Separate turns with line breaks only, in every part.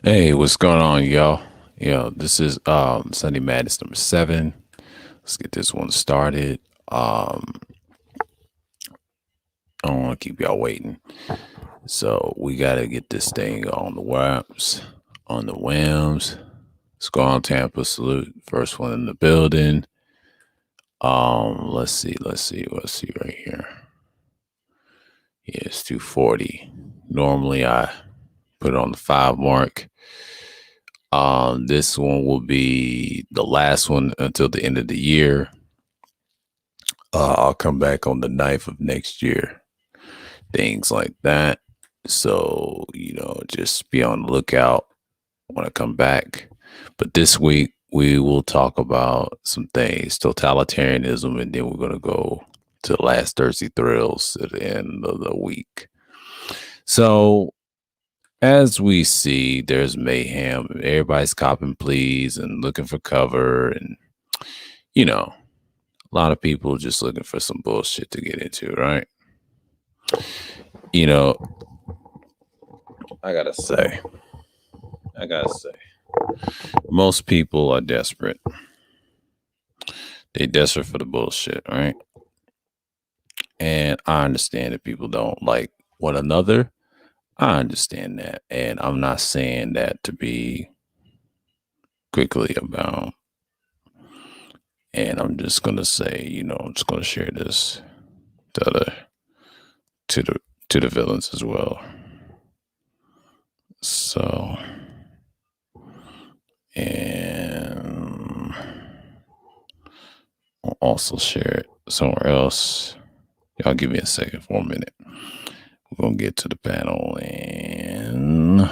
Hey, what's going on, y'all? This is Sunday Madness number 7. Let's get this one started. I don't want to keep y'all waiting. So we gotta get this thing on the wraps, on the whims. Let's go on Tampa salute. First one in the building. Let's see right here. Yeah, it's 240. Normally I put it on the 5 mark. This one will be the last one until the end of the year. I'll come back on the 9th of next year. Things like that. So, just be on the lookout when I come back. But this week, we will talk about some things, totalitarianism, and then we're going to go to the last Thursday thrills at the end of the week. So, as we see, there's mayhem. Everybody's copping pleas and looking for cover. And, a lot of people just looking for some bullshit to get into, right? You know, I gotta say, most people are desperate. They desperate for the bullshit, right? And I understand that people don't like one another. I understand that. And I'm not saying that to be quickly about. And I'm just gonna say, I'm just gonna share this to to the to the villains as well. So and I'll also share it somewhere else. Y'all give me a second for a minute. We're gonna get to the panel and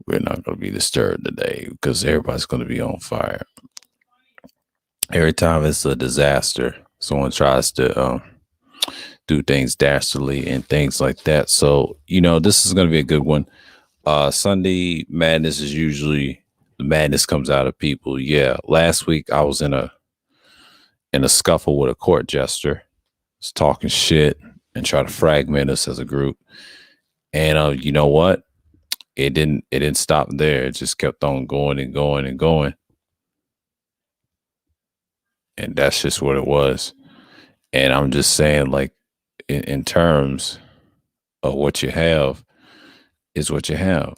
we're not gonna be disturbed today because everybody's gonna be on fire. Every time it's a disaster, someone tries to do things dastardly and things like that. So, this is gonna be a good one. Sunday madness is usually the madness comes out of people. Yeah. Last week I was in a scuffle with a court jester. Was talking shit and try to fragment us as a group. And you know what? It didn't stop there. It just kept on going and going and going. And that's just what it was. And I'm just saying, like, in terms of what you have is what you have.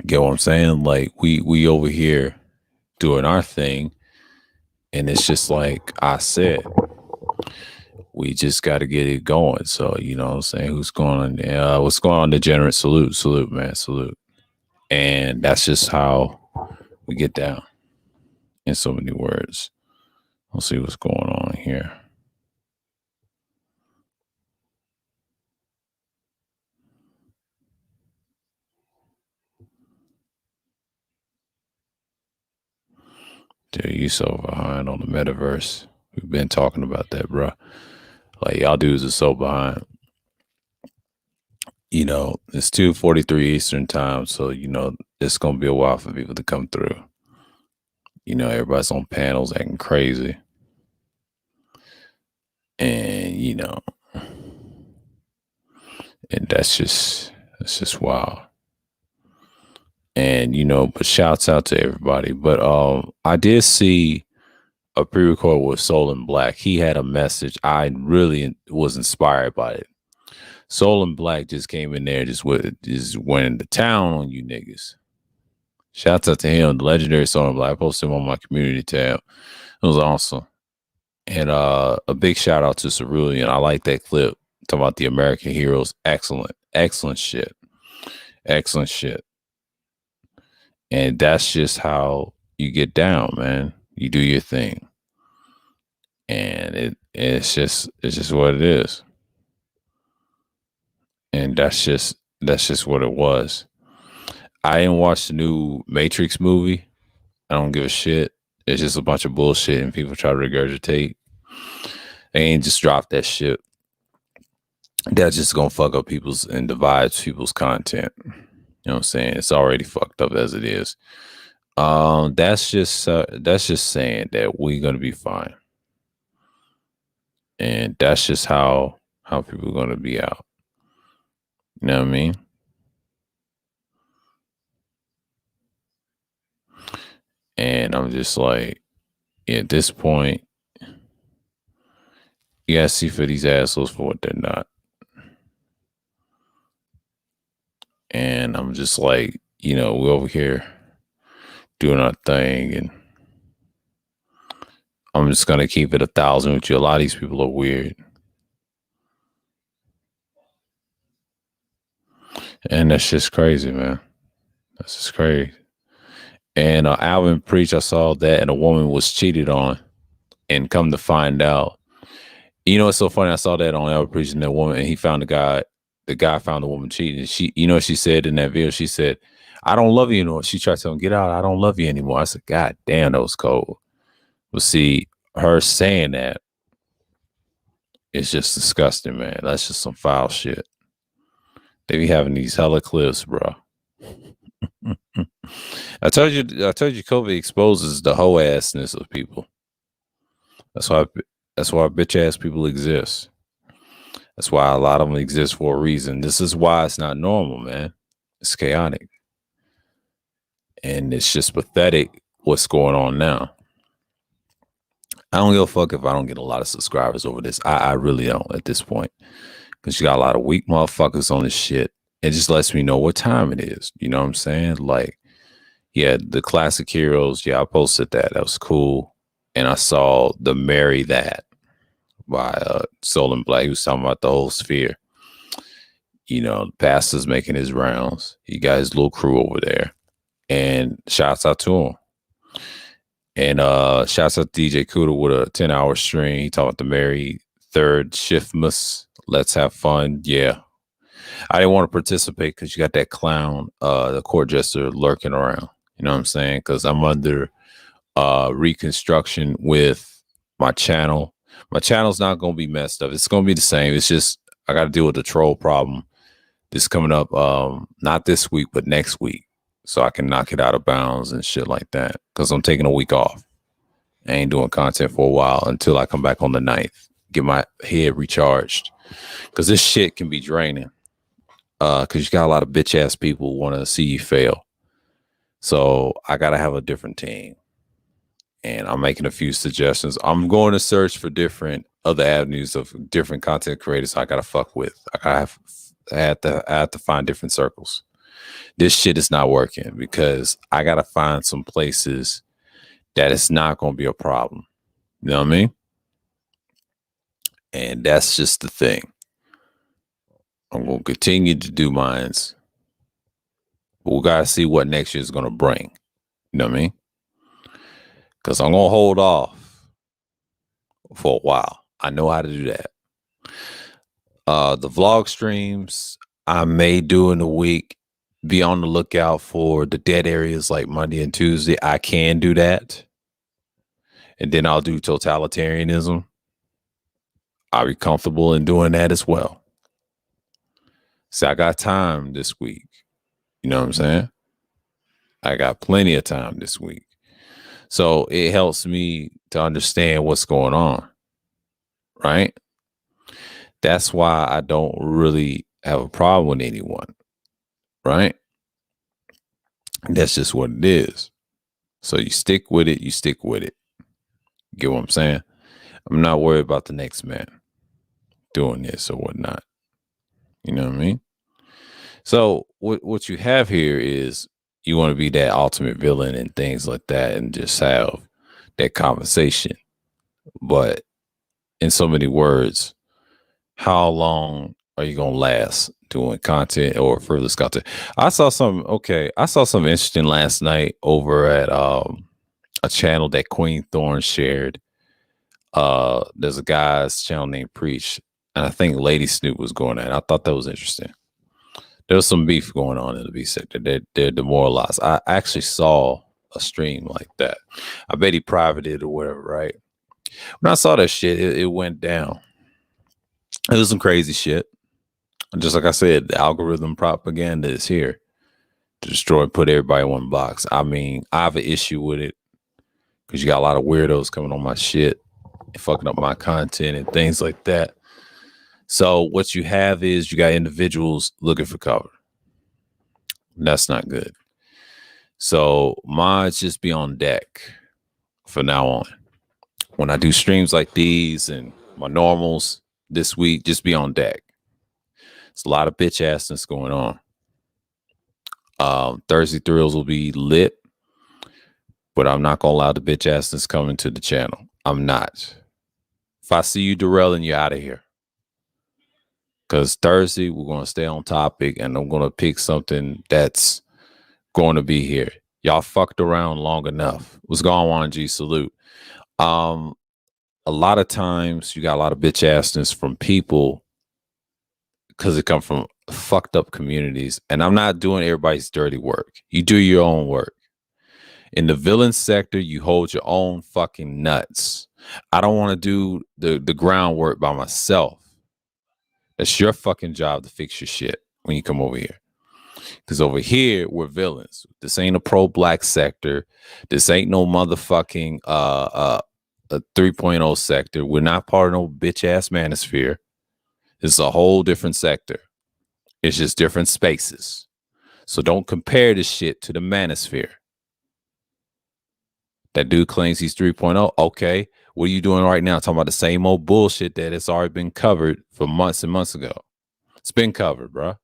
Get what I'm saying? Like we over here doing our thing, and it's just like I said, we just got to get it going. So you know what I'm saying? Who's going on? What's going on? Degenerate salute, man, salute. And that's just how we get down in so many words. Let's see what's going on here. Dude, you so behind on the metaverse. We've been talking about that, bro. Like y'all dudes are so behind. It's 2:43 Eastern time, so it's gonna be a while for people to come through. Everybody's on panels acting crazy. And and that's just wild. And but shouts out to everybody. But I did see a pre-record with Soul and Black. He had a message. I really was inspired by it. Soul and Black just came in there, just went to town on you niggas. Shouts out to him, the legendary Soul and Black. I posted him on my community tab. It was awesome. And a big shout out to Cerulean. I like that clip. Talking about the American heroes. Excellent. Excellent shit. Excellent shit. And that's just how you get down, man. You do your thing. And it's just what it is. And that's just what it was. I didn't watch the new Matrix movie. I don't give a shit. It's just a bunch of bullshit and people try to regurgitate. They ain't just drop that shit. That's just gonna fuck up people's and divide people's content. You know what I'm saying? It's already fucked up as it is. That's just saying that we're gonna be fine. And that's just how people are gonna be out. You know what I mean? And I'm just like, at this point, you gotta see for these assholes for what they're not. And I'm just like, we're over here doing our thing, and I'm just gonna keep it 1,000 with you. A lot of these people are weird, and that's just crazy, man. That's just crazy. And Alvin Preach, I saw that, and a woman was cheated on, and come to find out, it's so funny. I saw that on Alvin Preach and that woman, and he found the guy. The guy found the woman cheating. And she, what she said in that video. She said, "I don't love you anymore." She tried to tell him, "Get out! I don't love you anymore." I said, "God damn, that was cold." But see, her saying that is just disgusting, man. That's just some foul shit. They be having these hella clips, bro. I told you, COVID exposes the hoe assness of people. That's why, bitch ass people exist. That's why a lot of them exist for a reason. This is why it's not normal, man. It's chaotic, and it's just pathetic what's going on now. I don't give a fuck if I don't get a lot of subscribers over this. I really don't at this point, because you got a lot of weak motherfuckers on this shit. It just lets me know what time it is. You know what I'm saying? Like, yeah, the classic heroes. Yeah, I posted that. That was cool. And I saw the Marry That by Soul and Black. He was talking about the whole sphere. The pastor's making his rounds. He got his little crew over there. And shouts out to him. And shouts out to DJ Kuda with a 10-hour stream. He talked about the Mary Third Shiftmas. Let's have fun. Yeah. I didn't want to participate because you got that clown, the court jester lurking around. You know what I'm saying? Because I'm under reconstruction with my channel. My channel's not going to be messed up. It's going to be the same. It's just I got to deal with the troll problem. This coming up, not this week, but next week. So I can knock it out of bounds and shit like that. Because I'm taking a week off. I ain't doing content for a while until I come back on the 9th. Get my head recharged. Because this shit can be draining. Because you got a lot of bitch ass people who want to see you fail. So I got to have a different team. And I'm making a few suggestions. I'm going to search for different other avenues of different content creators I got to fuck with. I have to find different circles. This shit is not working because I got to find some places that it's not going to be a problem. You know what I mean? And that's just the thing. I'm going to continue to do mines. But we got to see what next year is going to bring. You know what I mean? Because I'm going to hold off for a while. I know how to do that. The vlog streams I may do in the week. Be on the lookout for the dead areas like Monday and Tuesday. I can do that. And then I'll do totalitarianism. I'll be comfortable in doing that as well. So I got time this week. You know what I'm saying? I got plenty of time this week. So it helps me to understand what's going on. Right? That's why I don't really have a problem with anyone. Right? That's just what it is. So you stick with it, you stick with it. Get what I'm saying? I'm not worried about the next man doing this or whatnot. You know what I mean? So what you have here is you want to be that ultimate villain and things like that and just have that conversation. But in so many words, how long are you going to last doing content or frivolous content? I saw something interesting last night over at a channel that Queen Thorne shared. There's a guy's channel named Preach, and I think Lady Snoop was going at it. I thought that was interesting. There was some beef going on in the beef sector. They're demoralized. I actually saw a stream like that. I bet he privated or whatever, right? When I saw that shit, it went down. It was some crazy shit. Just like I said, the algorithm propaganda is here to destroy and put everybody in one box. I mean, I have an issue with it because you got a lot of weirdos coming on my shit and fucking up my content and things like that. So what you have is you got individuals looking for cover. That's not good. So mine's just be on deck from now on. When I do streams like these and my normals this week, just be on deck. It's a lot of bitch assness going on. Thursday Thrills will be lit, but I'm not gonna allow the bitch assness coming to the channel. I'm not. If I see you derailing, you're out of here. Because Thursday we're gonna stay on topic, and I'm gonna pick something that's going to be here. Y'all fucked around long enough. What's going on, G? Salute. A lot of times you got a lot of bitch assness from people because it come from fucked up communities. And I'm not doing everybody's dirty work. You do your own work. In the villain sector, you hold your own fucking nuts. I don't want to do the groundwork by myself. It's your fucking job to fix your shit when you come over here. Because over here, we're villains. This ain't a pro-black sector. This ain't no motherfucking a 3.0 sector. We're not part of no bitch-ass manosphere. It's a whole different sector. It's just different spaces. So don't compare this shit to the manosphere. That dude claims he's 3.0. Okay, what are you doing right now? Talking about the same old bullshit that it's already been covered for months and months ago. It's been covered, bro.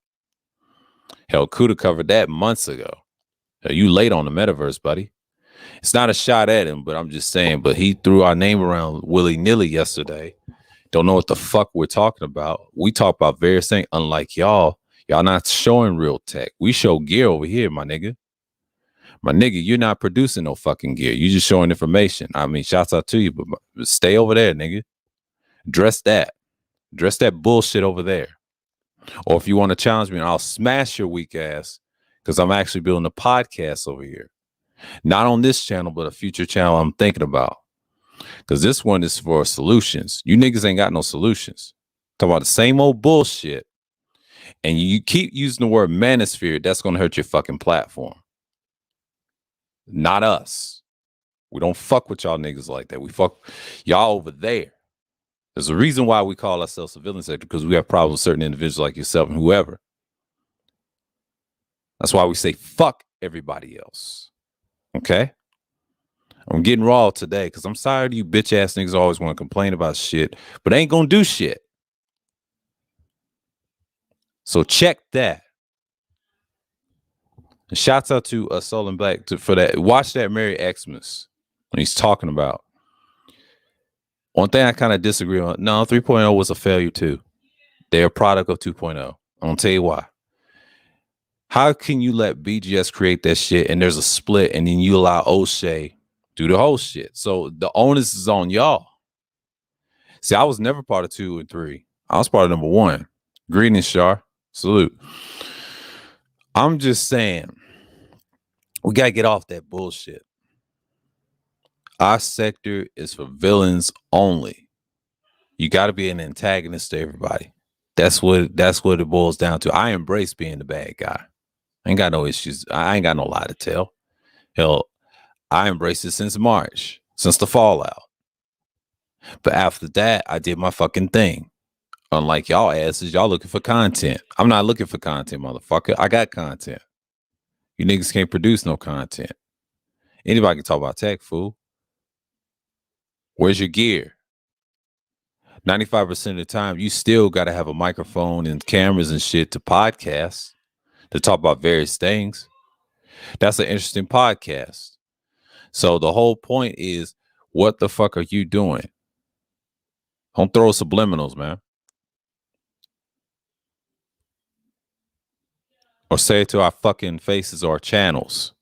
Hell, Kuda covered that months ago. Hell, you late on the metaverse, buddy. It's not a shot at him, but I'm just saying. But he threw our name around willy-nilly yesterday. Don't know what the fuck we're talking about. We talk about various things. Unlike y'all not showing real tech. We show gear over here, my nigga. My nigga, you're not producing no fucking gear. You just showing information. I mean, shouts out to you, but stay over there, nigga. Dress that bullshit over there. Or if you want to challenge me, I'll smash your weak ass because I'm actually building a podcast over here. Not on this channel, but a future channel I'm thinking about. Because this one is for solutions. You niggas ain't got no solutions. Talk about the same old bullshit. And you keep using the word manosphere, that's going to hurt your fucking platform. Not us. We don't fuck with y'all niggas like that. We fuck y'all over there. There's a reason why we call ourselves civilian sector, because we have problems with certain individuals like yourself and whoever. That's why we say fuck everybody else. Okay? I'm getting raw today because I'm tired of you bitch ass niggas always want to complain about shit, but ain't gonna do shit. So check that. And shouts out to Soul and Black for that. Watch that Merry Xmas when he's talking about. One thing I kind of disagree on. No, 3.0 was a failure too. They're a product of 2.0. I'm gonna tell you why. How can you let BGS create that shit and there's a split and then you allow O'Shea do the whole shit? So the onus is on y'all. See, I was never part of 2 and 3. I was part of number 1. Greetings, Shar. Salute. I'm just saying, we got to get off that bullshit. Our sector is for villains only. You got to be an antagonist to everybody. That's what it boils down to. I embrace being the bad guy. I ain't got no issues. I ain't got no lie to tell. Hell, I embraced it since March, since the fallout. But after that, I did my fucking thing. Unlike y'all asses, y'all looking for content. I'm not looking for content, motherfucker. I got content. You niggas can't produce no content. Anybody can talk about tech, fool. Where's your gear? 95% of the time, you still got to have a microphone and cameras and shit to podcast, to talk about various things. That's an interesting podcast. So the whole point is, what the fuck are you doing? Don't throw subliminals, man. Or say it to our fucking faces or channels.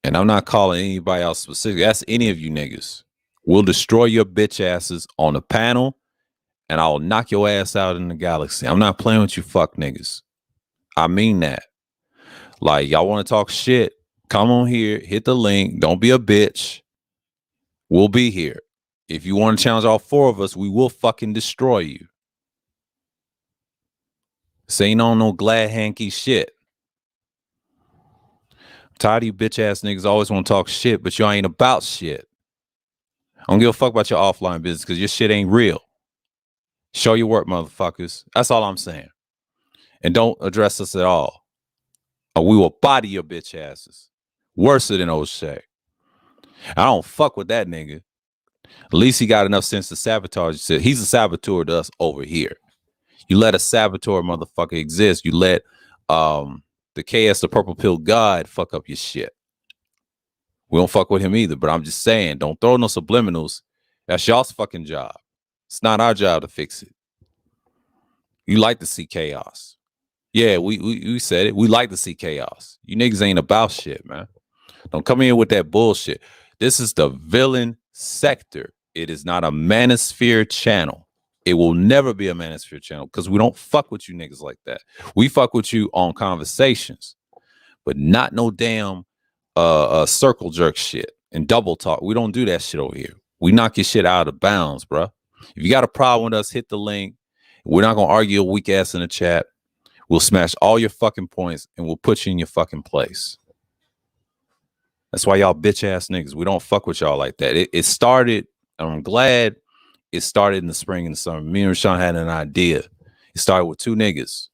And I'm not calling anybody else specific. That's any of you niggas. We'll destroy your bitch asses on the panel, and I'll knock your ass out in the galaxy. I'm not playing with you fuck niggas. I mean that. Like, y'all want to talk shit, come on here, hit the link. Don't be a bitch. We'll be here. If you want to challenge all 4 of us, we will fucking destroy you. This ain't on no glad hanky shit. I'm tired of you bitch ass niggas always want to talk shit, but you ain't about shit. I don't give a fuck about your offline business because your shit ain't real. Show your work, motherfuckers. That's all I'm saying. And don't address us at all. or we will body your bitch asses. Worse than O'Shea. I don't fuck with that nigga. At least he got enough sense to sabotage. He's a saboteur to us over here. You let a saboteur motherfucker exist. You let the KS, the purple pill god, fuck up your shit. We don't fuck with him either. But I'm just saying, don't throw no subliminals. That's y'all's fucking job. It's not our job to fix it. You like to see chaos. Yeah, we said it. We like to see chaos. You niggas ain't about shit, man. Don't come in with that bullshit. This is the villain sector. It is not a manosphere channel. It will never be a manosphere channel because we don't fuck with you niggas like that. We fuck with you on conversations, but not no damn circle jerk shit and double talk. We don't do that shit over here. We knock your shit out of bounds, bro. If you got a problem with us, hit the link. We're not gonna argue a weak ass in the chat. We'll smash all your fucking points and we'll put you in your fucking place. That's why y'all bitch ass niggas, we don't fuck with y'all like that. It started, and I'm glad it started in the spring and the summer. Me and Rashawn had an idea. It started with two niggas.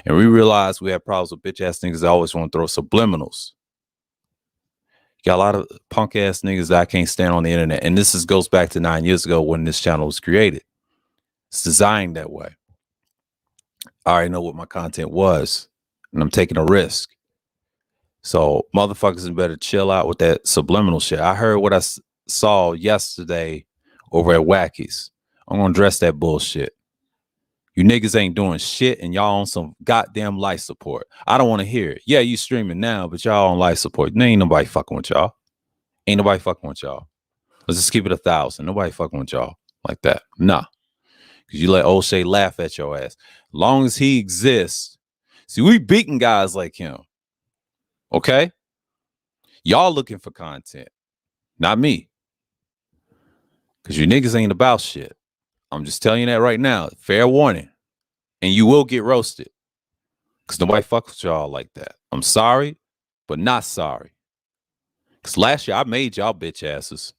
And we realized we had problems with bitch ass niggas that always want to throw subliminals. You got a lot of punk ass niggas that I can't stand on the internet. And this goes back to 9 years ago when this channel was created. It's designed that way. I already know what my content was, and I'm taking a risk. So motherfuckers better chill out with that subliminal shit. I heard what I saw yesterday over at Wacky's. I'm gonna address that bullshit. You niggas ain't doing shit and y'all on some goddamn life support. I don't want to hear it. Yeah, you streaming now, but y'all on life support. Ain't nobody fucking with y'all. Ain't nobody fucking with y'all. Let's just keep it 1,000. Nobody fucking with y'all like that. Nah. Because you let O'Shea laugh at your ass. Long as he exists. See, we beating guys like him. Okay? Y'all looking for content. Not me. Because you niggas ain't about shit. I'm just telling you that right now. Fair warning. And you will get roasted. Because nobody fucks with y'all like that. I'm sorry, but not sorry. Because last year I made y'all bitch asses.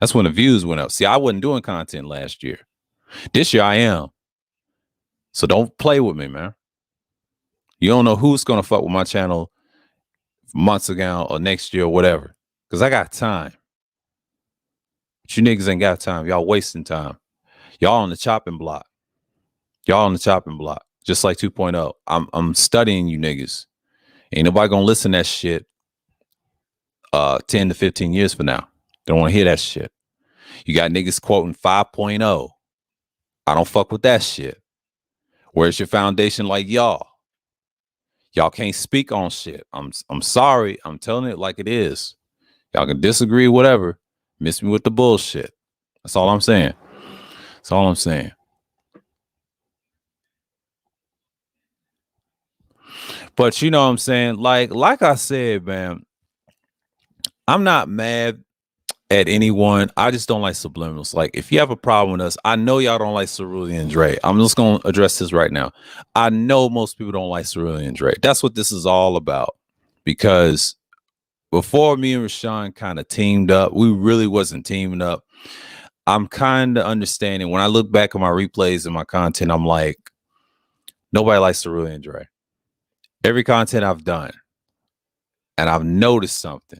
That's when the views went up. See, I wasn't doing content last year. This year I am. So don't play with me, man. You don't know who's going to fuck with my channel months ago or next year or whatever. Because I got time. But you niggas ain't got time. Y'all wasting time. Y'all on the chopping block. Y'all on the chopping block. Just like 2.0. I'm studying you niggas. Ain't nobody going to listen to that shit 10 to 15 years from now. They don't want to hear that shit. You got niggas quoting 5.0. I don't fuck with that shit. Where's your foundation like y'all? Y'all can't speak on shit. I'm sorry. I'm telling it like it is. Y'all can disagree, whatever. Miss me with the bullshit. That's all I'm saying. That's all I'm saying. But you know what I'm saying? Like I said, man, I'm not mad at anyone. I just don't like subliminals. Like, if you have a problem with us, I know y'all don't like Cerulean and Dre. I'm just going to address this right now. I know most people don't like Cerulean and Dre. That's what this is all about. Because before me and Rashawn kind of teamed up, we really wasn't teaming up. I'm kind of understanding. When I look back at my replays and my content, I'm like, nobody likes Cerulean and Dre. Every content I've done, and I've noticed something.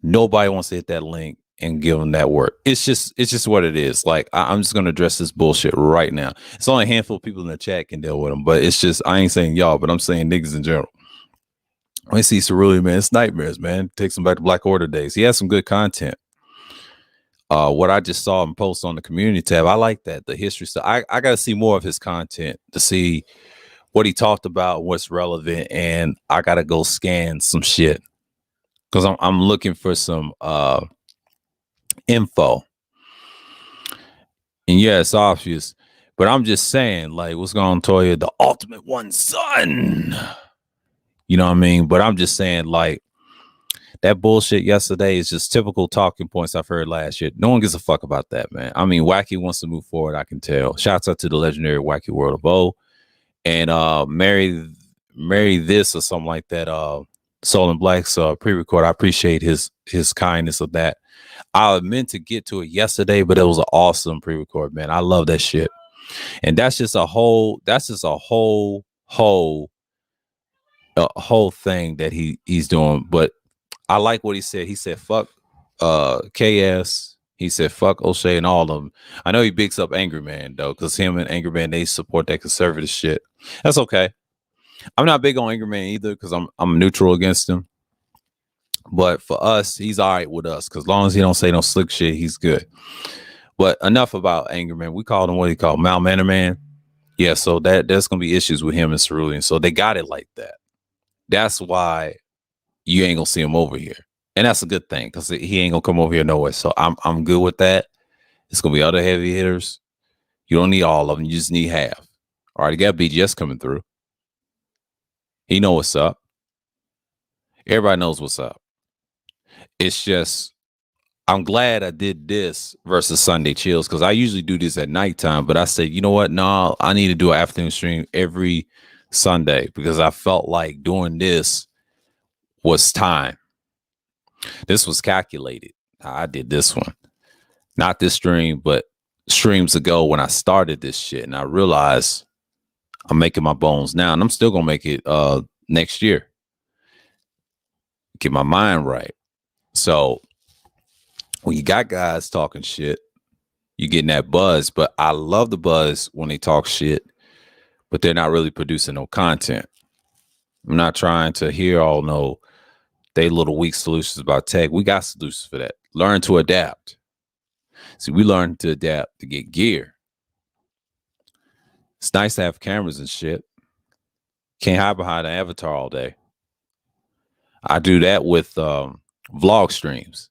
Nobody wants to hit that link and give them that work. It's just what it is. Like, I'm just gonna address this bullshit right now. It's only a handful of people in the chat can deal with them, but it's just, I ain't saying y'all, but I'm saying niggas in general. I see Cerulean, man, it's nightmares, man. Takes him back to Black Order days. He has some good content. What I just saw him post on the community tab, I like that, the history stuff. I gotta see more of his content to see what he talked about, what's relevant, and I gotta go scan some shit because I'm looking for some info. And yeah, it's obvious, but I'm just saying, like, what's going on, Toya? The ultimate one, son. You know what I mean? But I'm just saying, like, that bullshit yesterday is just typical talking points I've heard last year. No one gives a fuck about that, man. I mean, Wacky wants to move forward, I can tell. Shouts out to the legendary Wacky World of O. And marry this or something like that. Soul and Black's pre-record. I appreciate his kindness of that. I meant to get to it yesterday, but it was an awesome pre-record, man. I love that shit. And that's just a whole a whole thing that he's doing. But I like what he said. He said, fuck KS. He said, fuck O'Shea and all of them. I know he bigs up Angry Man, though, because him and Angry Man, they support that conservative shit. That's okay. I'm not big on Angry Man either, because I'm neutral against him. But for us, he's all right with us, because as long as he don't say no slick shit, he's good. But enough about Angry Man. We called him what he called Malmanner Man. Yeah, so there's gonna be issues with him and Cerulean. So they got it like that. That's why you ain't gonna see him over here. And that's a good thing, because he ain't gonna come over here nowhere. So I'm good with that. It's gonna be other heavy hitters. You don't need all of them, you just need half. All right, you got BGS coming through. He know what's up. Everybody knows what's up. It's just I'm glad I did this versus Sunday Chills, because I usually do this at nighttime, but I said, you know what? No, I need to do an afternoon stream every Sunday, because I felt like doing this was time. This was calculated. I did this one, not this stream, but streams ago when I started this shit, and I realized I'm making my bones now, and I'm still gonna make it next year. Get my mind right. So when you got guys talking shit, you getting that buzz. But I love the buzz when they talk shit, but they're not really producing no content. I'm not trying to hear all no they little weak solutions about tech. We got solutions for that. Learn to adapt. See, we learn to adapt to get gear. It's nice to have cameras and shit. Can't hide behind an avatar all day. I do that with vlog streams.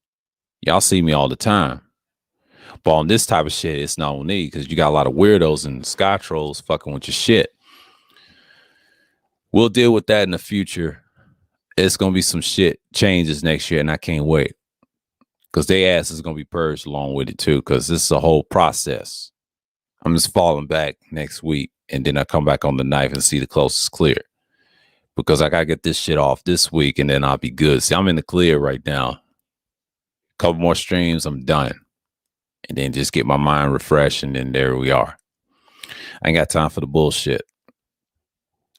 Y'all see me all the time. But on this type of shit, it's no need, because you got a lot of weirdos and sky trolls fucking with your shit. We'll deal with that in the future. It's going to be some shit changes next year, and I can't wait, because their ass is going to be purged along with it too, because this is a whole process. I'm just falling back next week, and then I come back on the knife and see the closest clear, because I got to get this shit off this week, and then I'll be good. See, I'm in the clear right now. Couple more streams, I'm done. And then just get my mind refreshed, and then there we are. I ain't got time for the bullshit.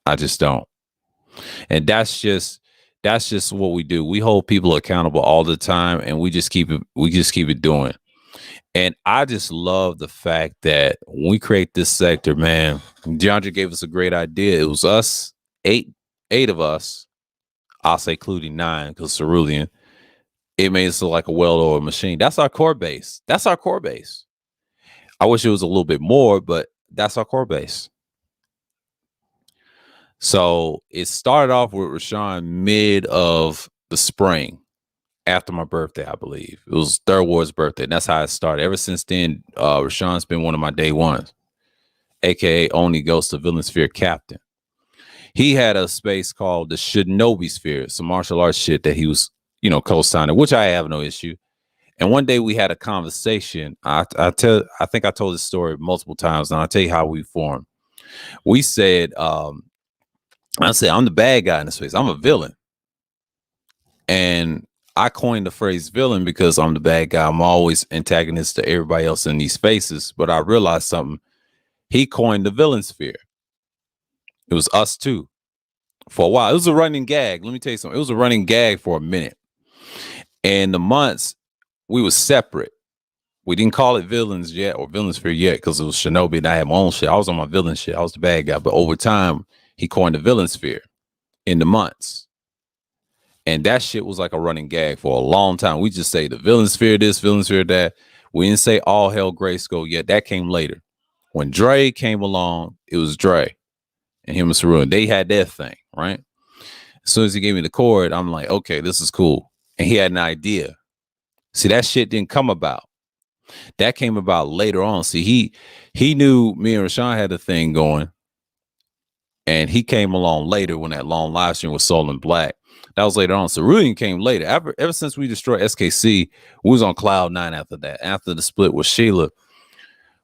I just don't. And that's just what we do. We hold people accountable all the time, and we just keep it doing. And I just love the fact that when we create this sector, man, DeAndre gave us a great idea. It was us, eight of us. I'll say including 9, because Cerulean. It made us look like a well-oiled machine. That's our core base. I wish it was a little bit more, but that's our core base. So it started off with Rashawn mid of the spring, after my birthday, I believe. It was Third Ward's birthday, and that's how it started. Ever since then, Rashawn's been one of my day ones, aka Only Ghost of Villain Sphere Captain. He had a space called the Shinobi Sphere, some martial arts shit that he was, co-signing, which I have no issue. And one day we had a conversation. I think I told this story multiple times, and I'll tell you how we formed. We said, I said, I'm the bad guy in this space. I'm a villain. And I coined the phrase villain because I'm the bad guy. I'm always antagonist to everybody else in these spaces. But I realized something. He coined the villain sphere. It was us two for a while. It was a running gag. Let me tell you something. It was a running gag for a minute. And the months, we were separate. We didn't call it villains yet, or villain sphere yet, because it was Shinobi and I had my own shit. I was on my villain shit. I was the bad guy. But over time, he coined the villain sphere in the months. And that shit was like a running gag for a long time. We just say the villain sphere this, villain sphere that. We didn't say all hell Grayskull yet. That came later. When Dre came along, it was Dre and him and Cerulean. They had their thing, right? As soon as he gave me the chord, I'm like, okay, this is cool. And he had an idea. See, that shit didn't come about. That came about later on. See, he knew me and Rashawn had a thing going. And he came along later when that long live stream was Soul and Black. That was later on. So Cerulean came later. Ever since we destroyed SKC, we was on cloud 9 after that. After the split with Sheila,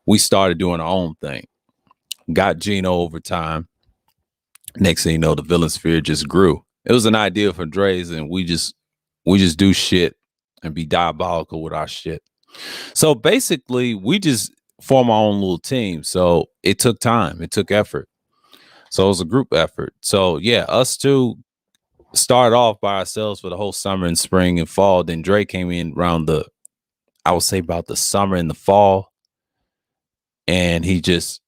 we started doing our own thing. Got Gino over time. Next thing you know, the villain sphere just grew. It was an idea for Dre's, and we just do shit and be diabolical with our shit. So basically, we just form our own little team. So it took time. It took effort. So it was a group effort. So yeah, us two started off by ourselves for the whole summer and spring and fall. Then Drake came in around I would say about the summer and the fall, and he just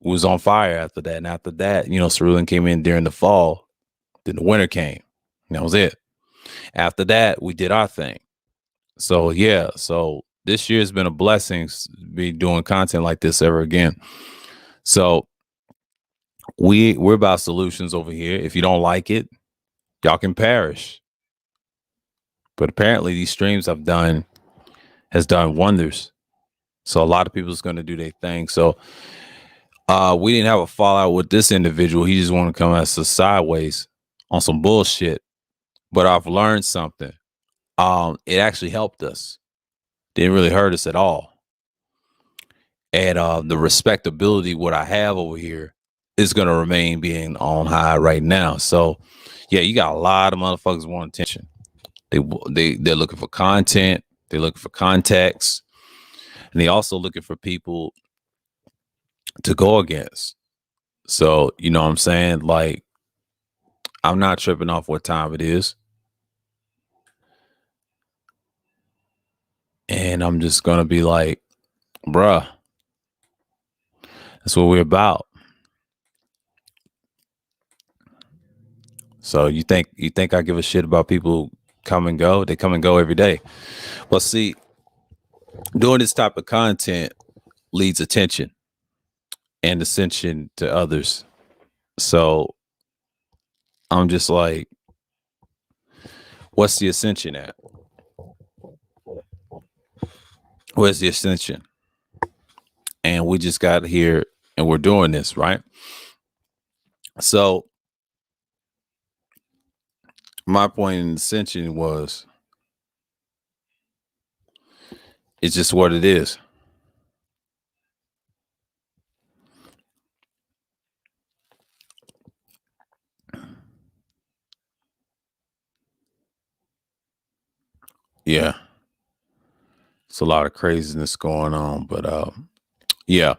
was on fire after that. And after that, Cerulean came in during the fall. Then the winter came. And that was it. After that, we did our thing. So yeah, so this year has been a blessing to be doing content like this ever again. So we're about solutions over here. If you don't like it, y'all can perish. But apparently these streams I've done has done wonders. So a lot of people's going to do their thing. So we didn't have a fallout with this individual. He just wanted to come at us sideways on some bullshit. But I've learned something. It actually helped us. Didn't really hurt us at all. And the respectability what I have over here is going to remain being on high right now. So yeah, you got a lot of motherfuckers wanting attention. They're looking for content. They're looking for context. And they also looking for people to go against. So, you know what I'm saying? Like, I'm not tripping off what time it is. And I'm just going to be like, bruh, that's what we're about. So you think I give a shit about people come and go? They come and go every day. Well, see, doing this type of content leads attention and ascension to others. So I'm just like, what's the ascension at? Where's the ascension? And we just got here and we're doing this, right? So my point in ascension was, it's just what it is. Yeah. It's a lot of craziness going on, but yeah.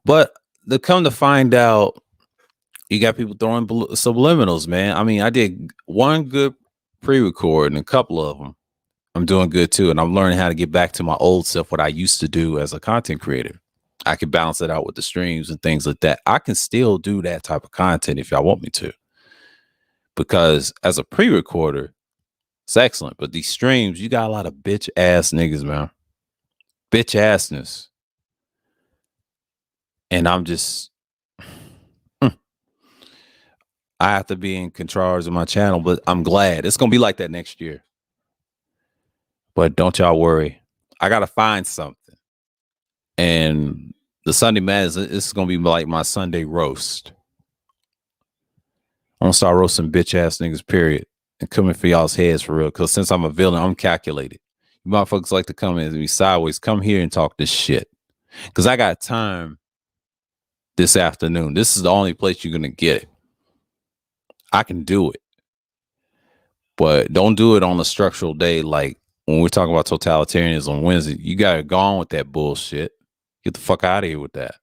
But to come to find out, you got people throwing subliminals, man. I mean, I did one good pre-record and a couple of them. I'm doing good too. And I'm learning how to get back to my old self, what I used to do as a content creator. I can balance it out with the streams and things like that. I can still do that type of content if y'all want me to. Because as a pre-recorder, it's excellent. But these streams, you got a lot of bitch ass niggas, man. Bitch assness. And I'm just, I have to be in control of my channel, but I'm glad. It's going to be like that next year. But don't y'all worry. I got to find something. And the Sunday Madness, it's going to be like my Sunday roast. I'm going to start roasting bitch ass niggas, period. And coming for y'all's heads for real. Because since I'm a villain, I'm calculated. You motherfuckers like to come in and be sideways. Come here and talk this shit. Because I got time this afternoon. This is the only place you're going to get it. I can do it. But don't do it on a structural day like when we're talking about totalitarianism on Wednesday. You got to go on with that bullshit. Get the fuck out of here with that.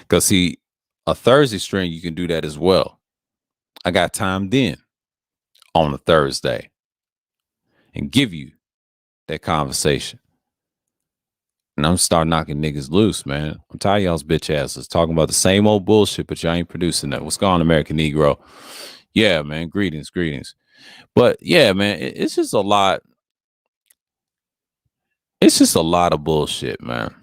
Because see, a Thursday stream, you can do that as well. I got time then on a Thursday and give you that conversation. And I'm starting knocking niggas loose, man. I'm tired of y'all's bitch asses talking about the same old bullshit, but y'all ain't producing that. What's going on, American Negro? Yeah, man. Greetings. But yeah, man, it's just a lot. It's just a lot of bullshit, man.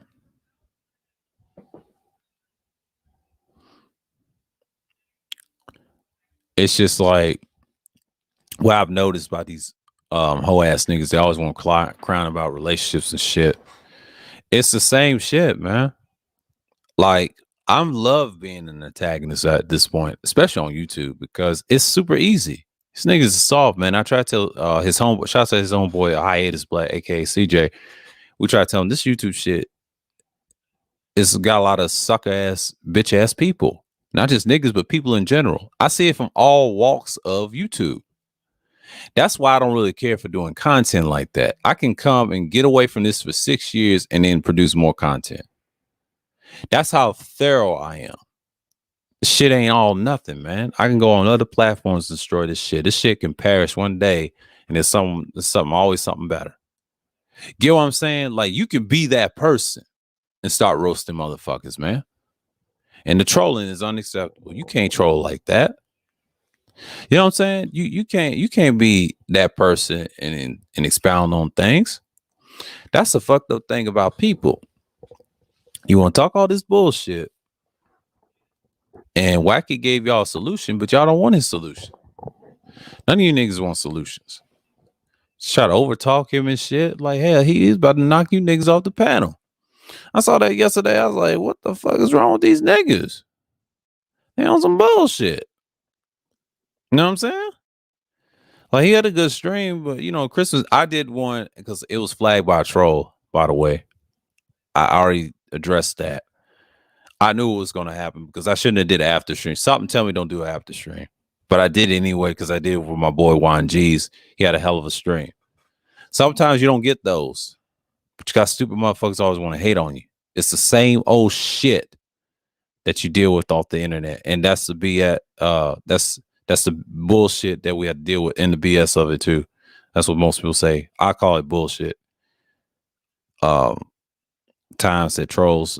It's just like what I've noticed about these hoe ass niggas. They always want to crown about relationships and shit. It's the same shit, man. Like, I'm love being an antagonist at this point, especially on YouTube, because it's super easy. This niggas is soft, man. I try to tell his homeboy, shout out to his homeboy, Hiatus Black, aka CJ. We try to tell him this YouTube shit is got a lot of sucker ass, bitch ass people. Not just niggas, but people in general. I see it from all walks of YouTube. That's why I don't really care for doing content like that. I can come and get away from this for 6 years and then produce more content. That's how thorough I am. Shit ain't all nothing, man. I can go on other platforms and destroy this shit. This shit can perish one day, and there's always something better. Get what I'm saying? Like, you can be that person and start roasting motherfuckers, man. And the trolling is unacceptable. You can't troll like that. You know what I'm saying? You can't be that person and expound on things. That's the fucked up thing about people. You want to talk all this bullshit, and Wacky gave y'all a solution, but y'all don't want his solution. None of you niggas want solutions. Just try to overtalk him and shit. Like, hell, he is about to knock you niggas off the panel. I saw that yesterday. I was like, what the fuck is wrong with these niggas? They on some bullshit. You know what I'm saying? Like, he had a good stream, but Christmas, I did one because it was flagged by a troll, by the way. I already addressed that. I knew it was going to happen because I shouldn't have did an after stream. Something tell me don't do an after stream. But I did anyway because I did it with my boy Juan G's. He had a hell of a stream. Sometimes you don't get those. But you got stupid motherfuckers always want to hate on you. It's the same old shit that you deal with off the internet. And that's the BS. That's the bullshit that we have to deal with, and the BS of it too. That's what most people say. I call it bullshit. Times that trolls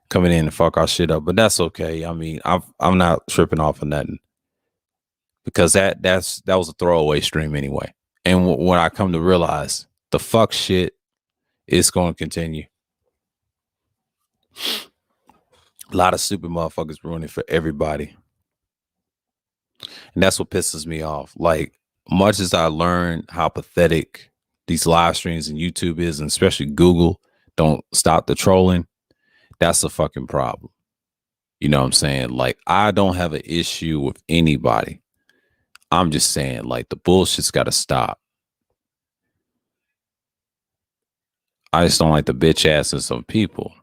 coming in and fuck our shit up, but that's okay. I mean, I'm not tripping off of nothing because that was a throwaway stream anyway. And when I come to realize the fuck shit is going to continue. A lot of stupid motherfuckers ruining for everybody. And that's what pisses me off. Like, much as I learned how pathetic these live streams and YouTube is, and especially Google don't stop the trolling, that's a fucking problem. You know what I'm saying? Like, I don't have an issue with anybody. I'm just saying, like, the bullshit's got to stop. I just don't like the bitch asses of people.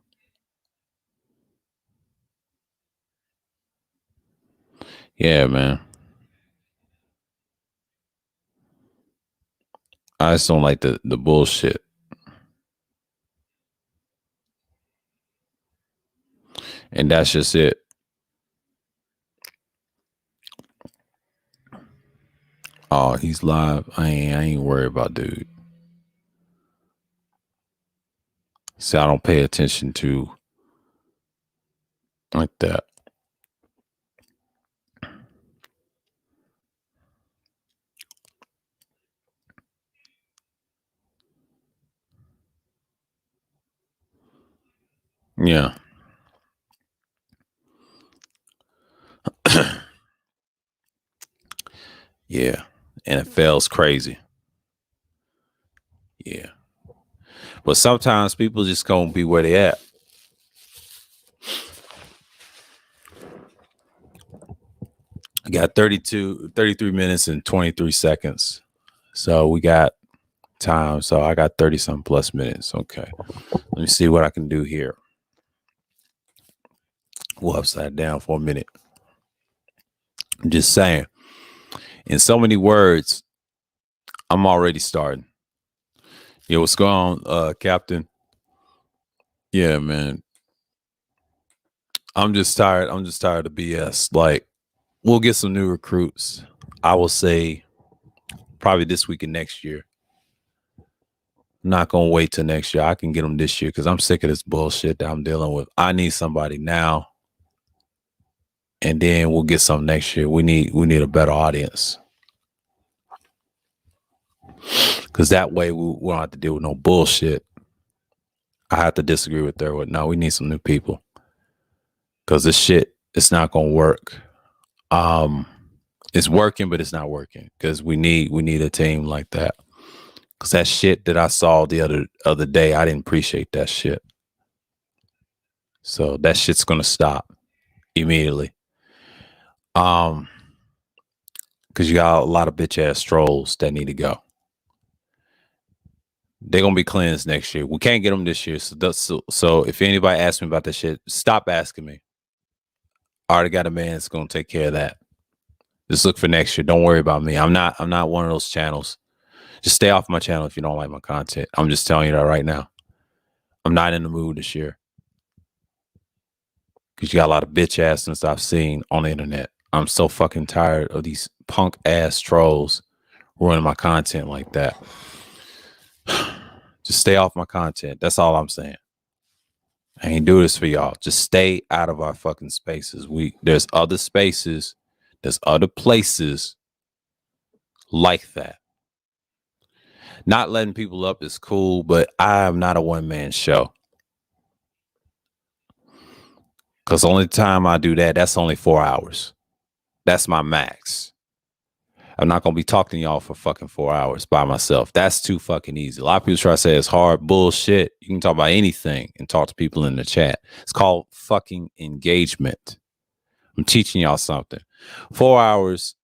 Yeah, man. I just don't like the bullshit. And that's just it. Oh, he's live. I ain't worried about dude. See, I don't pay attention to like that. Yeah. Yeah. NFL's crazy. Yeah. But sometimes people just gonna be where they at. I got 33 minutes and 23 seconds. So we got time. So I got 30 some plus minutes. Okay. Let me see what I can do here. We'll upside down for a minute. I'm just saying. In so many words, I'm already starting. Yo, what's going on, Captain? Yeah, man. I'm just tired. I'm just tired of BS. Like, we'll get some new recruits. I will say probably this week and next year. I'm not gonna wait till next year. I can get them this year because I'm sick of this bullshit that I'm dealing with. I need somebody now, and then we'll get some next year. We need a better audience because that way we don't have to deal with no bullshit. I have to disagree with her. No, we need some new people because this shit it's not gonna work. It's working, but it's not working because we need a team like that. Because that shit that I saw the other day, I didn't appreciate that shit. So that shit's gonna stop immediately. Because you got a lot of bitch ass trolls that need to go. They're gonna be cleansed next year. We can't get them this year. So if anybody asks me about that shit, stop asking me. I already got a man that's gonna take care of that. Just look for next year. Don't worry about me. I'm not one of those channels. Just stay off my channel if you don't like my content. I'm just telling you that right now. I'm not in the mood this year. Because you got a lot of bitch assness I've seen on the internet. I'm so fucking tired of these punk ass trolls ruining my content like that. Just stay off my content. That's all I'm saying. I ain't do this for y'all. Just stay out of our fucking spaces. There's other spaces, there's other places like that. Not letting people up is cool, but I am not a one-man show. Because the only time I do that, that's only 4 hours. That's my max. I'm not going to be talking to y'all for fucking 4 hours by myself. That's too fucking easy. A lot of people try to say it's hard bullshit. You can talk about anything and talk to people in the chat. It's called fucking engagement. I'm teaching y'all something. 4 hours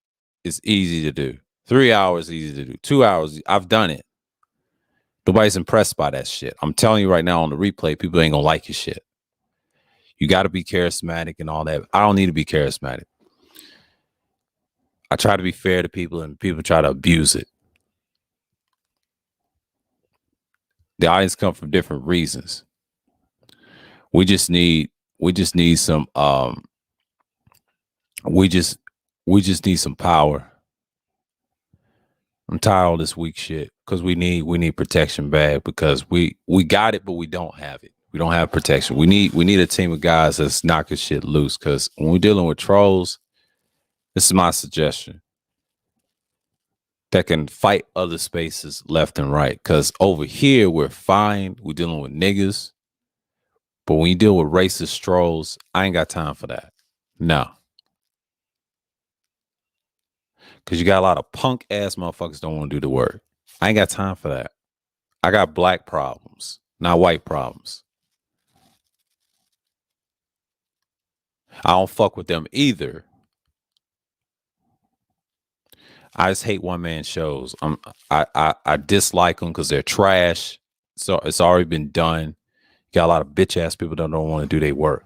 is easy to do. 3 hours easy to do. 2 hours, I've done it. Nobody's impressed by that shit. I'm telling you right now on the replay, people ain't gonna like your shit. You got to be charismatic and all that. I don't need to be charismatic. I try to be fair to people, and people try to abuse it. The audience come from different reasons. We just need some we just need some power. I'm tired of all this weak shit because we need protection bad, because we got it, but we don't have it. We don't have protection. We need a team of guys that's knocking shit loose, because when we're dealing with trolls, this is my suggestion, that can fight other spaces left and right. Because over here, we're fine. We're dealing with niggas. But when you deal with racist trolls, I ain't got time for that. No. Because you got a lot of punk ass motherfuckers don't want to do the work. I ain't got time for that. I got black problems, not white problems. I don't fuck with them either. I just hate one man shows. I dislike them because they're trash. So it's already been done. Got a lot of bitch ass people that don't want to do their work.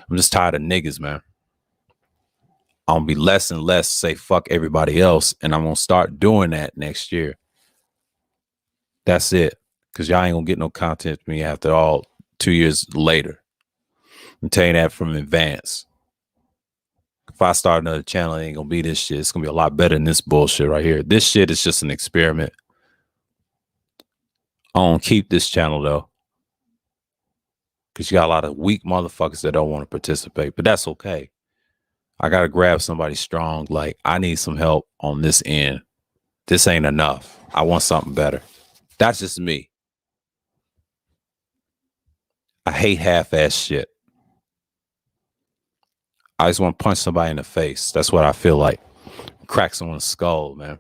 I'm just tired of niggas, man. I'm gonna be less and less say fuck everybody else, and I'm gonna start doing that next year. That's it. Because y'all ain't gonna get no content from me after all 2 years later. I'm telling you that from advance. If I start another channel, it ain't gonna be this shit. It's gonna be a lot better than this bullshit right here. This shit is just an experiment. I don't keep this channel though, because you got a lot of weak motherfuckers that don't want to participate, but that's okay. I gotta grab somebody strong. Like, I need some help on this end. This ain't enough. I want something better. That's just me. I hate half-ass shit. I just want to punch somebody in the face. That's what I feel like. Crack someone's skull, man.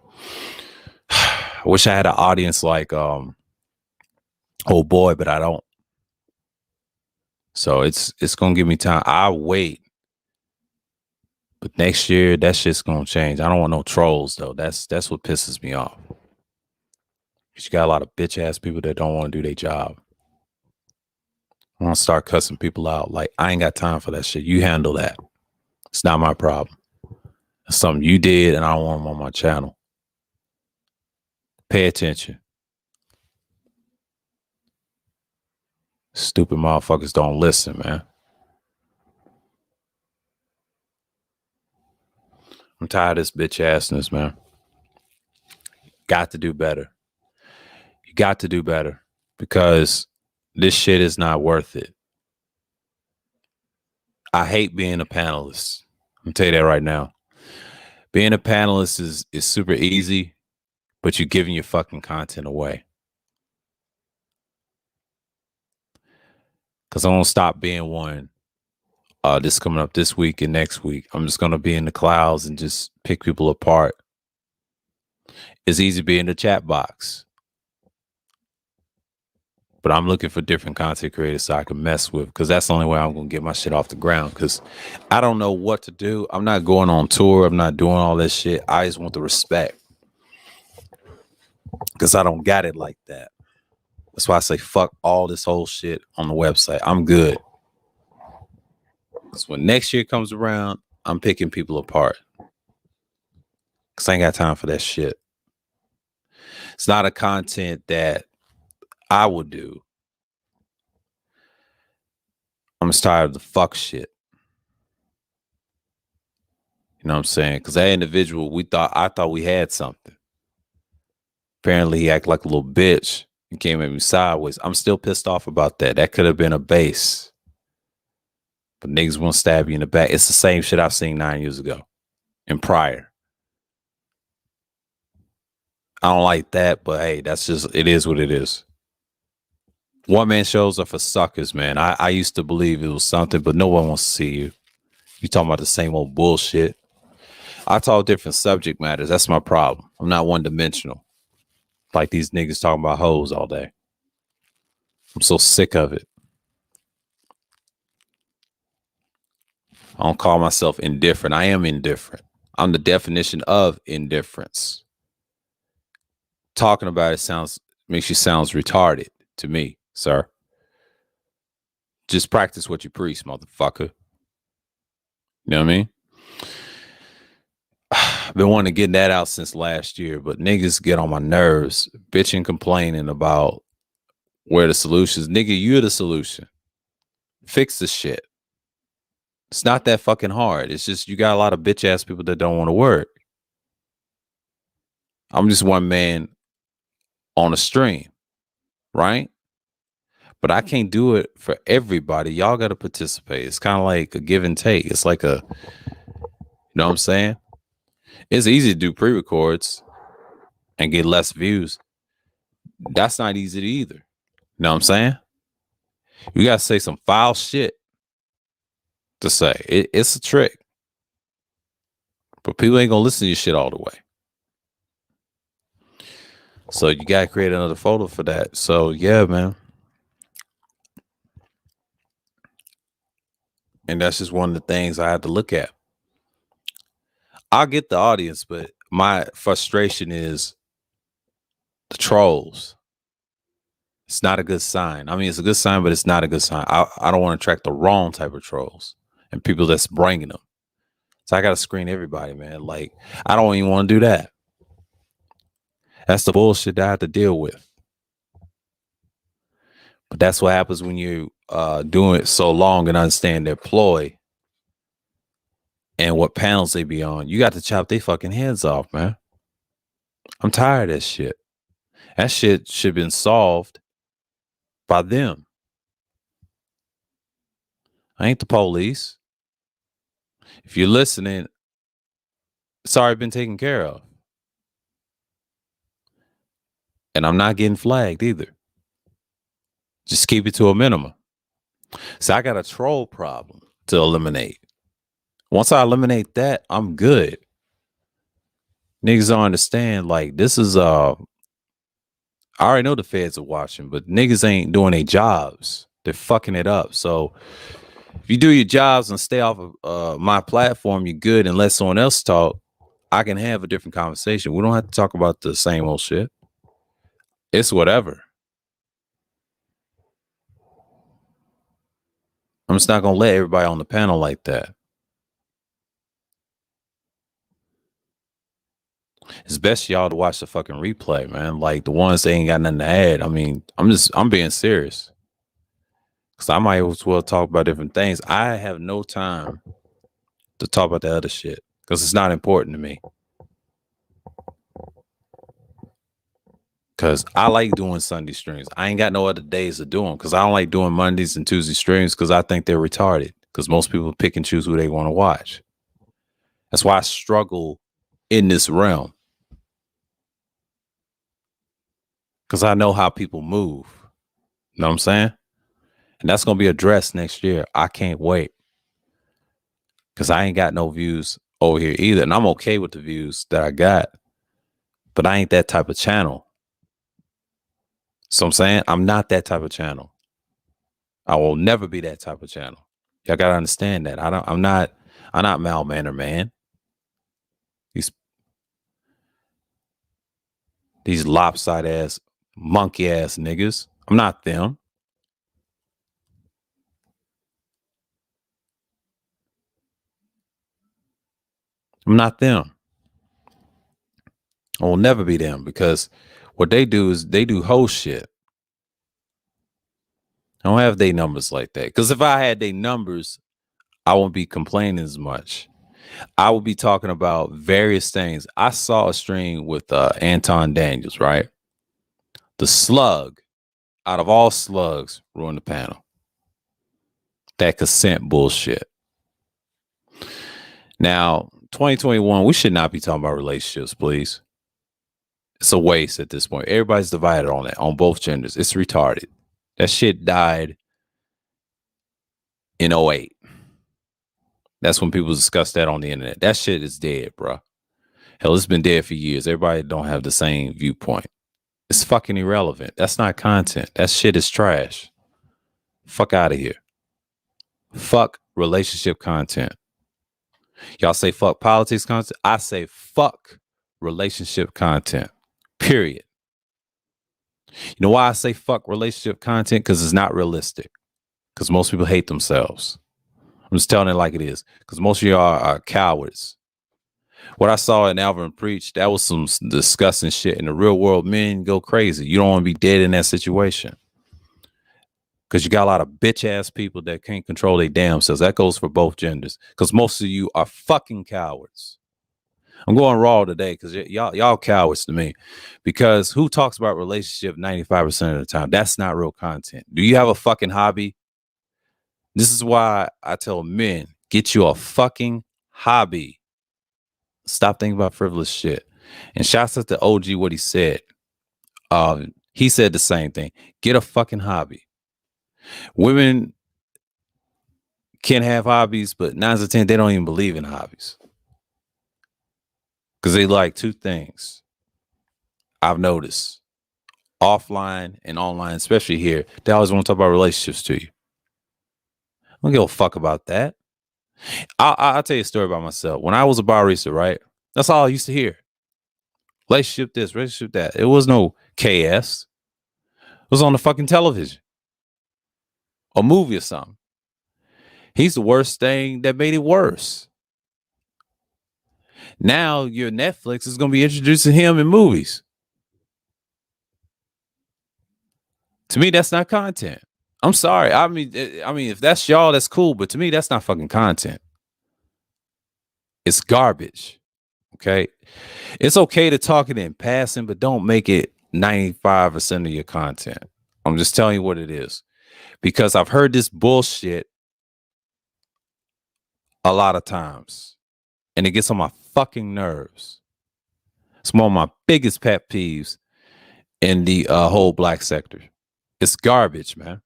I wish I had an audience like oh boy, but I don't. So it's gonna give me time. I'll wait. But next year, that shit's gonna change. I don't want no trolls though. That's what pisses me off. Because you got a lot of bitch ass people that don't want to do their job. I want to start cussing people out. Like, I ain't got time for that shit. You handle that. It's not my problem. It's something you did, and I don't want them on my channel. Pay attention. Stupid motherfuckers don't listen, man. I'm tired of this bitch assness, man. Got to do better. You got to do better, because this shit is not worth it. I hate being a panelist. I'm gonna tell you that right now. Being a panelist is super easy, but you're giving your fucking content away. Because I won't stop being one. This coming up this week and next week. I'm just gonna be in the clouds and just pick people apart. It's easy to be in the chat box, but I'm looking for different content creators so I can mess with, because that's the only way I'm gonna get my shit off the ground. Because I don't know what to do. I'm not going on tour. I'm not doing all this shit. I just want the respect, because I don't got it like that. That's why I say fuck all this whole shit on the website. I'm good. Because when next year comes around, I'm picking people apart. Because I ain't got time for that shit. It's not a content that I would do. I'm just tired of the fuck shit. You know what I'm saying? Because that individual, I thought we had something. Apparently, he acted like a little bitch and came at me sideways. I'm still pissed off about that. That could have been a base, but niggas won't stab you in the back. It's the same shit I've seen 9 years ago and prior. I don't like that, but hey, that's just it is what it is. One man shows are for suckers, man. I used to believe it was something, but no one wants to see you. You talking about the same old bullshit. I talk different subject matters. That's my problem. I'm not one dimensional. Like these niggas talking about hoes all day. I'm so sick of it. I don't call myself indifferent. I am indifferent. I'm the definition of indifference. Talking about it makes you sounds retarded to me, sir. Just practice what you preach, motherfucker. You know what I mean? I've been wanting to get that out since last year, but niggas get on my nerves, bitching, complaining about where the solutions. Nigga, you're the solution. Fix the shit. It's not that fucking hard. It's just you got a lot of bitch ass people that don't want to work. I'm just one man on a stream, right? But I can't do it for everybody. Y'all got to participate. It's kind of like a give and take. It's like you know what I'm saying? It's easy to do pre-records and get less views. That's not easy either. You know what I'm saying? You got to say some foul shit to say. It's a trick. But people ain't going to listen to your shit all the way. So you got to create another folder for that. So yeah, man. And that's just one of the things I have to look at. I'll get the audience, but my frustration is the trolls. It's not a good sign. I mean, it's a good sign, but it's not a good sign. I don't want to attract the wrong type of trolls and people that's bringing them. So I got to screen everybody, man. Like, I don't even want to do that. That's the bullshit that I have to deal with. But that's what happens when you doing it so long and understand their ploy and what panels they be on. You got to chop their fucking heads off, man. I'm tired of that shit. That shit should have been solved by them. I ain't the police. If you're listening, it's already been taken care of. And I'm not getting flagged either. Just keep it to a minimum. So I got a troll problem to eliminate. Once I eliminate that, I'm good. Niggas don't understand. Like, this is I already know the feds are watching, but niggas ain't doing their jobs. They're fucking it up. So if you do your jobs and stay off of my platform, you're good and let someone else talk. I can have a different conversation. We don't have to talk about the same old shit. It's whatever. I'm just not gonna let everybody on the panel like that. It's best y'all to watch the fucking replay, man. Like the ones that ain't got nothing to add. I mean, I'm being serious. Cause I might as well talk about different things. I have no time to talk about the other shit because it's not important to me. Cause I like doing Sunday streams. I ain't got no other days to do them because I don't like doing Mondays and Tuesday streams because I think they're retarded. Because most people pick and choose who they want to watch. That's why I struggle in this realm. Because I know how people move. You know what I'm saying? And that's going to be addressed next year. I can't wait. Because I ain't got no views over here either. And I'm okay with the views that I got. But I ain't that type of channel. So I'm saying I'm not that type of channel. I will never be that type of channel. Y'all got to understand that. I'm not malmannered, man. These lopsided ass, monkey ass niggas. I'm not them. I'm not them. I will never be them because what they do is they do whole shit. I don't have their numbers like that. Because if I had their numbers, I won't be complaining as much. I will be talking about various things. I saw a stream with Anton Daniels, right? The slug, out of all slugs, ruined the panel. That consent bullshit. Now, 2021, we should not be talking about relationships, please. It's a waste at this point. Everybody's divided on that, on both genders. It's retarded. That shit died in '08. That's when people discuss that on the internet. That shit is dead, bro. Hell, it's been dead for years. Everybody don't have the same viewpoint. It's fucking irrelevant. That's not content. That shit is trash. Fuck out of here. Fuck relationship content. Y'all say fuck politics content. I say fuck relationship content. Period. You know why I say fuck relationship content? Because it's not realistic. Because most people hate themselves. I'm just telling it like it is. Because most of y'all are cowards. What I saw in Alvin Preach, that was some disgusting shit. In the real world, men go crazy. You don't want to be dead in that situation. Because you got a lot of bitch ass people that can't control their damn selves. That goes for both genders. Because most of you are fucking cowards. I'm going raw today because y'all cowards to me. Because who talks about relationship 95% of the time? That's not real content. Do you have a fucking hobby? This is why I tell men, get you a fucking hobby. Stop thinking about frivolous shit. And shouts out to OG what he said. He said the same thing. Get a fucking hobby. Women can have hobbies, but 9 out of 10, they don't even believe in hobbies. Because they like two things. I've noticed. Offline and online, especially here, they always want to talk about relationships to you. I don't give a fuck about that. I'll tell you a story about myself. When I was a barista, right? That's all I used to hear. Relationship this, relationship that. It was no KS. It was on the fucking television. A movie or something. He's the worst thing that made it worse. Now your Netflix is going to be introducing him in movies. To me, that's not content. I'm sorry. I mean, if that's y'all, that's cool. But to me, that's not fucking content. It's garbage. Okay. It's okay to talk it in passing, but don't make it 95% of your content. I'm just telling you what it is. Because I've heard this bullshit a lot of times. And it gets on my fucking nerves. It's one of my biggest pet peeves in the whole black sector. It's garbage, man.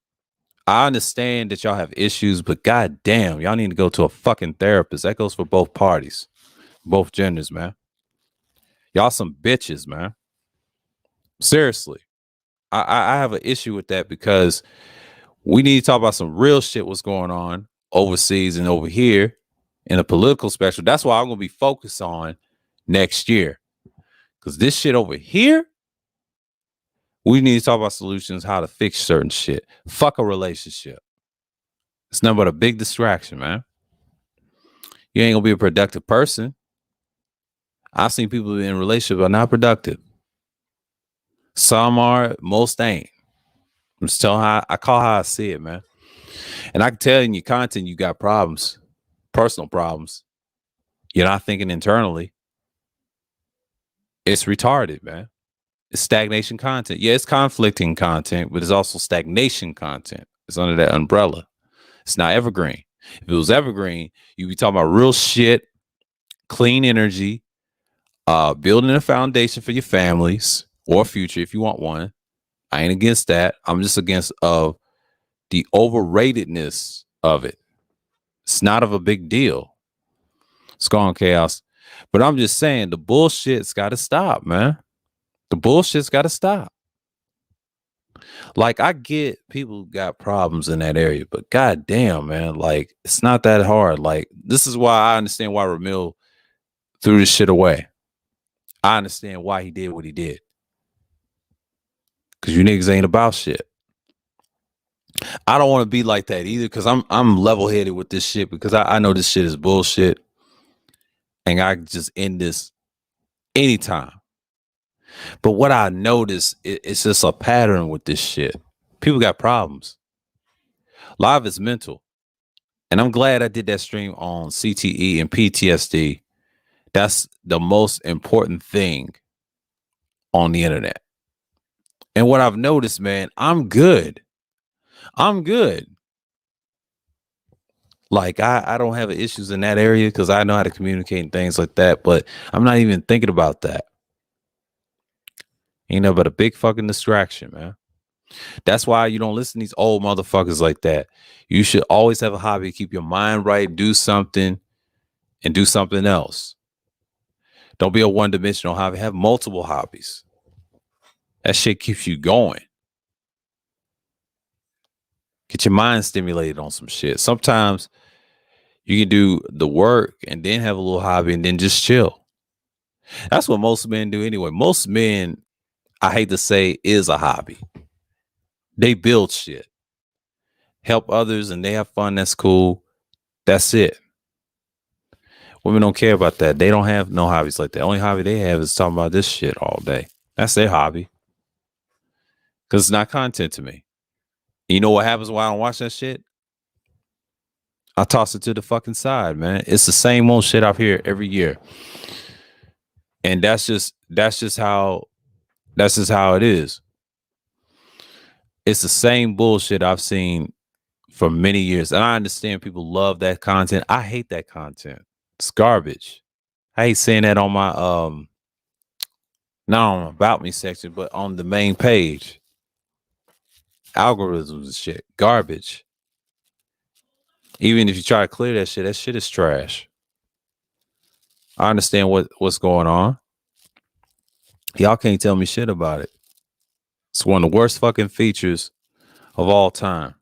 I understand that y'all have issues, but goddamn, y'all need to go to a fucking therapist. That goes for both parties, both genders, man. Y'all some bitches, man. Seriously. I have an issue with that because we need to talk about some real shit what's going on overseas and over here in the political spectrum. That's why I'm going to be focused on next year. Because this shit over here, we need to talk about solutions, how to fix certain shit. Fuck a relationship. It's nothing but a big distraction, man. You ain't going to be a productive person. I've seen people in relationships are not productive. Some are, most ain't. I'm just telling how I see it, man. And I can tell in your content you got problems, personal problems. You're not thinking internally. It's retarded, man. It's stagnation content. Yeah, it's conflicting content, but it's also stagnation content. It's under that umbrella. It's not evergreen. If it was evergreen, you'd be talking about real shit, clean energy, building a foundation for your families or future if you want one. I ain't against that. I'm just against the overratedness of it. It's not of a big deal. It's gone chaos. But I'm just saying the bullshit's got to stop, man. The bullshit's got to stop. Like, I get people got problems in that area, but goddamn, man, like, it's not that hard. Like, this is why I understand why Ramil threw this shit away. I understand why he did what he did. Because you niggas ain't about shit. I don't want to be like that either, because I'm level-headed with this shit, because I know this shit is bullshit. And I just end this anytime. But what I notice, it's just a pattern with this shit. People got problems. A lot of it's mental. And I'm glad I did that stream on CTE and PTSD. That's the most important thing on the internet. And what I've noticed, man, I'm good. I'm good. Like I don't have issues in that area because I know how to communicate and things like that. But I'm not even thinking about that. You know, but a big fucking distraction, man. That's why you don't listen to these old motherfuckers like that. You should always have a hobby, keep your mind right, do something, and do something else. Don't be a one-dimensional hobby. Have multiple hobbies. That shit keeps you going. Get your mind stimulated on some shit. Sometimes you can do the work and then have a little hobby and then just chill. That's what most men do anyway. Most men, I hate to say, is a hobby. They build shit, help others, and they have fun. That's cool. That's it. Women don't care about that. They don't have no hobbies like that. Only hobby they have is talking about this shit all day. That's their hobby. Because it's not content to me. You know what happens when I don't watch that shit? I toss it to the fucking side, man. It's the same old shit I hear every year. And that's just how it is. It's the same bullshit I've seen for many years. And I understand people love that content. I hate that content. It's garbage. I hate seeing that on my not on my about me section, but on the main page. Algorithms and shit. Garbage. Even if you try to clear that shit is trash. I understand what's going on. Y'all can't tell me shit about it. It's one of the worst fucking features of all time.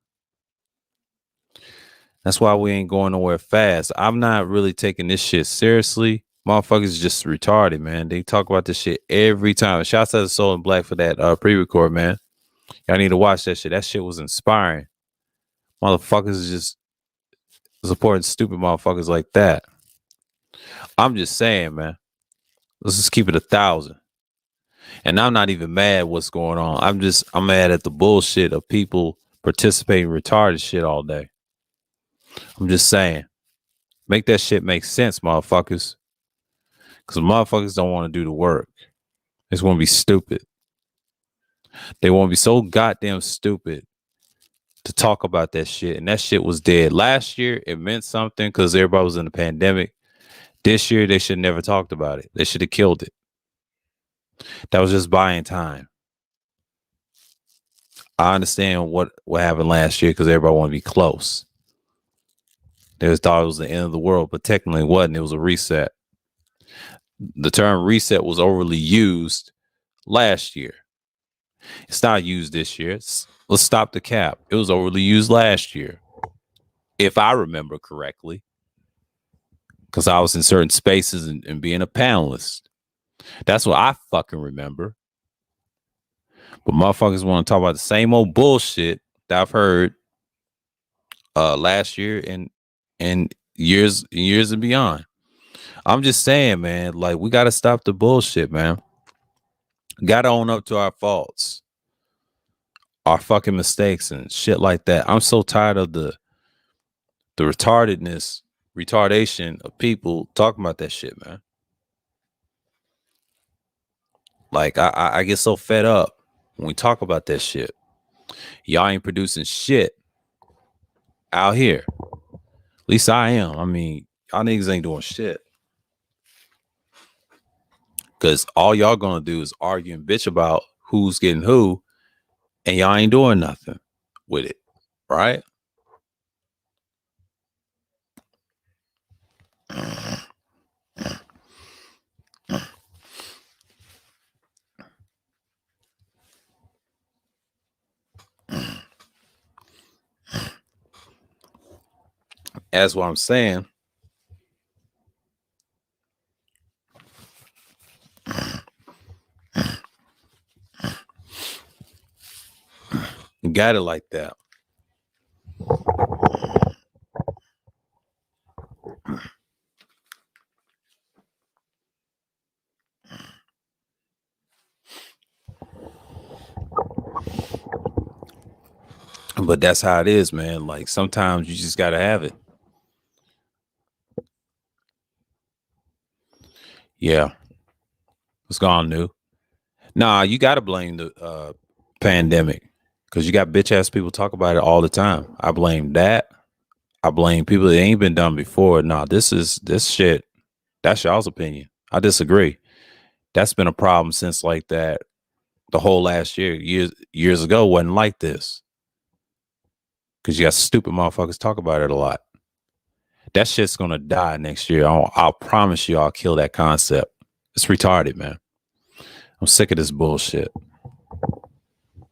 That's why we ain't going nowhere fast. I'm not really taking this shit seriously. Motherfuckers just retarded, man. They talk about this shit every time. Shouts out to Soul and Black for that pre-record, man. Y'all need to watch that shit. That shit was inspiring. Motherfuckers is just supporting stupid motherfuckers like that. I'm just saying, man. Let's just keep it 1,000. And I'm not even mad what's going on. I'm mad at the bullshit of people participating in retarded shit all day. I'm just saying. Make that shit make sense, motherfuckers. Because motherfuckers don't want to do the work. It's going to be stupid. They want to be so goddamn stupid to talk about that shit. And that shit was dead. Last year, it meant something because everybody was in the pandemic. This year, they should have never talked about it. They should have killed it. That was just buying time. I understand what happened last year because everybody wanted to be close. They just thought it was the end of the world, but technically it wasn't. It was a reset. The term reset was overly used last year. It's not used this year. Let's stop the cap. It was overly used last year, if I remember correctly, because I was in certain spaces and being a panelist. That's what I fucking remember. But motherfuckers want to talk about the same old bullshit that I've heard last year and years and beyond. I'm just saying, man, like we got to stop the bullshit, man. Got to own up to our faults, our fucking mistakes and shit like that. I'm so tired of the retardation of people talking about that shit, man. Like I get so fed up when we talk about that shit. Y'all ain't producing shit out here. At least I am. I mean, y'all niggas ain't doing shit. Cause all y'all gonna do is argue and bitch about who's getting who, and y'all ain't doing nothing with it, right? That's what I'm saying. You got it like that. But that's how it is, man. Like sometimes you just gotta have it. Yeah. What's gone new? Nah, you got to blame the pandemic because you got bitch ass people talk about it all the time. I blame that. I blame people that ain't been done before. Nah, this shit. That's y'all's opinion. I disagree. That's been a problem since like that. The whole last years ago wasn't like this because you got stupid motherfuckers talk about it a lot. That shit's gonna die next year. I'll promise you, I'll kill that concept. It's retarded, man. I'm sick of this bullshit.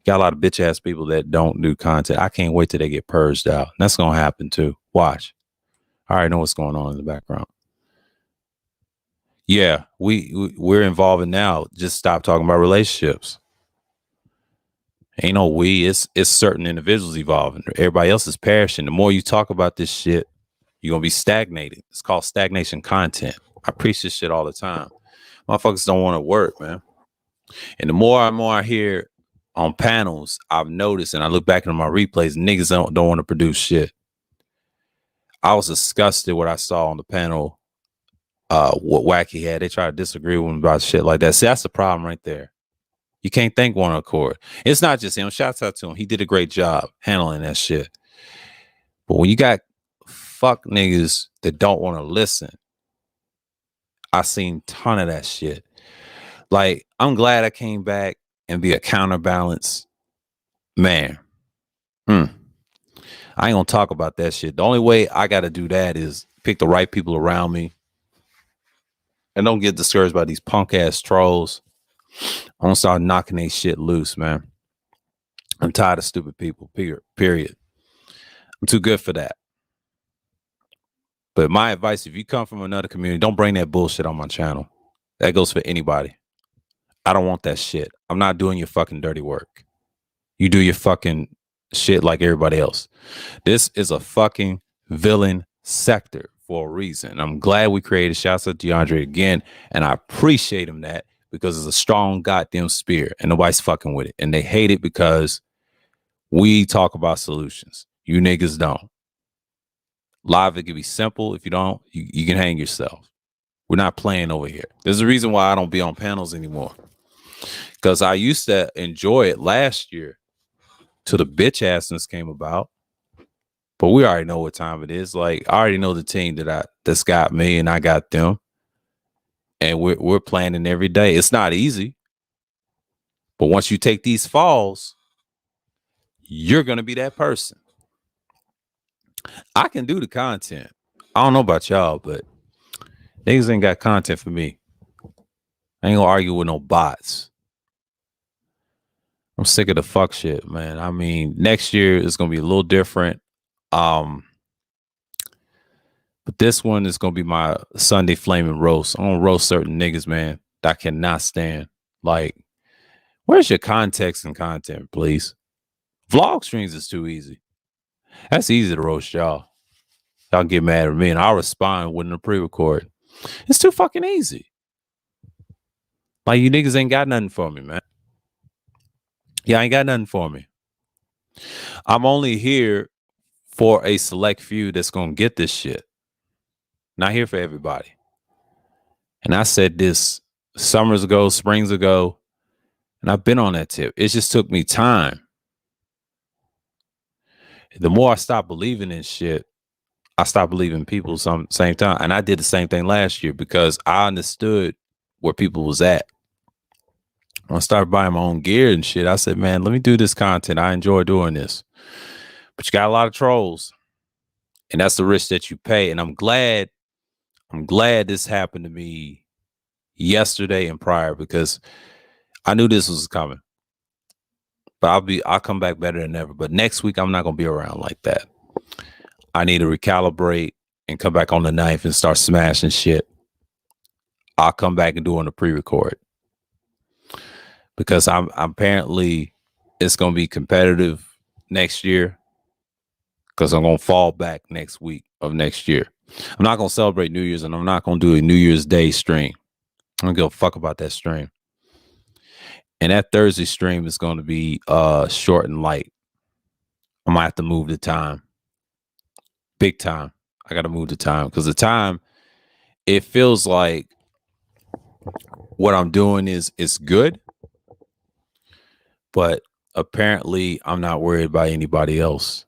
Got a lot of bitch ass people that don't do content. I can't wait till they get purged out. That's gonna happen too. Watch. I already know what's going on in the background. Yeah, we're involving now. Just stop talking about relationships. Ain't no we. It's certain individuals evolving. Everybody else is perishing. The more you talk about this shit, you're gonna be stagnated. It's called stagnation content. I preach this shit all the time. Motherfuckers don't want to work, man. And the more and more I hear on panels, I've noticed, and I look back into my replays, niggas don't want to produce shit. I was disgusted what I saw on the panel. What Wacky had, they try to disagree with him about shit like that. See, that's the problem right there. You can't think one accord. It's not just him. Shouts out to him. He did a great job handling that shit. But when you got fuck niggas that don't want to listen, I seen a ton of that shit. Like, I'm glad I came back and be a counterbalance. Man, I ain't gonna talk about that shit. The only way I gotta do that is pick the right people around me. And don't get discouraged by these punk ass trolls. I'm gonna start knocking they shit loose, man. I'm tired of stupid people, period. I'm too good for that. But my advice, if you come from another community, don't bring that bullshit on my channel. That goes for anybody. I don't want that shit. I'm not doing your fucking dirty work. You do your fucking shit like everybody else. This is a fucking villain sector for a reason. I'm glad we created. Shouts out to DeAndre again. And I appreciate him that because it's a strong goddamn spear and nobody's fucking with it. And they hate it because we talk about solutions. You niggas don't. Live, it can be simple. If you don't, you can hang yourself. We're not playing over here. There's a reason why I don't be on panels anymore. Because I used to enjoy it last year till the bitch assness came about. But we already know what time it is. Like, I already know the team that's got me and I got them. And we're planning every day. It's not easy. But once you take these falls, you're gonna be that person. I can do the content. I don't know about y'all, but niggas ain't got content for me. I ain't gonna argue with no bots. I'm sick of the fuck shit, man. I mean, next year is gonna be a little different. But this one is gonna be my Sunday flaming roast. I'm gonna roast certain niggas, man, that I cannot stand. Like, where's your context and content, please? Vlog streams is too easy. That's easy to roast y'all. Y'all get mad at me and I'll respond with a pre-record. It's too fucking easy. Like, you niggas ain't got nothing for me, man. Y'all ain't got nothing for me. I'm only here for a select few that's gonna get this shit. Not here for everybody. And I said this summers ago, springs ago, and I've been on that tip. It just took me time. The more I stopped believing in shit, I stopped believing people same time. And I did the same thing last year because I understood where people was at. When I started buying my own gear and shit, I said, man, let me do this content. I enjoy doing this. But you got a lot of trolls. And that's the risk that you pay. And I'm glad this happened to me yesterday and prior because I knew this was coming. But I'll come back better than ever. But next week, I'm not gonna be around like that. I need to recalibrate and come back on the knife and start smashing shit. I'll come back and do on the pre-record. Because I'm apparently it's gonna be competitive next year. Because I'm gonna fall back next week of next year. I'm not gonna celebrate New Year's and I'm not gonna do a New Year's Day stream. I don't give a fuck about that stream. And that Thursday stream is gonna be short and light. I'm gonna have to move the time. Big time. I gotta move the time because the time it feels like what I'm doing is it's good, but apparently I'm not worried about anybody else.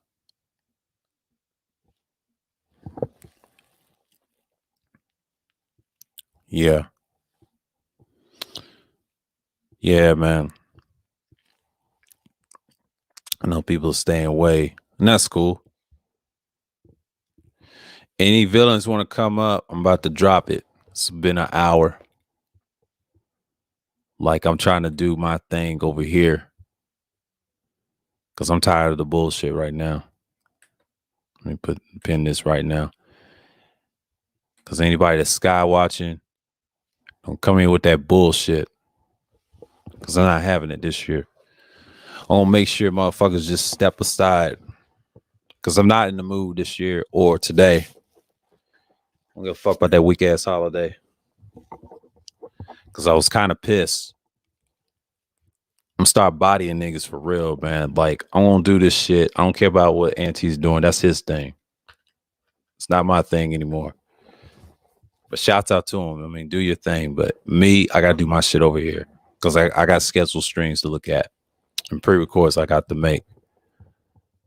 Yeah. Yeah, man. I know people are staying away, and that's cool. Any villains want to come up? I'm about to drop it. It's been an hour. Like I'm trying to do my thing over here because I'm tired of the bullshit right now. Let me pin this right now. Because anybody that's sky watching, don't come in with that bullshit. Because I'm not having it this year. I want to make sure motherfuckers just step aside. Because I'm not in the mood this year or today. I don't give a fuck about that weak ass holiday. Because I was kind of pissed. I'm start bodying niggas for real, man. Like, I won't do this shit. I don't care about what Auntie's doing. That's his thing. It's not my thing anymore. But shouts out to him. I mean, do your thing. But me, I got to do my shit over here. Because I got scheduled streams to look at and pre-records I got to make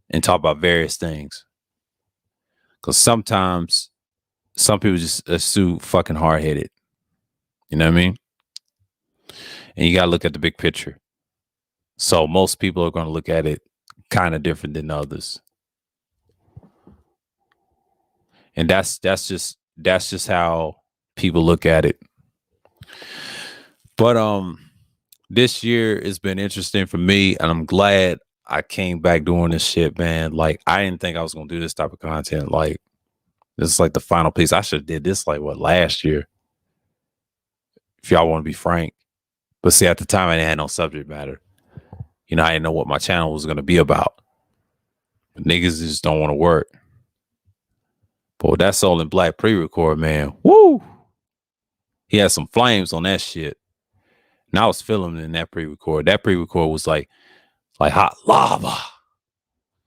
and talk about various things. Because sometimes some people just too fucking hard-headed. You know what I mean? And you got to look at the big picture. So most people are going to look at it kind of different than others. And that's just how people look at it. But this year has been interesting for me, and I'm glad I came back doing this shit, man. Like I didn't think I was gonna do this type of content. Like this is like the final piece. I should have did this like what last year, if y'all want to be frank. But see, at the time I didn't have no subject matter. You know, I didn't know what my channel was gonna be about. But niggas just don't want to work. Boy, that Soul in Black pre-record, man. Woo! He had some flames on that shit. And I was feeling in that pre-record. That pre-record was like hot lava.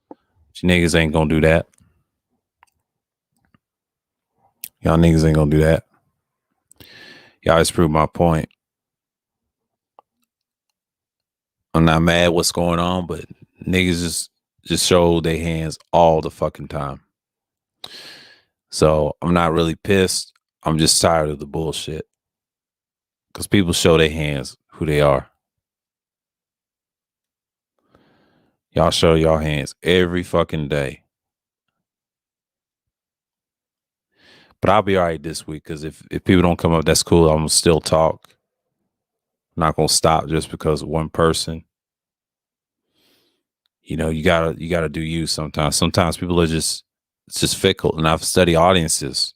But you niggas ain't gonna do that. Y'all niggas ain't gonna do that. Y'all just proved my point. I'm not mad what's going on, but niggas just show their hands all the fucking time. So I'm not really pissed. I'm just tired of the bullshit. Because people show their hands who they are. Y'all show y'all hands every fucking day. But I'll be all right this week because if people don't come up, that's cool. I'm gonna still talk. I'm not gonna stop just because of one person. You know, you gotta do you sometimes. Sometimes people are it's just fickle. And I've studied audiences.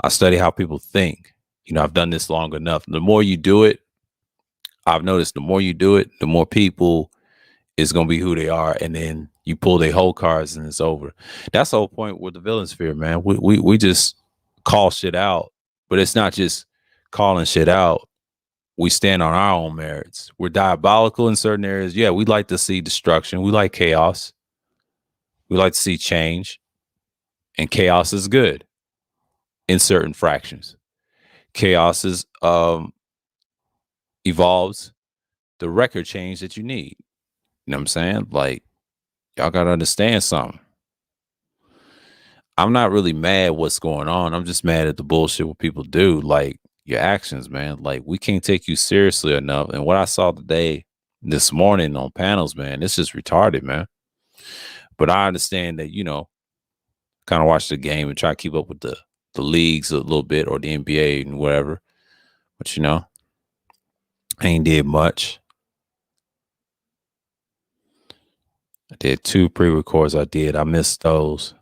I study how people think. You know, I've done this long enough. The more you do it, I've noticed the more you do it, the more people is gonna be who they are, and then you pull their whole cards and it's over. That's the whole point with the villain sphere, man. We just call shit out, but it's not just calling shit out. We stand on our own merits. We're diabolical in certain areas. Yeah, we like to see destruction. We like chaos. We like to see change, and chaos is good in certain fractions. Chaos is evolves the record change that you need. You know what I'm saying? Like, y'all gotta understand something. I'm not really mad what's going on. I'm just mad at the bullshit what people do. Like your actions, man. Like we can't take you seriously enough. And what I saw today, this morning on panels, man, it's just retarded, man. But I understand that, you know, kind of watch the game and try to keep up with the leagues a little bit or the NBA and whatever. But you know, I ain't did much. I did 2 pre-records. I missed those.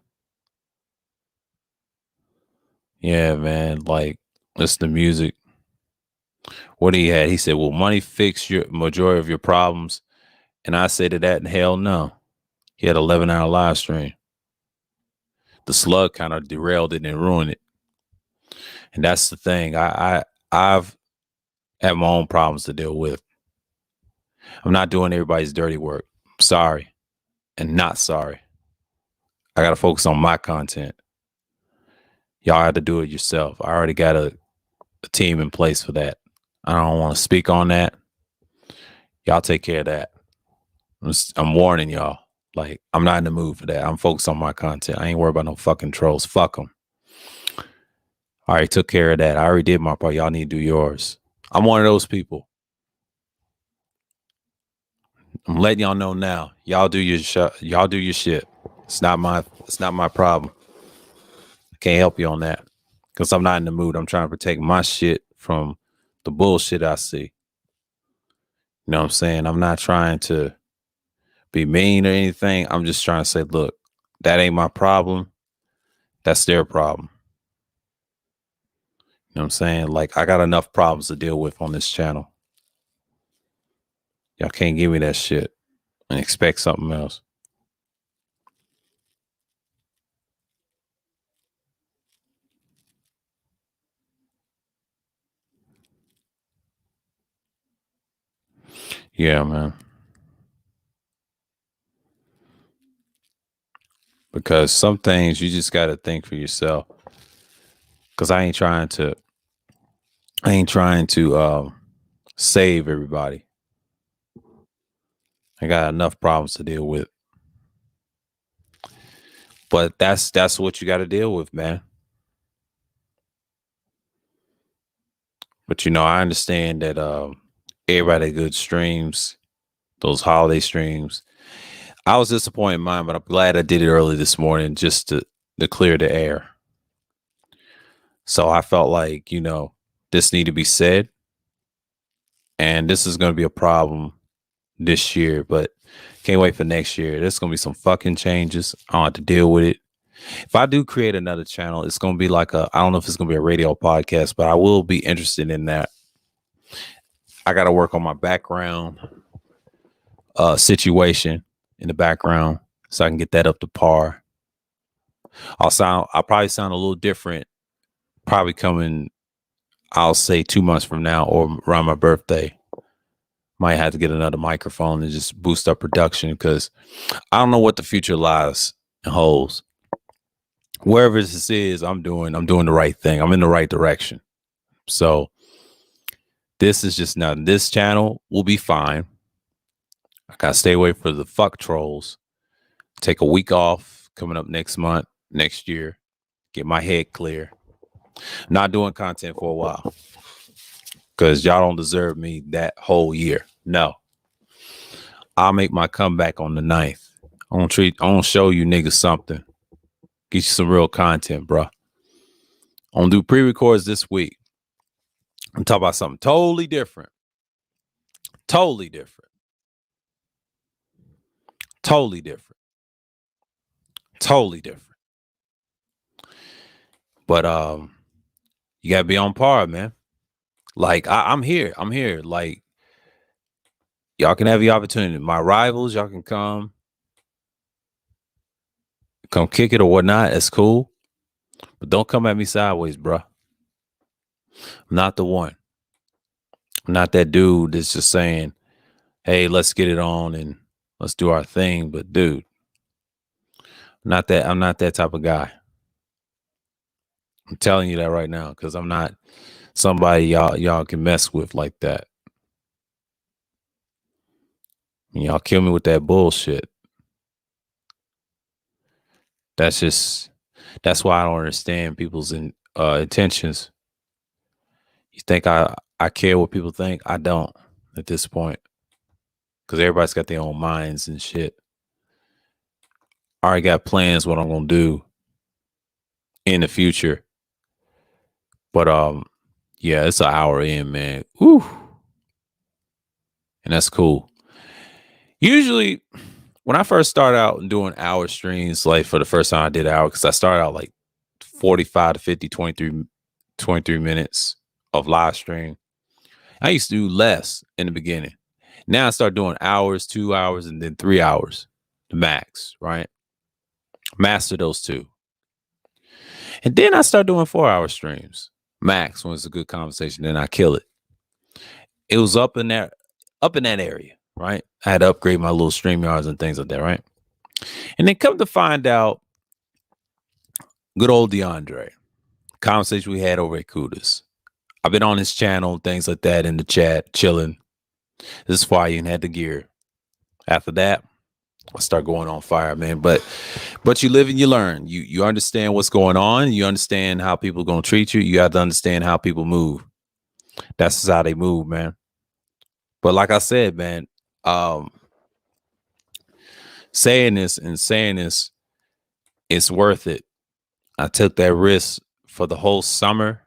Yeah, man. Like, listen to music. What he had, he said, "Will money fix your majority of your problems?" And I say to that, hell no. He had 11-hour live stream. The slug kind of derailed it and ruined it. And that's the thing. I've had my own problems to deal with. I'm not doing everybody's dirty work. I'm sorry and not sorry. I got to focus on my content. Y'all have to do it yourself. I already got a team in place for that. I don't want to speak on that. Y'all take care of that. I'm warning y'all. Like, I'm not in the mood for that. I'm focused on my content. I ain't worried about no fucking trolls. Fuck them. I already took care of that. I already did my part. Y'all need to do yours. I'm one of those people. I'm letting y'all know now. Y'all do your y'all do your shit. It's not my problem. I can't help you on that. Because I'm not in the mood. I'm trying to protect my shit from the bullshit I see. You know what I'm saying? I'm not trying to be mean or anything. I'm just trying to say, look, that ain't my problem. That's their problem. You know what I'm saying? Like, I got enough problems to deal with on this channel. Y'all can't give me that shit and expect something else. Yeah, man. Because some things you just got to think for yourself. Because I ain't trying to save everybody. I got enough problems to deal with. But that's what you got to deal with, man. But you know, I understand that everybody had good streams, those holiday streams. I was disappointed in mine, but I'm glad I did it early this morning just to clear the air. So I felt like, you know, this need to be said. And this is going to be a problem this year, but can't wait for next year. There's going to be some fucking changes. I don't have to deal with it. If I do create another channel, it's going to be like I don't know if it's going to be a radio podcast, but I will be interested in that. I got to work on my background situation in the background so I can get that up to par. I'll probably sound a little different, probably coming, I'll say 2 months from now or around my birthday. Might have to get another microphone and just boost up production because I don't know what the future lies and holds. Wherever this is, I'm doing the right thing. I'm in the right direction. So this is just now, this channel will be fine. I gotta stay away from the fuck trolls. Take a week off coming up next month, next year. Get my head clear. Not doing content for a while. Because y'all don't deserve me that whole year. No. I'll make my comeback on the 9th. I don't show you niggas something. Get you some real content, bro. I'm gonna do pre-records this week. I'm talking about something totally different. Totally different. Totally different. Totally different. But you gotta be on par, man. Like I'm here. I'm here. Like y'all can have the opportunity. My rivals, y'all can come kick it or whatnot. That's cool. But don't come at me sideways, bro. I'm not the one. I'm not that dude that's just saying, hey, let's get it on and let's do our thing. But dude, I'm not that type of guy. I'm telling you that right now, because I'm not somebody y'all can mess with like that. And y'all kill me with that bullshit. That's why I don't understand people's intentions. You think I care what people think? I don't at this point. Because everybody's got their own minds and shit. I already got plans what I'm gonna do in the future. But yeah, it's an hour in, man. Whew. And that's cool. Usually when I first started out doing hour streams, like for the first time I did an hour, because I started out like 45 to 50, 23 minutes of live stream. I used to do less in the beginning. Now I start doing hours, 2 hours, and then 3 hours, the max, right? Master those two. And then I start doing 4-hour streams. Max when it's a good conversation, then I kill it. It was up in that area, right? I had to upgrade my little stream yards and things like that, right? And then come to find out, good old DeAndre, conversation we had over at Kudas. I've been on his channel, things like that in the chat, chilling. This is why you had the gear. After that, I start going on fire, man. But you live and you learn. You understand what's going on. You understand how people gonna treat you. You have to understand how people move. That's just how they move, man. But like I said, man, um, saying this, it's worth it. I took that risk for the whole summer,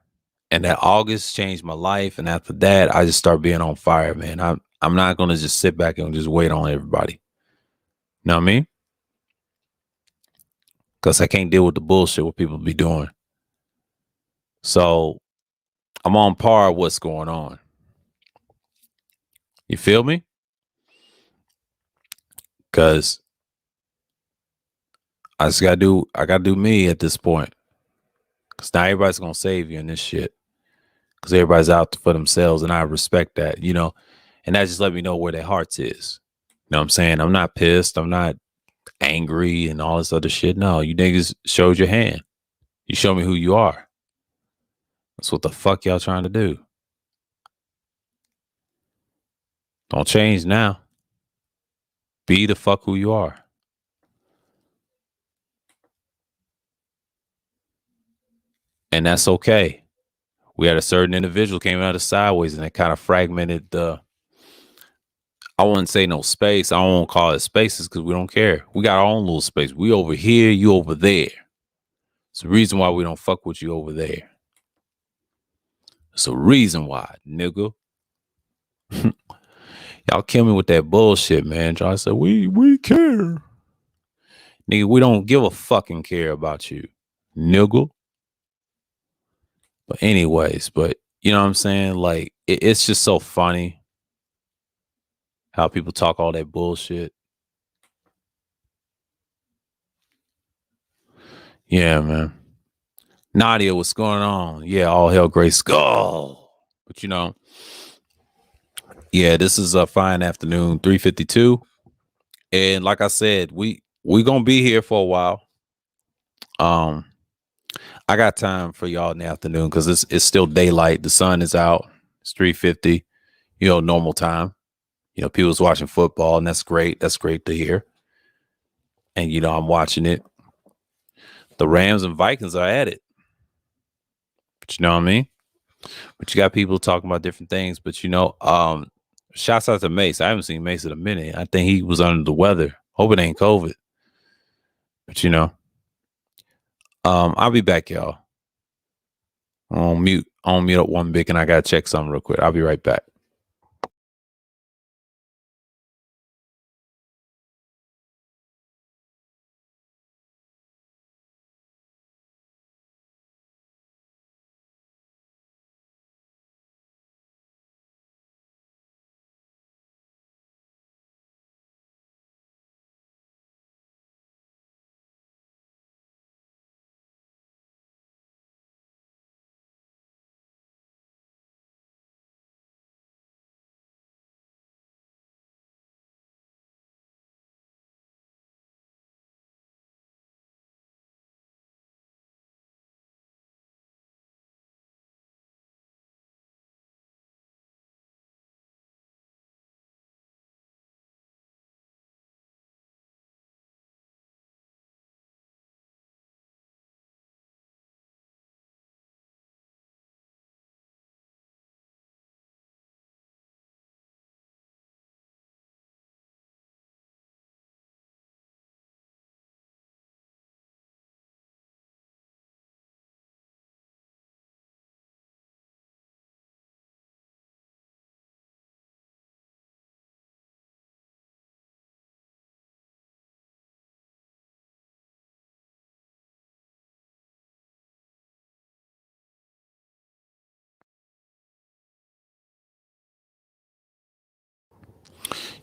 and that August changed my life. And after that, I just start being on fire, man. I'm not gonna just sit back and just wait on everybody. You know what I mean? Because I can't deal with the bullshit what people be doing. So I'm on par with what's going on. You feel me? Because I gotta do me at this point. Because not everybody's gonna save you in this shit. Because everybody's out for themselves, and I respect that, you know. And that just let me know where their hearts is. You know what I'm saying? I'm not pissed. I'm not angry and all this other shit. No, you niggas showed your hand. You show me who you are. That's what the fuck y'all trying to do. Don't change now. Be the fuck who you are. And that's okay. We had a certain individual came out of sideways and it kind of fragmented the, I wouldn't say no space. I don't call it spaces because we don't care. We got our own little space. We over here, you over there. It's the reason why we don't fuck with you over there. It's the reason why, nigga. Y'all kill me with that bullshit, man. Try to say we care. Nigga, we don't give a fucking care about you, nigga. But anyways, but you know what I'm saying? Like it's just so funny how people talk all that bullshit. Yeah, man. Nadia, what's going on? Yeah, all hell Grace Skull. But you know, yeah, this is a fine afternoon, 3:52. And like I said, we gonna be here for a while. Um, I got time for y'all in the afternoon because it's still daylight. The sun is out. It's 3:50, you know, normal time. You know, people's watching football, and that's great. That's great to hear. And you know, I'm watching it. The Rams and Vikings are at it. But you know what I mean? But you got people talking about different things. But you know, shouts out to Mace. I haven't seen Mace in a minute. I think he was under the weather. Hope it ain't COVID. But you know, I'll be back, y'all. On mute up one big, and I gotta check something real quick. I'll be right back.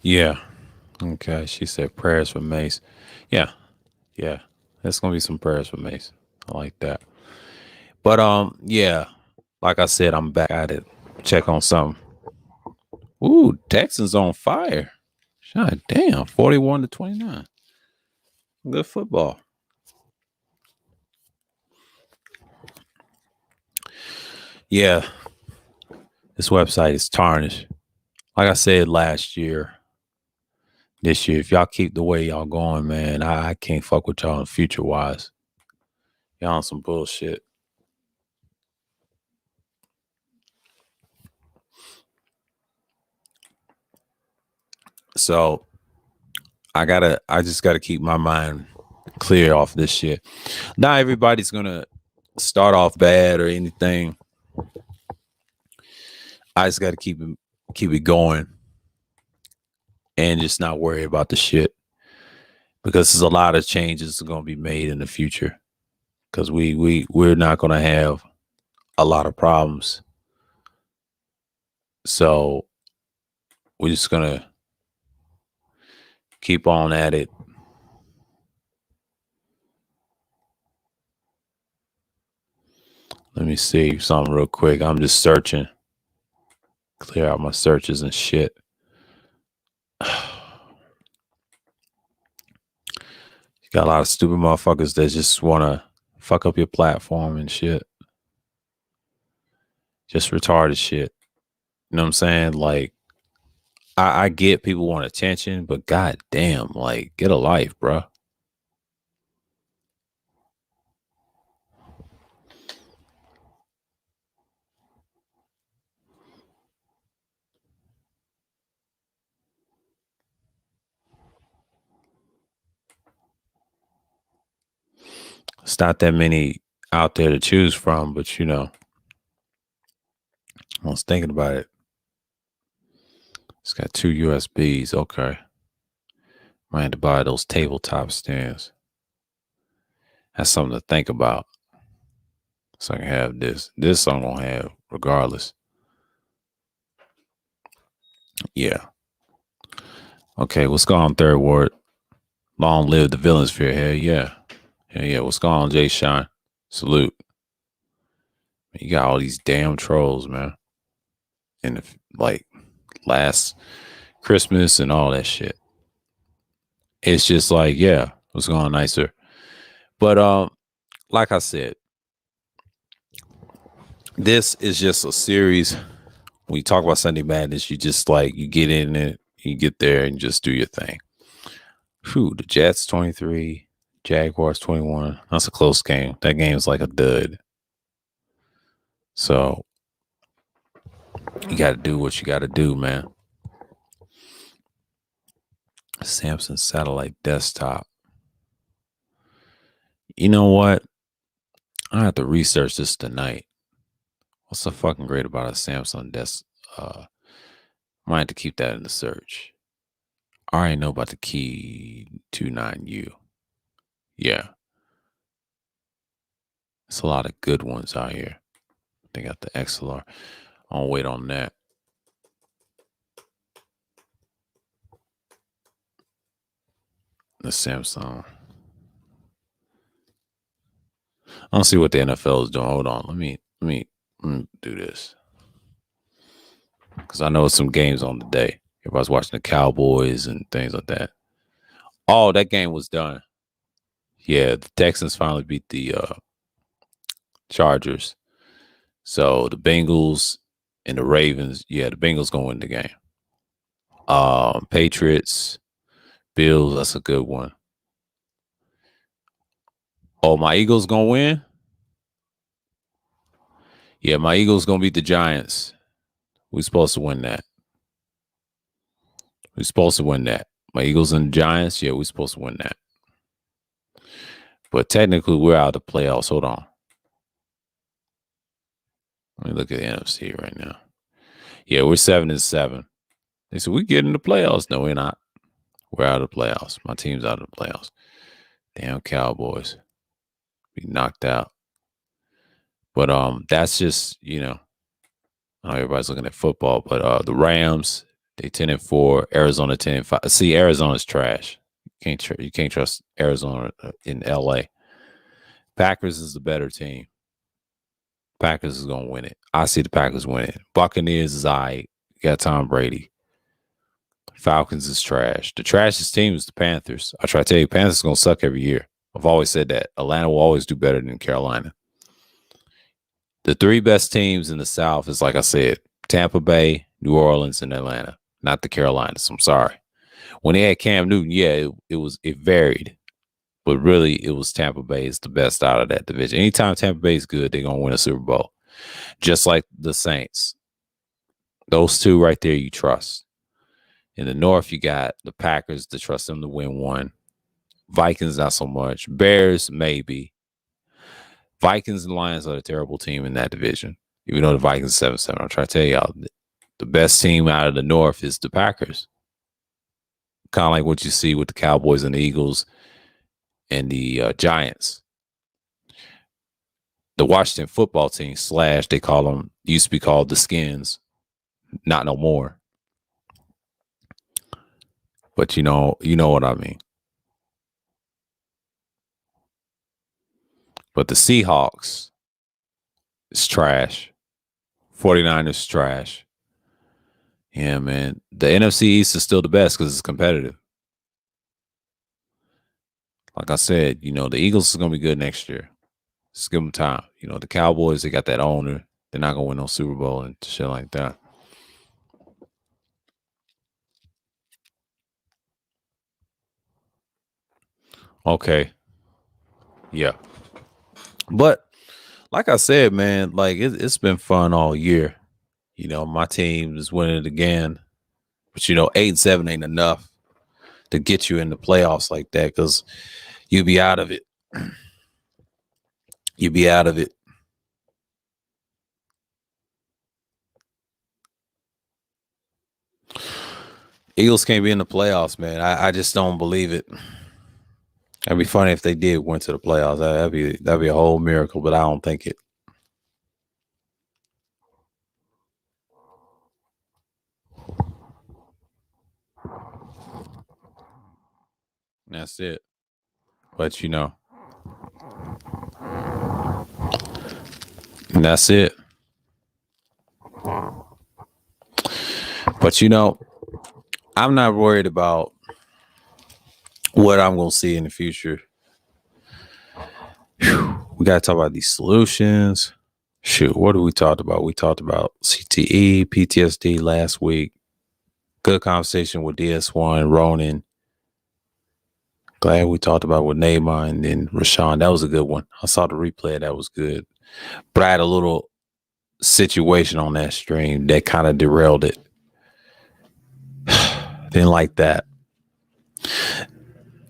Yeah. Okay. She said prayers for Mace. Yeah. Yeah. There's gonna be some prayers for Mace. I like that. But yeah. Like I said, I'm back at it. Check on something. Ooh, Texans on fire. God damn, 41-29. Good football. Yeah. This website is tarnished. Like I said last year, this year, if y'all keep the way y'all going, man, I can't fuck with y'all future wise. Y'all on some bullshit. So I just gotta keep my mind clear off this shit. Not everybody's gonna start off bad or anything. I just gotta keep it going and just not worry about the shit. Because there's a lot of changes that are gonna be made in the future. Because we're not gonna have a lot of problems. So we're just gonna keep on at it. Let me see something real quick. I'm just searching. Clear out my searches and shit. You got a lot of stupid motherfuckers that just wanna fuck up your platform and shit. Just retarded shit. You know what I'm saying? Like, I get people want attention, but goddamn, like, get a life, bro. It's not that many out there to choose from, but you know, I was thinking about it. It's got 2 USBs. Okay. Might have to buy those tabletop stands. That's something to think about. So I can have this. This I'm gonna have regardless. Yeah. Okay, what's going on, Third Ward? Long live the villain sphere. Hell yeah. Hell yeah. What's going on, Jay Sean? Salute. You got all these damn trolls, man. And like last Christmas and all that shit. It's just like, yeah, what's going on, nicer? But like I said, this is just a series. When you talk about Sunday Madness, you just like you get in it, you get there and just do your thing. Whew, the Jets 23, Jaguars 21. That's a close game. That game's like a dud. So you got to do what you got to do, man. Samsung satellite desktop. You know what? I have to research this tonight. What's so fucking great about a Samsung desk? Might have to keep that in the search. I already know about the Key 29U. Yeah. It's a lot of good ones out here. They got the XLR. I'll wait on that. The Samsung. I don't see what the NFL is doing. Hold on. Let me do this. Because I know some games on the day. Everybody's watching the Cowboys and things like that. Oh, that game was done. Yeah, the Texans finally beat the Chargers. So the Bengals and the Ravens, yeah, the Bengals gonna win the game. Patriots, Bills, that's a good one. Oh, my Eagles gonna win? Yeah, my Eagles gonna beat the Giants. We supposed to win that. We supposed to win that. My Eagles and the Giants, yeah, we supposed to win that. But technically, we're out of the playoffs. Hold on. Let me look at the NFC right now. Yeah, we're 7-7. They said we get in the playoffs. No, we're not. We're out of the playoffs. My team's out of the playoffs. Damn Cowboys. Be knocked out. But that's just, you know, everybody's looking at football. But the Rams, they 10-4. Arizona 10-5. See, Arizona's trash. You can't trust Arizona in LA. Packers is the better team. Packers is gonna win it. I see the Packers winning. Buccaneers is You got Tom Brady. Falcons is trash. The trashiest team is the Panthers. I try to tell you, Panthers is gonna suck every year. I've always said that. Atlanta will always do better than Carolina. The 3 best teams in the South is, like I said, Tampa Bay, New Orleans, and Atlanta. Not the Carolinas. I'm sorry. When they had Cam Newton, yeah, it varied. But really, it was Tampa Bay is the best out of that division. Anytime Tampa Bay is good, they're gonna win a Super Bowl. Just like the Saints. Those two right there, you trust. In the North, you got the Packers to trust them to win one. Vikings, not so much. Bears, maybe. Vikings and Lions are a terrible team in that division. Even though the Vikings 7-7, I'm trying to tell y'all, the best team out of the North is the Packers. Kind of like what you see with the Cowboys and the Eagles and the Giants. The Washington football team / they call them, used to be called the Skins, not no more. But you know what I mean. But the Seahawks is trash. 49ers trash. Yeah, man. The NFC East is still the best because it's competitive. Like I said, the Eagles is going to be good next year. Just give them time. The Cowboys, they got that owner. They're not going to win no Super Bowl and shit like that. Okay. Yeah. But like I said, man, like it's been fun all year. My team is winning it again. But 8-7 ain't enough to get you in the playoffs like that because you'll be out of it. You'll be out of it. Eagles can't be in the playoffs, man. I just don't believe it. That'd be funny if they did went to the playoffs. That'd be a whole miracle, but I don't think it. That's it. But that's it. But I'm not worried about what I'm gonna see in the future. We gotta talk about these solutions. Shoot, what did we talk about? We talked about CTE, PTSD last week. Good conversation with DS1, Ronan. Glad we talked about with Neymar and then Rashawn. That was a good one. I saw the replay. That was good. But I had a little situation on that stream that kind of derailed it. Didn't like that.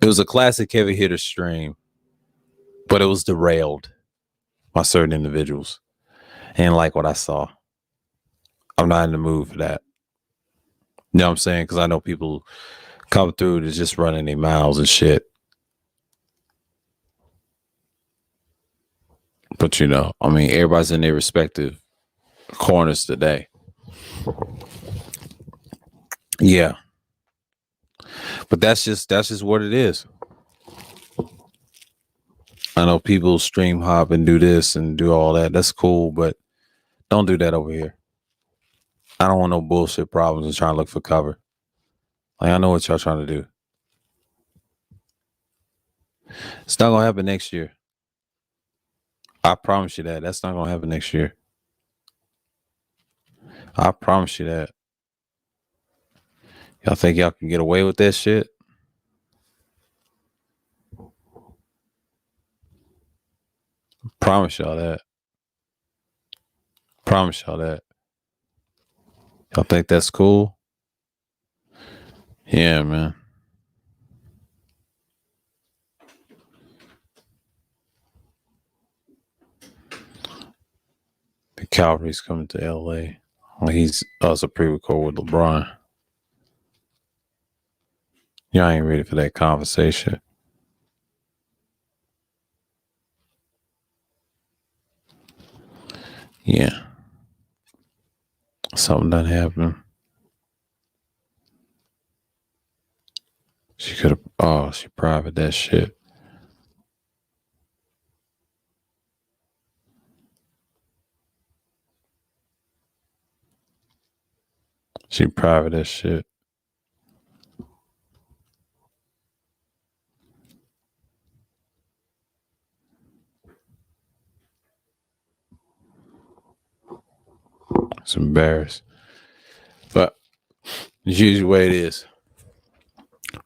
It was a classic heavy hitter stream, but it was derailed by certain individuals. And like what I saw. I'm not in the mood for that. You know what I'm saying? Because I know people come through to just running their mouths and shit. But everybody's in their respective corners today. Yeah. But that's just what it is. I know people stream hop and do this and do all that. That's cool, but don't do that over here. I don't want no bullshit problems and trying to look for cover. Like, I know what y'all trying to do. It's not gonna happen next year. I promise you that. That's not gonna happen next year. I promise you that. Y'all think y'all can get away with that shit? Promise y'all that. Promise y'all that. Y'all think that's cool? Yeah, man. The Calvary's coming to LA. Well, he's a pre-record with LeBron. Y'all ain't ready for that conversation. Yeah. Something done happened. She could have, she private that shit. She private that shit. It's embarrassed. It's usually the way it is.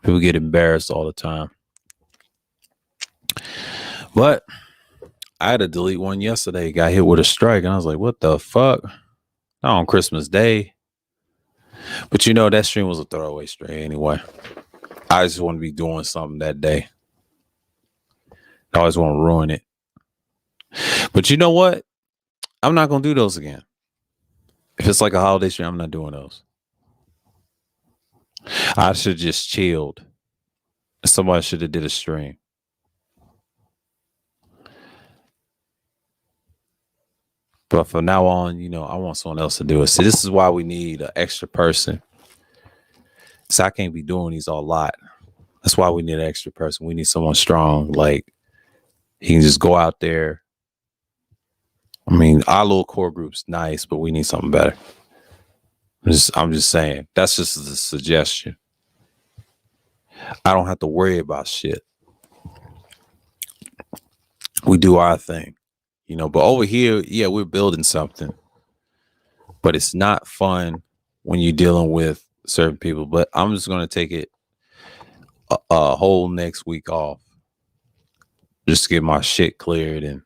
People get embarrassed all the time. But I had to delete one yesterday. Got hit with a strike, and I was like, "What the fuck?" Not on Christmas Day, but that stream was a throwaway stream anyway. I just want to be doing something that day. I always want to ruin it. But you know what? I'm not gonna do those again. If it's like a holiday stream, I'm not doing those. I should just chilled. Somebody should have did a stream. But from now on, I want someone else to do it. So this is why we need an extra person. So I can't be doing these all lot. That's why we need an extra person. We need someone strong. Like he can just go out there. I mean, our little core group's nice, but we need something better. I'm just saying. That's just a suggestion. I don't have to worry about shit. We do our thing. But over here, yeah, we're building something. But it's not fun when you're dealing with certain people. But I'm just going to take it a whole next week off. Just to get my shit cleared and,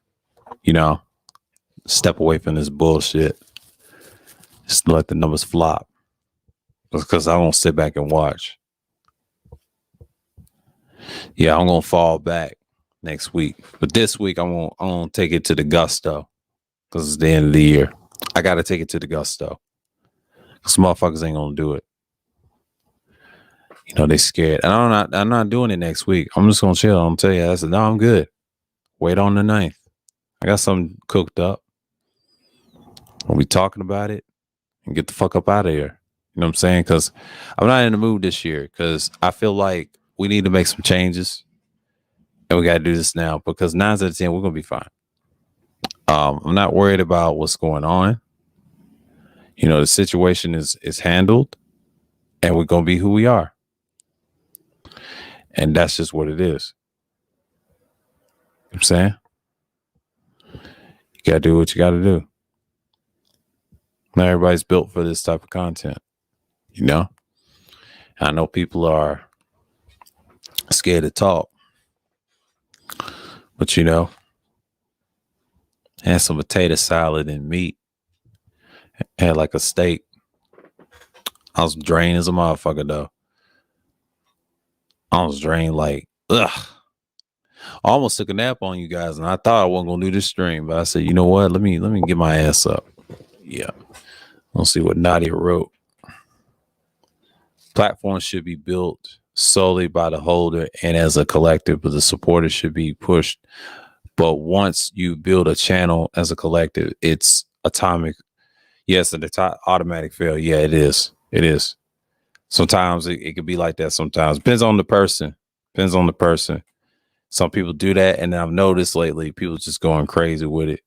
step away from this bullshit. Just let the numbers flop. Because I won't sit back and watch. Yeah, I'm going to fall back next week. But this week, I'm going to take it to the gusto. Because it's the end of the year. I got to take it to the gusto. Because motherfuckers ain't going to do it. They scared. And I'm not doing it next week. I'm just going to chill. I'm tell you, no, I'm good. Wait on the 9th. I got something cooked up. We'll be talking about it and get the fuck up out of here. You know what I'm saying? Because I'm not in the mood this year because I feel like we need to make some changes and we got to do this now because 9 out of 10, we're going to be fine. I'm not worried about what's going on. The situation is handled and we're going to be who we are. And that's just what it is. You know what I'm saying? You got to do what you got to do. Not everybody's built for this type of content. I know people are scared to talk. But had some potato salad and meat. Had like a steak. I was drained as a motherfucker though. I was drained like, ugh. I almost took a nap on you guys, and I thought I wasn't gonna do this stream, but I said, you know what? Let me get my ass up. Yeah. Let's see what Nadia wrote. Platforms should be built solely by the holder and as a collective, but the supporters should be pushed. But once you build a channel as a collective, it's atomic. Yes, an automatic fail. Yeah, it is. It is. Sometimes it could be like that. Sometimes depends on the person. Some people do that, and I've noticed lately people just going crazy with it.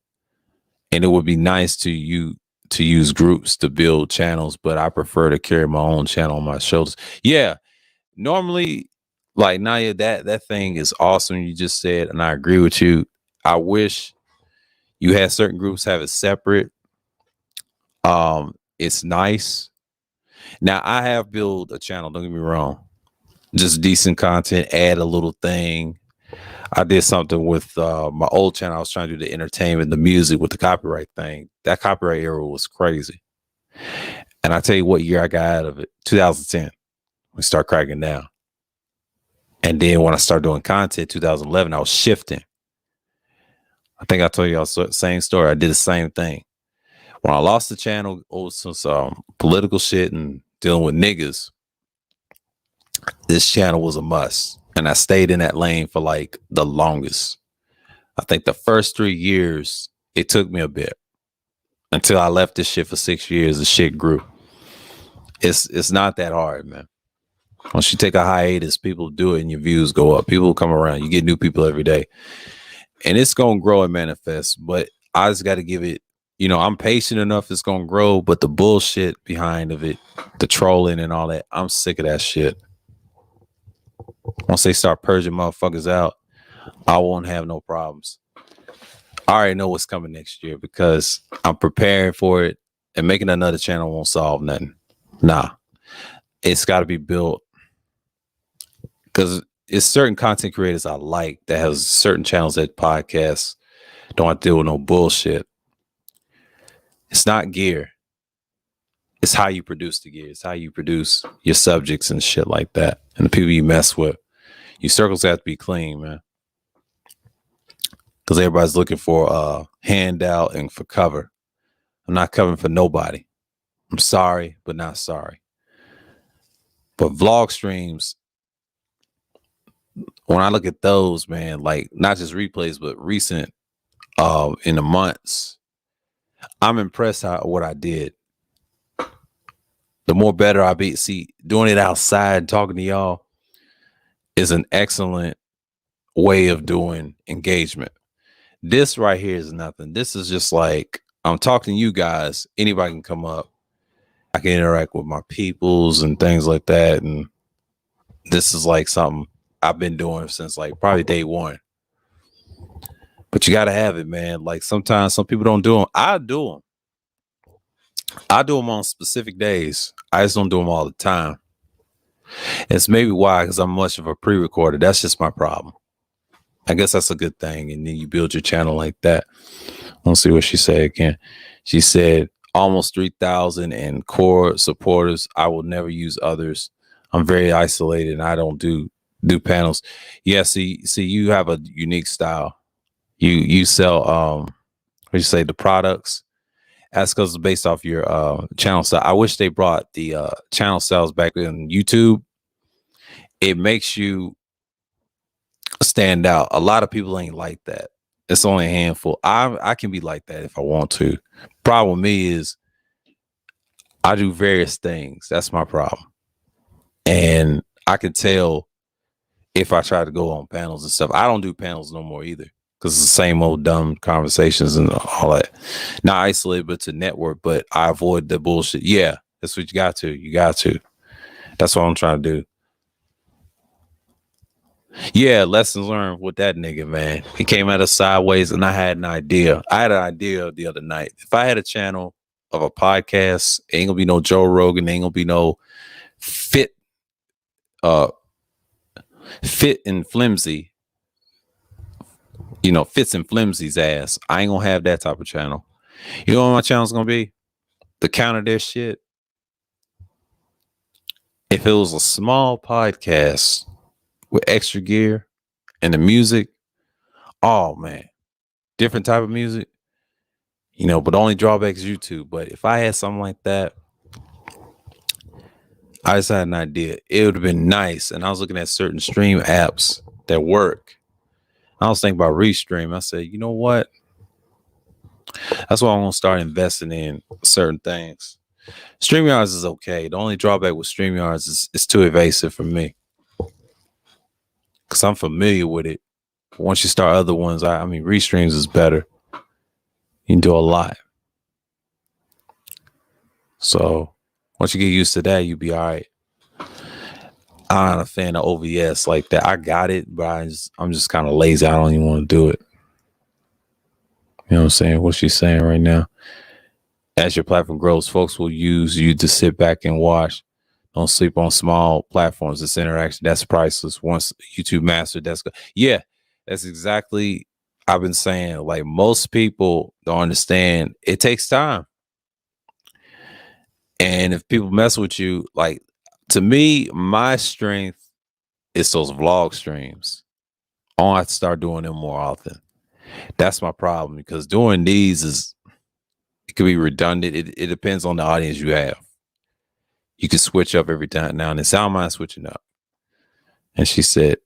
And it would be nice to use groups to build channels, but I prefer to carry my own channel on my shoulders. Yeah, normally, like Naya, that thing is awesome. You just said, and I agree with you. I wish you had certain groups have it separate. It's nice. Now I have built a channel. Don't get me wrong. Just decent content. Add a little thing. I did something with my old channel. I was trying to do the entertainment, the music with the copyright thing. That copyright era was crazy. And I tell you what year I got out of it. 2010. We start cracking down. And then when I started doing content, 2011, I was shifting. I think I told you the same story. I did the same thing. When I lost the channel over some political shit and dealing with niggas, this channel was a must. And I stayed in that lane for like the longest. I think the first 3 years, it took me a bit. Until I left this shit for 6 years, the shit grew. It's not that hard, man. Once you take a hiatus, people do it and your views go up. People come around. You get new people every day. And it's going to grow and manifest. But I just got to give it, I'm patient enough it's going to grow. But the bullshit behind of it, the trolling and all that, I'm sick of that shit. Once they start purging motherfuckers out, I won't have no problems. I already know what's coming next year because I'm preparing for it, and making another channel won't solve nothing. Nah. it's got to be built because it's certain content creators I like that has certain channels that podcasts don't have to deal with no bullshit. It's not gear. It's how you produce the gear. It's how you produce your subjects and shit like that. And the people you mess with. Your circles have to be clean, man. Because everybody's looking for a handout and for cover. I'm not covering for nobody. I'm sorry, but not sorry. But vlog streams, when I look at those, man, like not just replays, but recent in the months, I'm impressed what I did. The more better I be. See, doing it outside, talking to y'all is an excellent way of doing engagement. This right here is nothing. This is just like I'm talking to you guys. Anybody can come up. I can interact with my peoples and things like that. And this is like something I've been doing since like probably day one. But you got to have it, man. Like sometimes some people don't do them. I do them. I do them on specific days. I just don't do them all the time. It's maybe why, because I'm much of a pre-recorder. That's just my problem. I guess that's a good thing. And then you build your channel like that. Let's see what she said again. She said, almost 3,000 and core supporters. I will never use others. I'm very isolated and I don't do panels. Yeah, see, you have a unique style. You sell what you say, the products. That's because it's based off your channel style. I wish they brought the channel styles back in YouTube. It makes you stand out. A lot of people ain't like that. It's only a handful. I can be like that if I want to. Problem with me is I do various things. That's my problem. And I can tell if I try to go on panels and stuff. I don't do panels no more either because it's the same old dumb conversations and all that. Not isolated, but to network. But I avoid the bullshit. Yeah, that's what you got to. You got to. That's what I'm trying to do. Yeah, lessons learned with that nigga, man. He came at us sideways and I had an idea. I had an idea the other night. If I had a channel of a podcast, ain't gonna be no Joe Rogan, ain't gonna be no fit and flimsy, Fits and flimsy's ass. I ain't gonna have that type of channel. You know what my channel's gonna be? The counter their shit. If it was a small podcast with extra gear and the music, oh man, different type of music, but only drawback is YouTube. But if I had something like that, I just had an idea. It would have been nice. And I was looking at certain stream apps that work. I was thinking about Restream. I said, you know what? That's why I'm going to start investing in certain things. StreamYards is okay. The only drawback with StreamYards is it's too evasive for me. Because I'm familiar with it. Once you start other ones, I mean, Restreams is better. You can do a lot. So once you get used to that, you'll be all right. I'm not a fan of OVS like that. I got it, but I'm just kind of lazy. I don't even want to do it. You know what I'm saying? What she's saying right now. As your platform grows, folks will use you to sit back and watch. Don't sleep on small platforms. This interaction, that's priceless. Once YouTube mastered, that's good. Yeah, that's exactly I've been saying. Like most people don't understand. It takes time. And if people mess with you, like to me, my strength is those vlog streams. I have to start doing them more often. That's my problem because doing these it could be redundant. It depends on the audience you have. You can switch up every time now and then. So I don't mind switching up. And she said,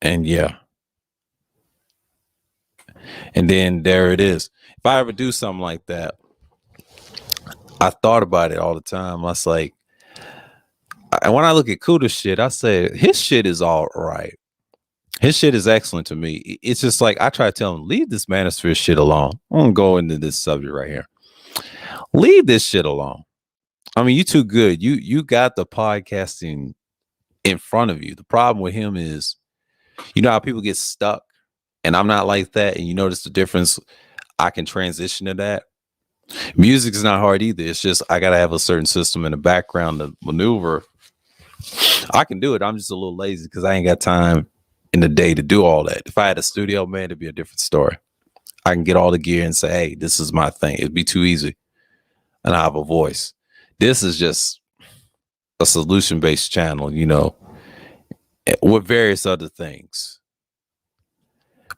and yeah. And then there it is. If I ever do something like that, I thought about it all the time. I was like, and when I look at Kuda's shit, I say his shit is all right. His shit is excellent to me. It's just like I try to tell him, leave this manosphere shit alone. I'm gonna go into this subject right here. Leave this shit alone. I mean, you too good. You got the podcasting in front of you. The problem with him is, you know how people get stuck, and I'm not like that. And you notice the difference. I can transition to that. Music is not hard either. It's just I gotta have a certain system in the background to maneuver I can do it. I'm just a little lazy because I ain't got time in the day to do all that. If I had a studio, man, it'd be a different story. I can get all the gear and say, hey, this is my thing. It'd be too easy. And I have a voice. This is just a solution-based channel, with various other things.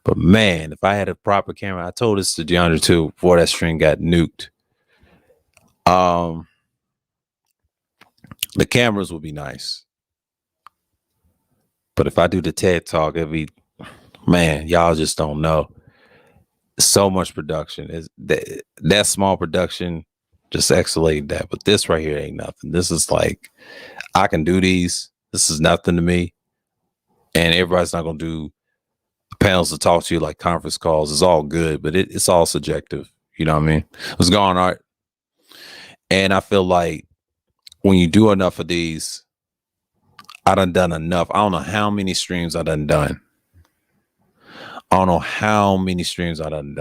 But man, if I had a proper camera, I told this to DeAndre too before that stream got nuked. The cameras would be nice. But if I do the TED Talk, it'd be, man, y'all just don't know. So much production. Is that small production just escalated that. But this right here ain't nothing. This is like, I can do these. This is nothing to me. And everybody's not going to do panels to talk to you like conference calls. It's all good, but it's all subjective. You know what I mean? What's going on? And I feel like when you do enough of these, I done enough. I don't know how many streams I done. I don't know how many streams I done.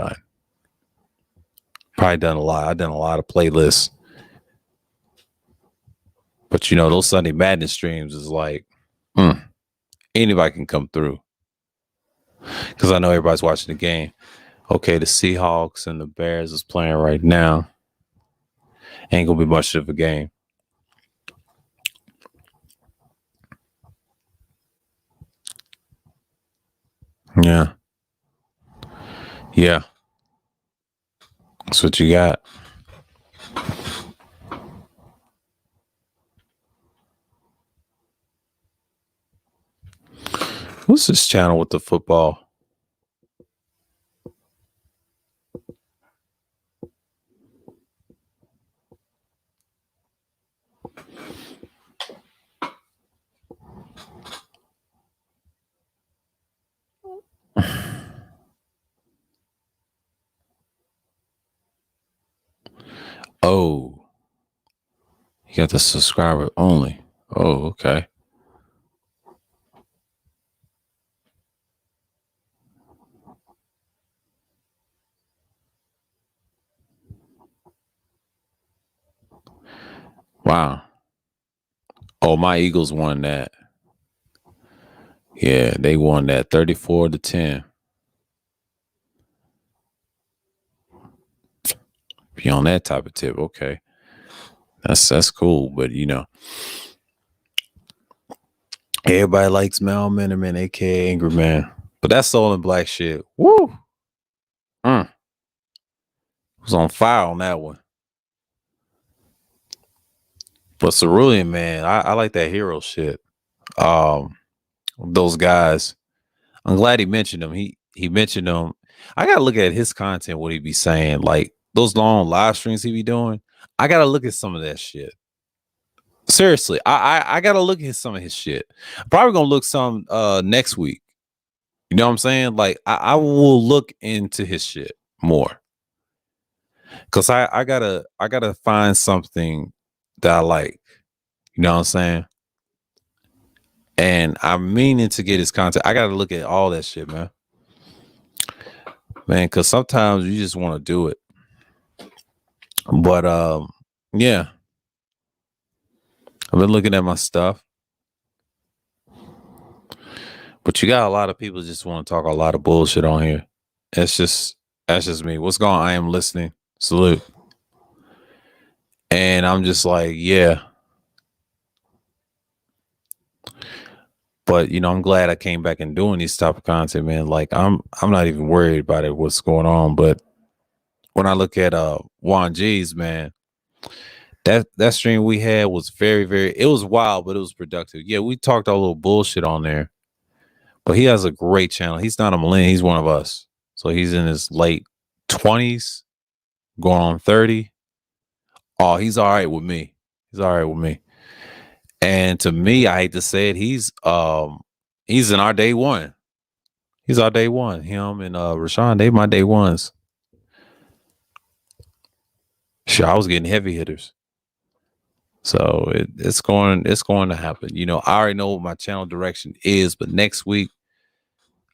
Probably done a lot. I've done a lot of playlists. But those Sunday Madness streams is like, anybody can come through. Because I know everybody's watching the game. Okay, the Seahawks and the Bears is playing right now. Ain't gonna be much of a game. Yeah. That's what you got. What's this channel with the football? Oh, you got the subscriber only. Oh, okay. Wow. Oh, my Eagles won that. Yeah, they won that 34-10. Be on that type of tip. Okay. That's cool. But everybody likes Mal Miniman, aka Angry Man. But that's Soul and Black shit. Woo! Was on fire on that one. But Cerulean, man, I like that hero shit. Those guys. I'm glad he mentioned them. He mentioned them. I gotta look at his content, what he be saying. Like those long live streams he be doing. I gotta look at some of that shit. Seriously, I gotta look at some of his shit. I'm probably gonna look some next week. You know what I'm saying? Like I will look into his shit more. Cause I gotta find something that I like. You know what I'm saying? And I'm meaning to get his content. I gotta look at all that shit, man. Man, cause sometimes you just want to do it. But yeah. I've been looking at my stuff. But you got a lot of people just want to talk a lot of bullshit on here. That's just me. What's going on? I am listening. Salute. And I'm just like, yeah. But I'm glad I came back and doing these type of content, man. Like I'm not even worried about it, what's going on. But when I look at Juan G's, man, that stream we had was very, very, it was wild, but it was productive. Yeah, we talked a little bullshit on there. But he has a great channel. He's not a millennial, he's one of us. So he's in his late 20s, going on 30. Oh, he's all right with me. He's all right with me. And to me, I hate to say it, he's in our day one. He's our day one. Him and Rashawn, they my day ones. Sure, I was getting heavy hitters. So it's going to happen. I already know what my channel direction is, but next week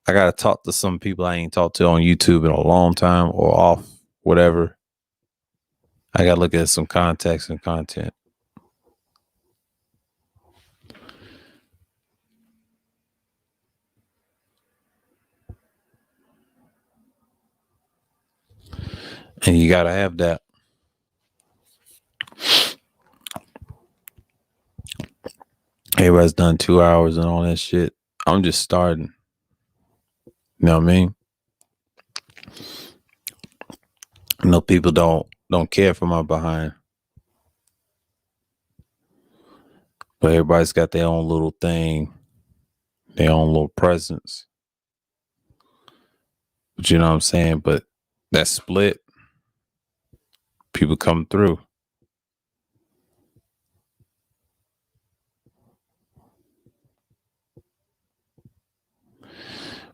I gotta talk to some people I ain't talked to on YouTube in a long time or off, whatever. I gotta look at some context and content. And you gotta have that. Everybody's done 2 hours and all that shit. I'm just starting. You know what I mean? I know people don't care for my behind. But everybody's got their own little thing, their own little presence. But you know what I'm saying? But that split, people come through.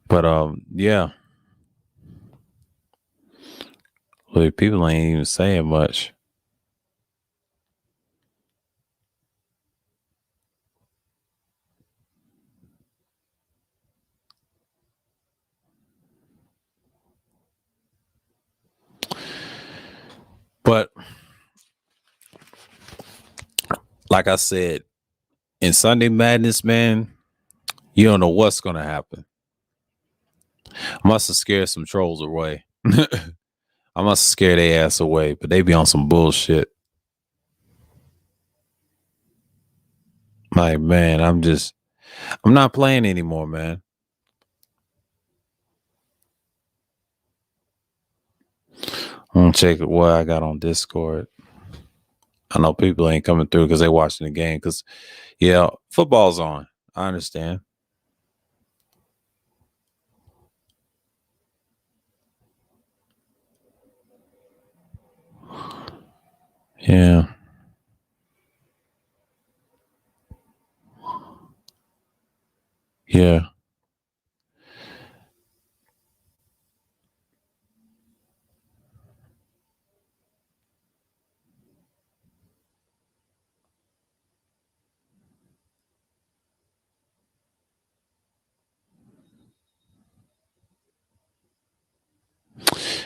But yeah. Look, people ain't even saying much. But like I said, in Sunday Madness, man, you don't know what's gonna happen. I must have scared some trolls away. I must have scared their ass away, but they be on some bullshit. Like, man, I'm not playing anymore, man. I'm gonna check what I got on Discord. I know people ain't coming through because they watching the game. Because, yeah, football's on. I understand. Yeah. Yeah.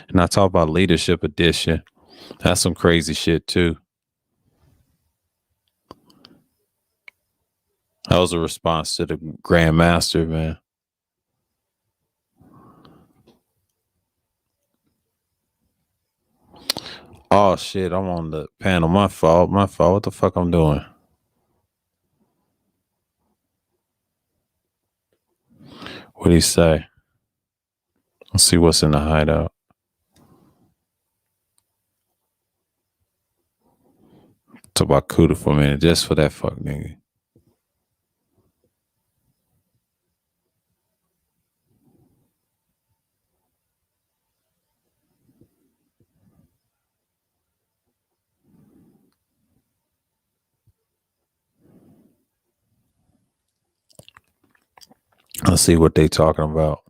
And I talk about Leadership Edition. That's some crazy shit, too. That was a response to the Grandmaster, man. Oh, shit. I'm on the panel. My fault. My fault. What the fuck I'm doing? What'd he say? Let's see what's in the hideout. Talk about Cuda for a minute, just for that fuck nigga. Let's see what they talking about.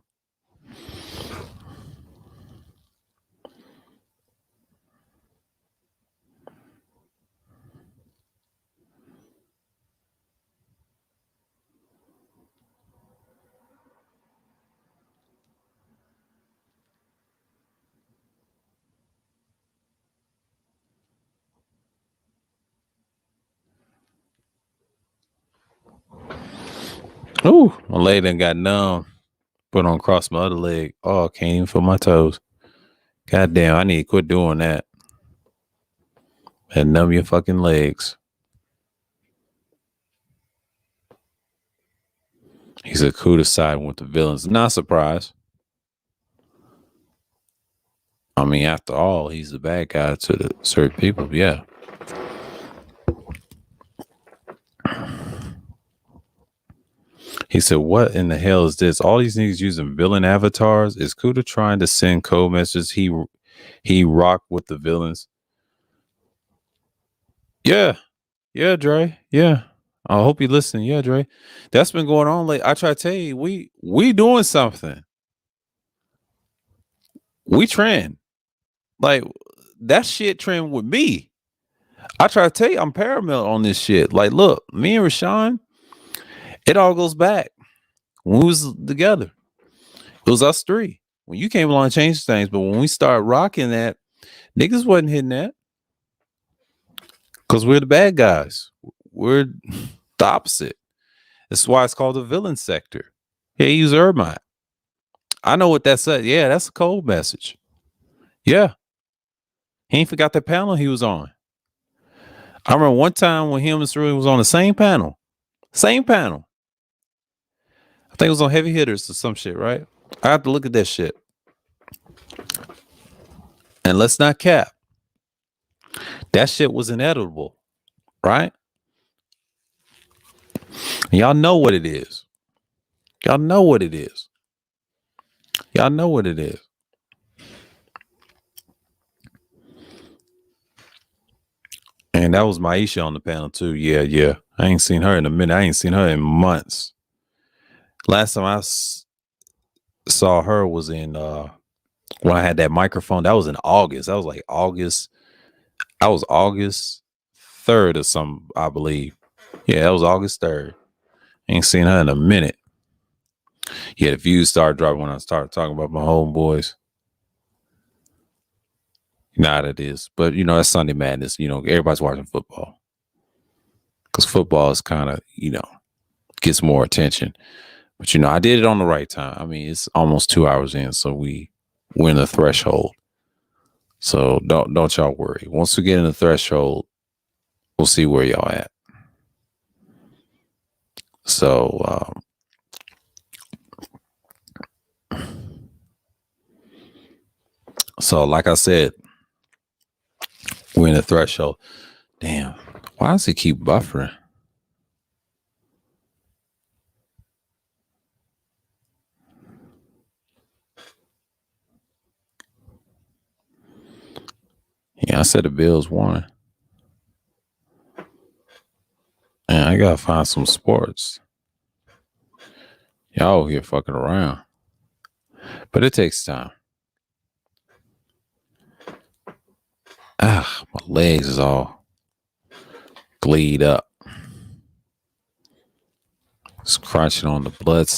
Ooh, my leg done got numb. Put on cross my other leg. Oh, can't even feel my toes. God damn, I need to quit doing that. And numb your fucking legs. He's a coup side with the villains. Not surprised. I mean, after all, he's the bad guy to the certain people. Yeah. He said, "What in the hell is this? All these niggas using villain avatars? Is Kuda trying to send code messages? He rock with the villains." Yeah, yeah, Dre. Yeah, I hope you listen. Yeah, Dre. That's been going on. Like I try to tell you, we doing something. We trend like that shit trend with me. I try to tell you, I'm paramount on this shit. Like, look, me and Rashawn, it all goes back when we was together. It was us three. When you came along and changed things, but when we started rocking that, niggas wasn't hitting that because we're the bad guys. We're the opposite. That's why it's called the villain sector. Yeah, he used Ermite. I know what that said. Yeah, that's a cold message. Yeah. He ain't forgot that panel he was on. I remember one time when him and Cerulean was on the same panel. Same panel. I think it was on Heavy Hitters or some shit, right? I have to look at that shit. And let's not cap. That shit was inedible, right? Y'all know what it is. Y'all know what it is. Y'all know what it is. And that was Maisha on the panel too. Yeah. I ain't seen her in a minute. I ain't seen her in months. Last time I saw her was in when I had that microphone. That was in August. That was like August. That was August 3rd or something, I believe. Yeah, that was August 3rd. Ain't seen her in a minute. Yeah, the views started dropping when I started talking about my homeboys. Not it is. But that's Sunday Madness. Everybody's watching football. Because football is kind of, gets more attention. But I did it on the right time. I mean, it's almost 2 hours in, so we're in the threshold. So don't y'all worry. Once we get in the threshold, we'll see where y'all at. So like I said, we're in the threshold. Damn, why does it keep buffering? Yeah, I said the Bills won. Man, I gotta find some sports. Y'all here fucking around. But it takes time. My legs is all gleed up. It's crunching on the blood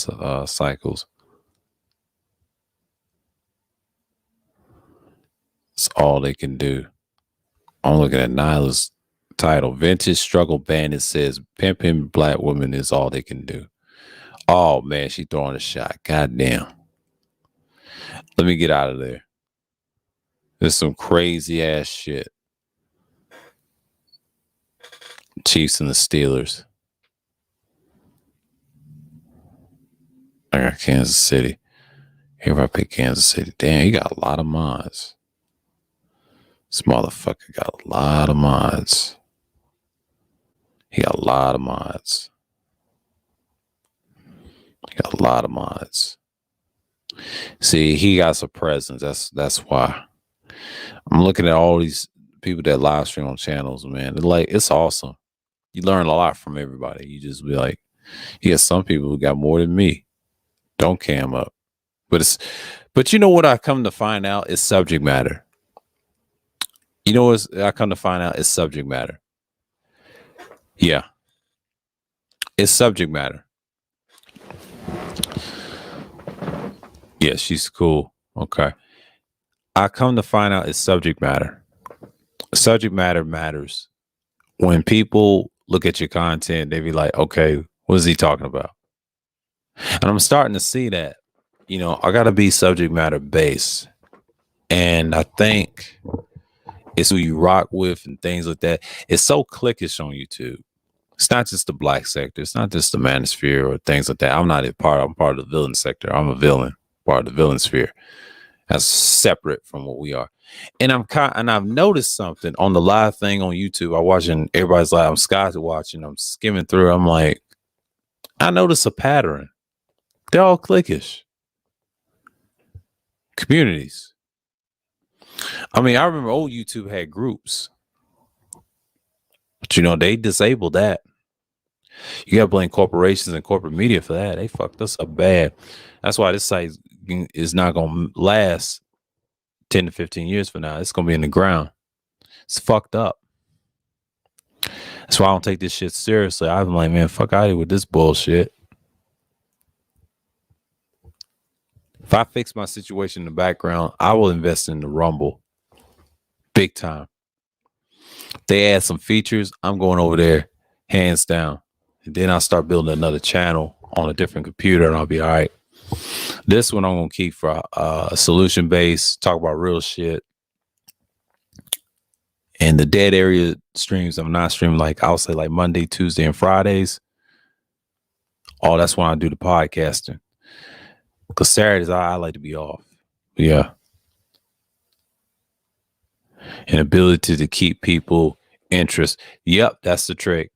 cycles. It's all they can do. I'm looking at Nyla's title. Vintage Struggle Bandit says pimping black women is all they can do. Oh, man, she throwing a shot. Goddamn. Let me get out of there. There's some crazy ass shit. Chiefs and the Steelers. I got Kansas City. Here I pick Kansas City. Damn, he got a lot of mods. This motherfucker got a lot of mods. He got a lot of mods. See, he got some presence. That's why. I'm looking at all these people that live stream on channels, man. It's awesome. You learn a lot from everybody. You just be like, you got some people who got more than me. Don't cam up. But you know what I come to find out is subject matter. You know what I come to find out is subject matter. Yeah. It's subject matter. Yeah, she's cool. Okay. I come to find out it's subject matter. Subject matter matters. When people look at your content, they be like, okay, what is he talking about? And I'm starting to see that, I got to be subject matter based. And I think it's who you rock with and things like that. It's so cliquish on YouTube. It's not just the black sector. It's not just the manosphere or things like that. I'm part of the villain sector. I'm a villain, part of the villain sphere. That's separate from what we are. And I've noticed something on the live thing on YouTube. I'm watching everybody's live. I'm Scott's watching. I'm skimming through. I'm like, I notice a pattern. They're all cliquish. Communities. I mean, I remember old YouTube had groups. But they disabled that. You gotta blame corporations and corporate media for that. They fucked us up bad. That's why this site is not gonna last 10 to 15 years from now. It's gonna be in the ground. It's fucked up. That's why I don't take this shit seriously. I'm like, man, fuck out of here with this bullshit. If I fix my situation in the background, I will invest in the Rumble. Big time. If they add some features, I'm going over there, hands down. And then I'll start building another channel on a different computer and I'll be all right. This one I'm going to keep for solution based, talk about real shit. And the dead area streams, I'm not streaming like I'll say like Monday, Tuesday, and Fridays. Oh, that's when I do the podcasting. Because Saturdays I like to be off. Yeah. And ability to keep people interest. Yep, that's the trick.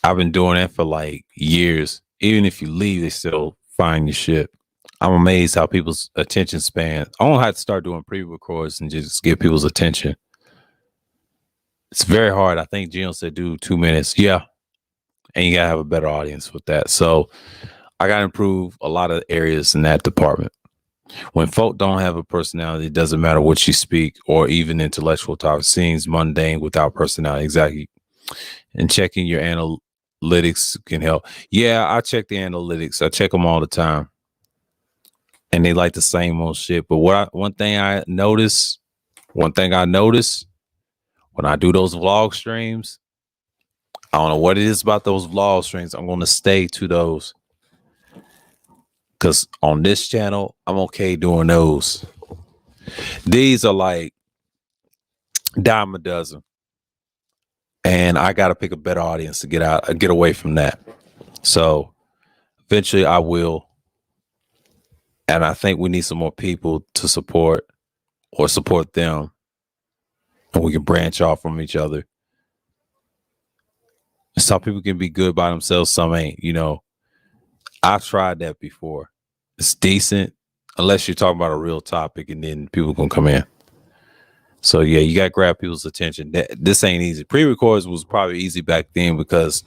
I've been doing that for like years. Even if you leave, they still find your shit. I'm amazed how people's attention span. I don't have to start doing pre-records and just get people's attention. It's very hard. I think Gino said do 2 minutes. Yeah. And you gotta have a better audience with that. So I gotta improve a lot of areas in that department. When folk don't have a personality, it doesn't matter what you speak or even intellectual topics. Seems mundane without personality. Exactly. And checking your analytics can help. Yeah, I check the analytics. I check them all the time. And they like the same old shit. But one thing I notice when I do those vlog streams, I don't know what it is about those vlog streams. I'm going to stay to those. Because on this channel, I'm okay doing those. These are like dime a dozen. And I got to pick a better audience to get away from that. So eventually I will. And I think we need some more people to support them. And we can branch off from each other. Some people can be good by themselves. Some ain't, I've tried that before. It's decent unless you're talking about a real topic and then people can come in. So yeah, you got to grab people's attention. This ain't easy. Pre-records was probably easy back then because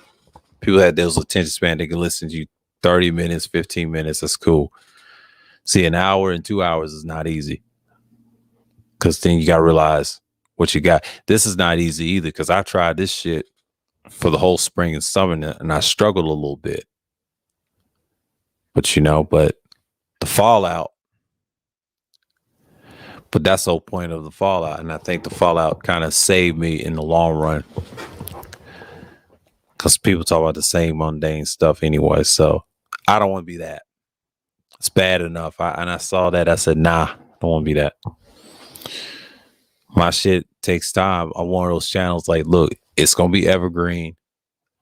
people had those attention span. They could listen to you 30 minutes, 15 minutes. That's cool. See, an hour and 2 hours is not easy because then you got to realize what you got. This is not easy either because I tried this shit for the whole spring and summer and I struggled a little bit. But the fallout. But that's the whole point of the fallout. And I think the fallout kind of saved me in the long run. Because people talk about the same mundane stuff anyway. So I don't want to be that. It's bad enough. I saw that. I said, nah, I don't want to be that. My shit takes time. I'm one of those channels like, look, it's going to be evergreen.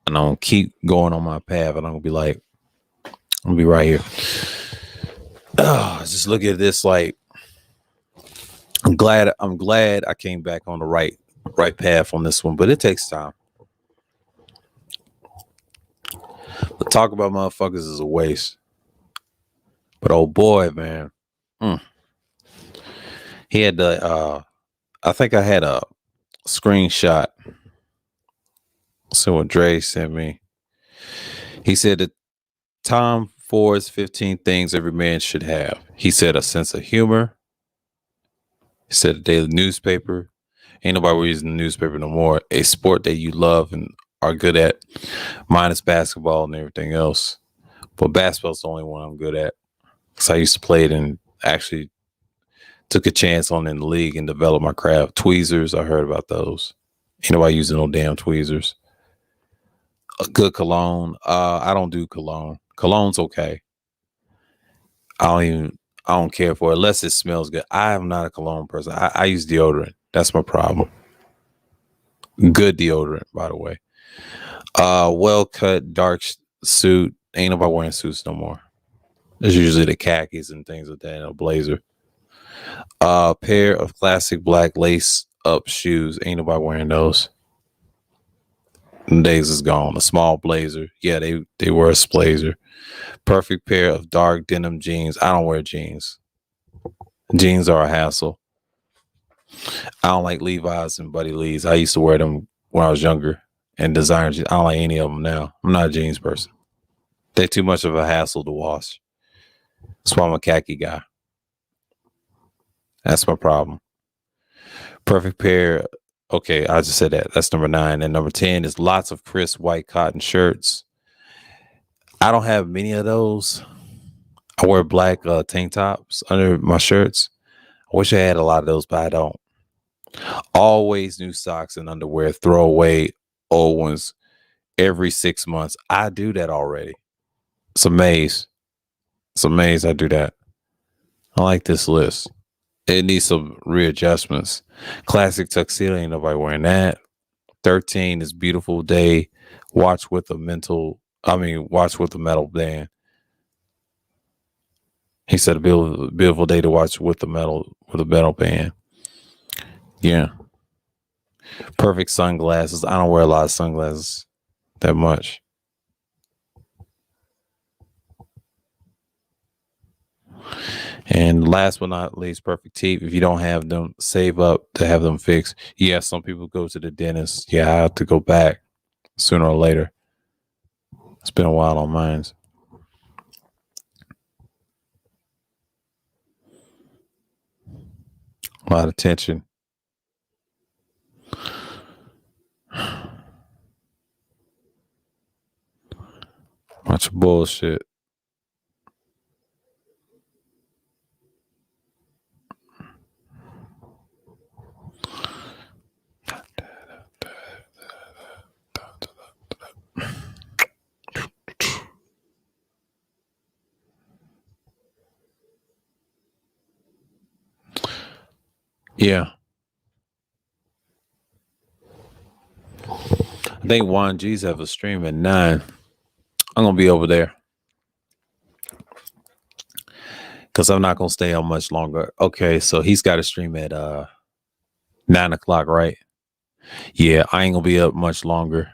And I'm going to keep going on my path. And I'm going to be like, I'm going to be right here. Just look at this like, I'm glad I came back on the right path on this one, but it takes time. But talk about motherfuckers is a waste. But oh boy, man. He had the I think I had a screenshot. So what Dre sent me. He said that Tom Ford's 15 things every man should have. He said a sense of humor. He said a daily newspaper. Ain't nobody reading the newspaper no more. A sport that you love and are good at. Mine is basketball and everything else. But basketball's the only one I'm good at. Because I used to play it and actually took a chance on in the league and developed my craft. Tweezers, I heard about those. Ain't nobody using no damn tweezers. A good cologne. I don't do cologne. Cologne's okay. I don't care for it unless it smells good. I am not a cologne person. I use deodorant. That's my problem. Good deodorant, by the way. Well cut, dark suit. Ain't nobody wearing suits no more. There's usually the khakis and things like that, and a blazer. Pair of classic black lace up shoes. Ain't nobody wearing those. The days is gone. A small blazer. Yeah, they wear a blazer. Perfect pair of dark denim jeans. I don't wear jeans. Jeans are a hassle. I don't like Levi's and Buddy Lee's. I used to wear them when I was younger. And designer jeans. I don't like any of them now. I'm not a jeans person. They're too much of a hassle to wash. That's why I'm a khaki guy. That's my problem. Perfect pair. Okay, I just said that. That's number 9. And number 10 is lots of crisp white cotton shirts. I don't have many of those. I wear black tank tops under my shirts. I wish I had a lot of those, but I don't. Always new socks and underwear. Throw away old ones every 6 months. I do that already. It's amazing. I do that. I like this list. It needs some readjustments. Classic tuxedo, ain't nobody wearing that. 13 is beautiful day. Watch with a watch with a metal band. He said a beautiful day to watch with a metal band. Yeah. Perfect sunglasses. I don't wear a lot of sunglasses that much. And last but not least, perfect teeth. If you don't have them, save up to have them fixed. Yeah, some people go to the dentist. Yeah, I have to go back sooner or later. It's been a while on mine. A lot of tension. Bunch of bullshit. Yeah. I think Juan G's have a stream at 9. I'm gonna be over there because I'm not gonna stay on much longer. Okay, so he's got a stream at 9 o'clock, right? Yeah, I ain't gonna be up much longer.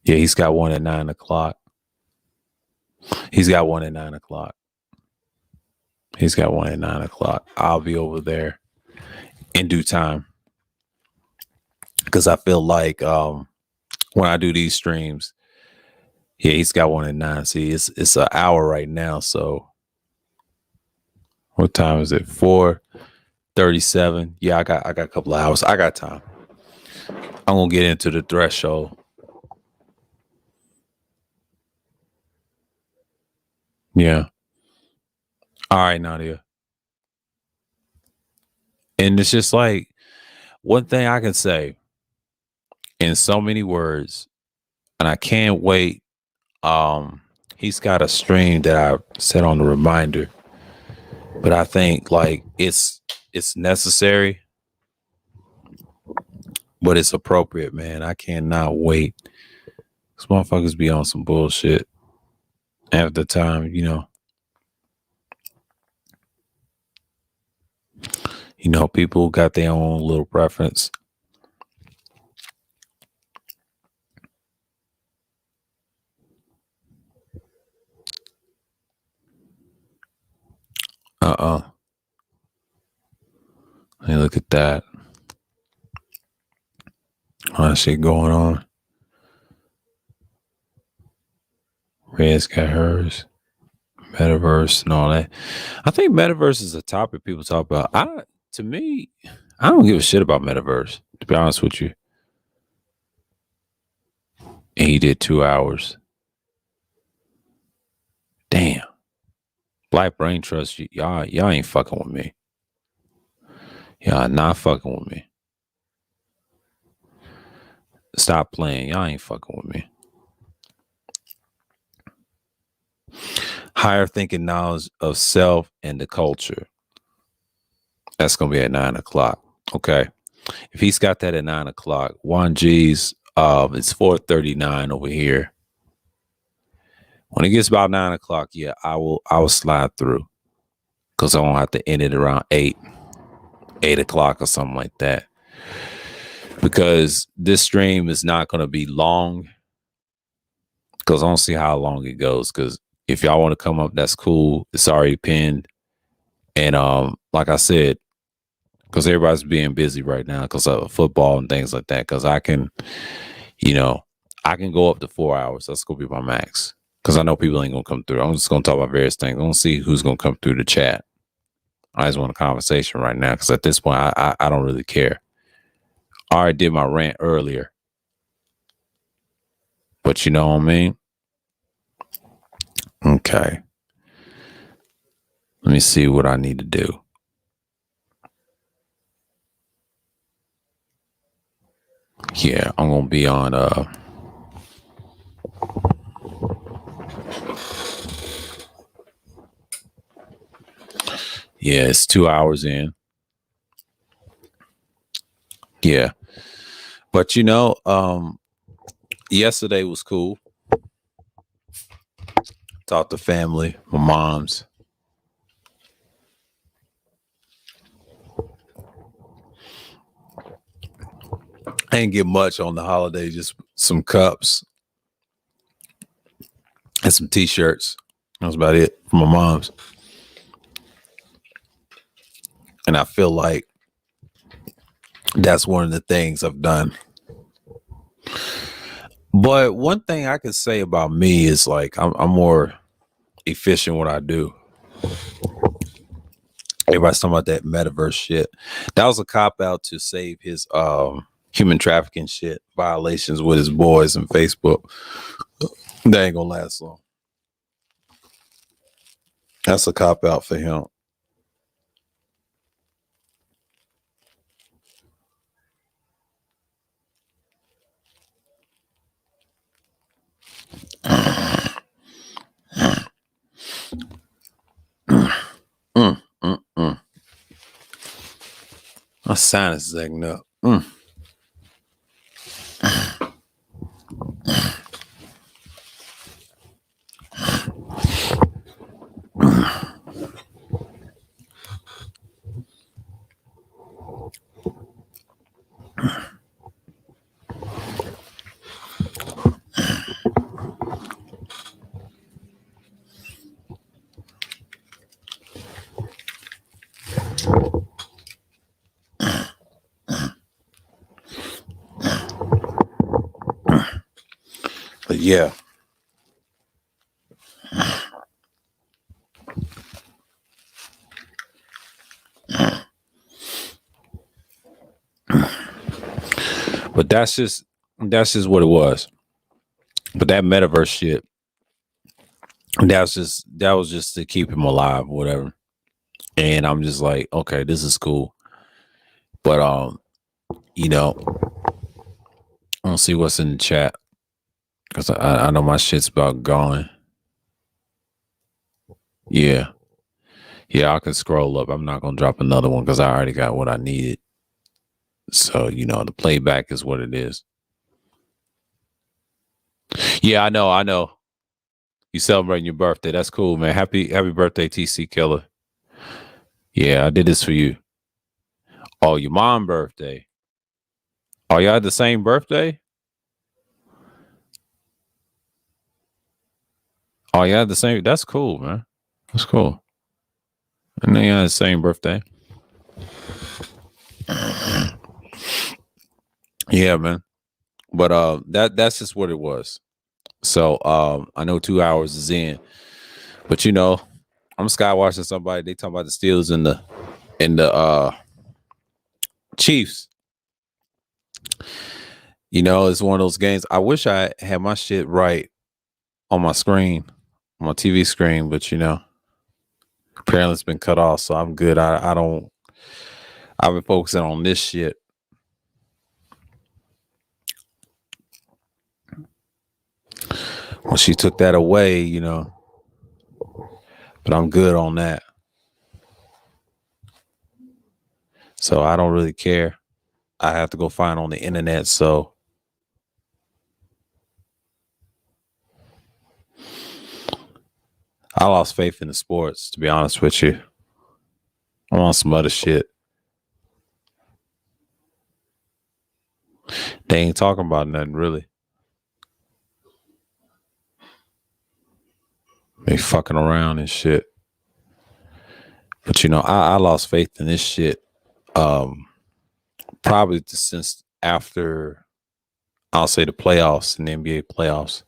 Yeah, he's got one at 9 o'clock. He's got one at 9 o'clock. He's got one at 9 o'clock. I'll be over there in due time because I feel like when I do these streams, yeah, he's got one at 9. See, it's an hour right now. So what time is it? 4:37. Yeah, I got a couple of hours. I got time. I'm gonna get into the threshold. Yeah. All right, Nadia. And it's just like one thing I can say in so many words, and I can't wait. He's got a stream that I set on the reminder, but I think like it's necessary, but it's appropriate, man. I cannot wait. These motherfuckers be on some bullshit half the time, people got their own little preference. Hey, look at that. All that shit going on. Red's got hers. Metaverse and all that. I think metaverse is a topic people talk about. To me, I don't give a shit about metaverse, to be honest with you. And he did 2 hours. Damn. Black Brain Trust, y'all ain't fucking with me. Y'all not fucking with me. Stop playing. Y'all ain't fucking with me. Higher thinking knowledge of self and the culture. That's gonna be at 9 o'clock. Okay. If he's got that at 9 o'clock, Juan G's it's 4:39 over here. When it gets about 9 o'clock, yeah, I will slide through. Because I won't have to end it around 8 o'clock or something like that. Because this stream is not gonna be long. Because I don't see how long it goes. Because if y'all want to come up, that's cool. It's already pinned. And like I said, because everybody's being busy right now because of football and things like that. Because I can go up to 4 hours. That's gonna be my max. Because I know people ain't gonna come through. I'm just gonna talk about various things. I'm gonna see who's gonna come through the chat. I just want a conversation right now because at this point, I don't really care. I already did my rant earlier, but you know what I mean. Okay, let me see what I need to do. Yeah, I'm gonna be on Yeah, it's 2 hours in. Yeah. But yesterday was cool. Talked to family, my mom's. I didn't get much on the holiday, just some cups and some t-shirts. That was about it from my mom's. And I feel like that's one of the things I've done. But one thing I can say about me is like I'm more efficient what I do. Everybody's talking about that metaverse shit. That was a cop out to save his human trafficking shit violations with his boys and Facebook. That ain't gonna last long. That's a cop out for him. My sinus is acting up. But yeah. But that's just what it was. But that metaverse shit, that was just to keep him alive, whatever. And I'm just like, okay, this is cool. But I don't see what's in the chat because I know my shit's about gone. Yeah. Yeah, I can scroll up. I'm not gonna drop another one because I already got what I needed. So, the playback is what it is. Yeah, I know. You celebrating your birthday. That's cool, man. Happy birthday, TC Killer. Yeah, I did this for you. Oh, your mom birthday. Oh, y'all had the same birthday? Oh, y'all had the same. That's cool, man. That's cool. I know y'all had the same birthday. Yeah, man. But that's just what it was. So I know 2 hours is in. But I'm sky watching somebody. They talking about the Steelers and the Chiefs. It's one of those games. I wish I had my shit right on my screen, on my TV screen, but apparently it's been cut off, so I'm good. I've been focusing on this shit. Well, she took that away, but I'm good on that. So I don't really care. I have to go find on the internet. So I lost faith in the sports, to be honest with you. I want some other shit. They ain't talking about nothing really. They fucking around and shit. But I lost faith in this shit. Probably since after I'll say the playoffs and the NBA playoffs.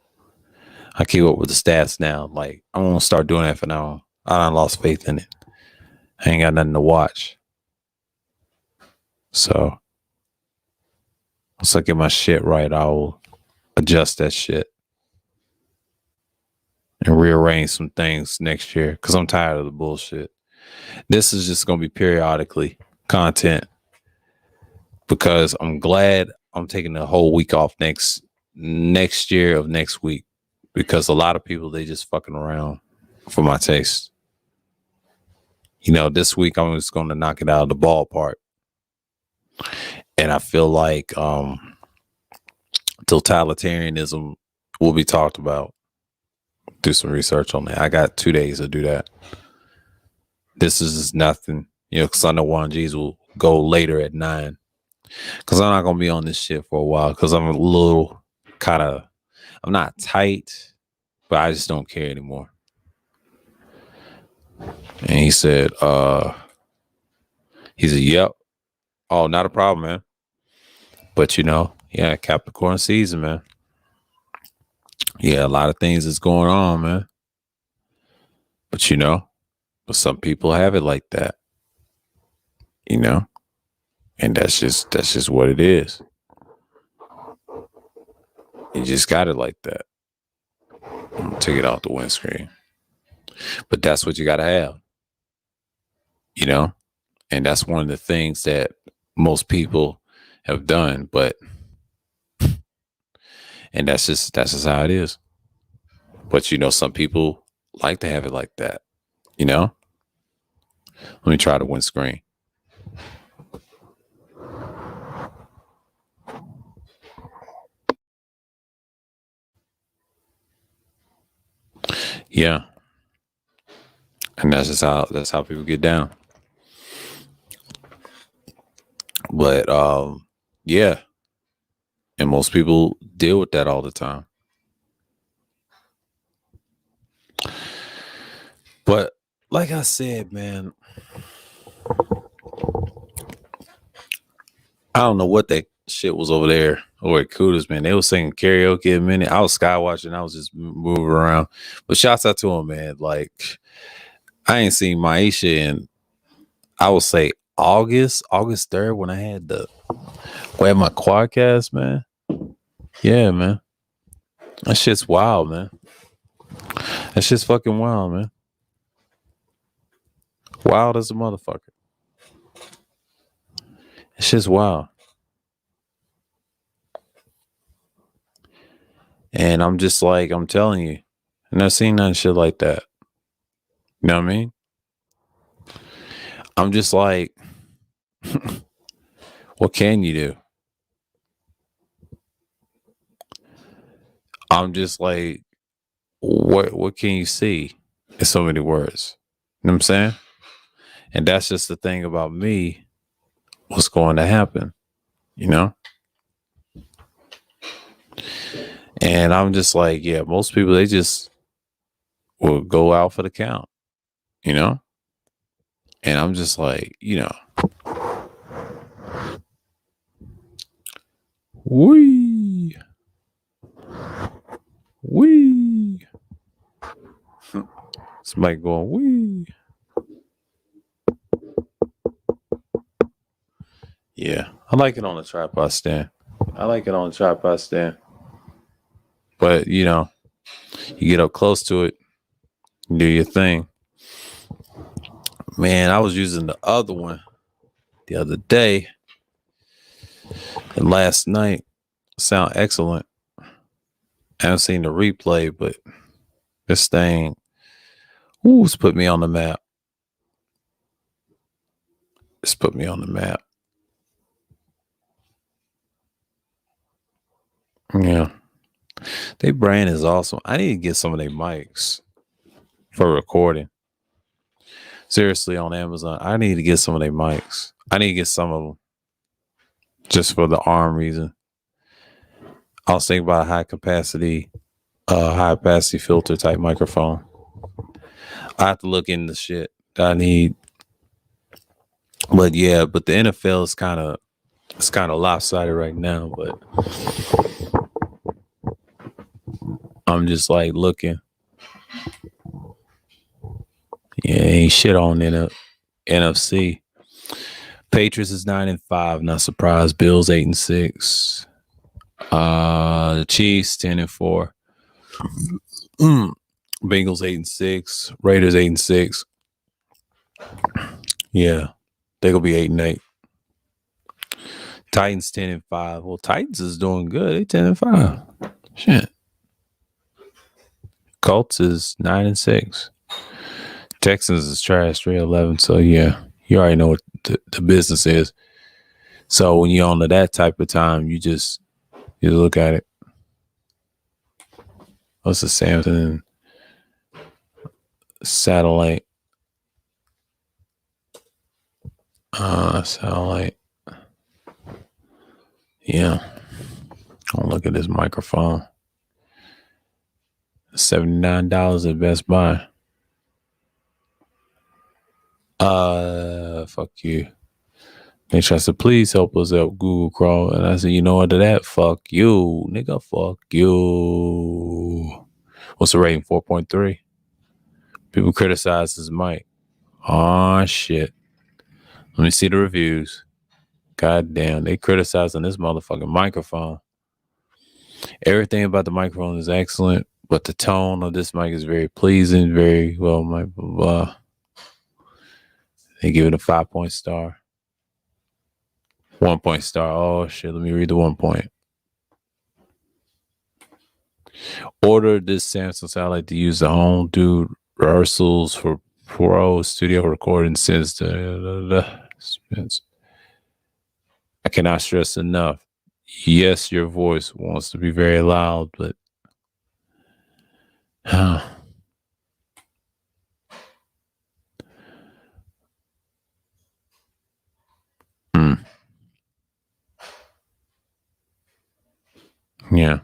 I keep up with the stats now. Like I'm gonna start doing that for now. I done lost faith in it. I ain't got nothing to watch. So once I get my shit right, I'll adjust that shit and rearrange some things next year because I'm tired of the bullshit. This is just gonna be periodically content because I'm glad I'm taking the whole week off next year of next week because a lot of people they just fucking around for my taste. This week I'm just going to knock it out of the ballpark. And I feel like totalitarianism will be talked about. Do some research on that. I got 2 days to do that. This is nothing, because I know Juan G's will go later at 9. Because I'm not going to be on this shit for a while. Because I'm a little I'm not tight, but I just don't care anymore. And he said, yep. Oh, not a problem, man. But yeah, Capricorn season, man. Yeah, a lot of things is going on, man. But but some people have it like that. And that's just what it is. You just got it like that. I'm gonna take it off the windscreen. But that's what you gotta have. And that's one of the things that most people have done, and that's just how it is. But some people like to have it like that. Let me try the windscreen. Yeah. And that's how people get down. But yeah. And most people deal with that all the time. But like I said, man, I don't know what that shit was over there over at Kudos, man. They was singing karaoke a minute. I was sky watching. I was just moving around. But shouts out to him, man. Like, I ain't seen Maisha in, I would say, August 3rd when I had my quadcast, man. Yeah, man. That shit's wild, man. That shit's fucking wild, man. Wild as a motherfucker. It's just wild. And I'm just like, I'm telling you, I've never seen none shit like that. You know what I mean? I'm just like, what can you do? I'm just like, what can you see in so many words? You know what I'm saying? And that's just the thing about me, what's going to happen, And I'm just like, yeah, most people, they just will go out for the count, And I'm just like, wee. Somebody going, wee. Yeah, I like it on a tripod stand. But, you get up close to it, do your thing. Man, I was using the other one the other day. And last night, sound excellent. I haven't seen the replay, but this thing, it's put me on the map. Yeah. Their brand is awesome. I need to get some of their mics for recording. Seriously, on Amazon, I need to get some of their mics. I need to get some of them just for the arm reason. I was thinking about a high capacity filter type microphone. I have to look into the shit that I need. But yeah, the NFL is kind of lopsided right now, but I'm just like looking. Yeah, ain't shit on NFC. Patriots is 9-5, not surprised. Bills 8-6. The Chiefs 10-4. Bengals 8-6. Raiders 8-6. Yeah, they gonna be 8-8. Titans 10-5. Well, Titans is doing good. They 10-5. Shit. Colts is 9-6. Texans is trash 311. So yeah, you already know what the business is. So when you're on to that type of time, you look at it. What's the Samsung satellite? Satellite. Yeah. I'll look at this microphone. $79 at Best Buy. Fuck you. They tried to please help us out Google Chrome. And I said, you know what to that? Fuck you, nigga. Fuck you. What's the rating? 4.3. People criticize his mic. Oh shit. Let me see the reviews. God damn, they criticizing this motherfucking microphone. Everything about the microphone is excellent, but the tone of this mic is very pleasing, very well, blah, blah, blah. They give it a 5-point star. 1-point star. Oh shit, let me read the 1 point. Order this Samsung satellite to use the home dude rehearsals for pro studio recording since I cannot stress enough. Yes, your voice wants to be very loud, but yeah.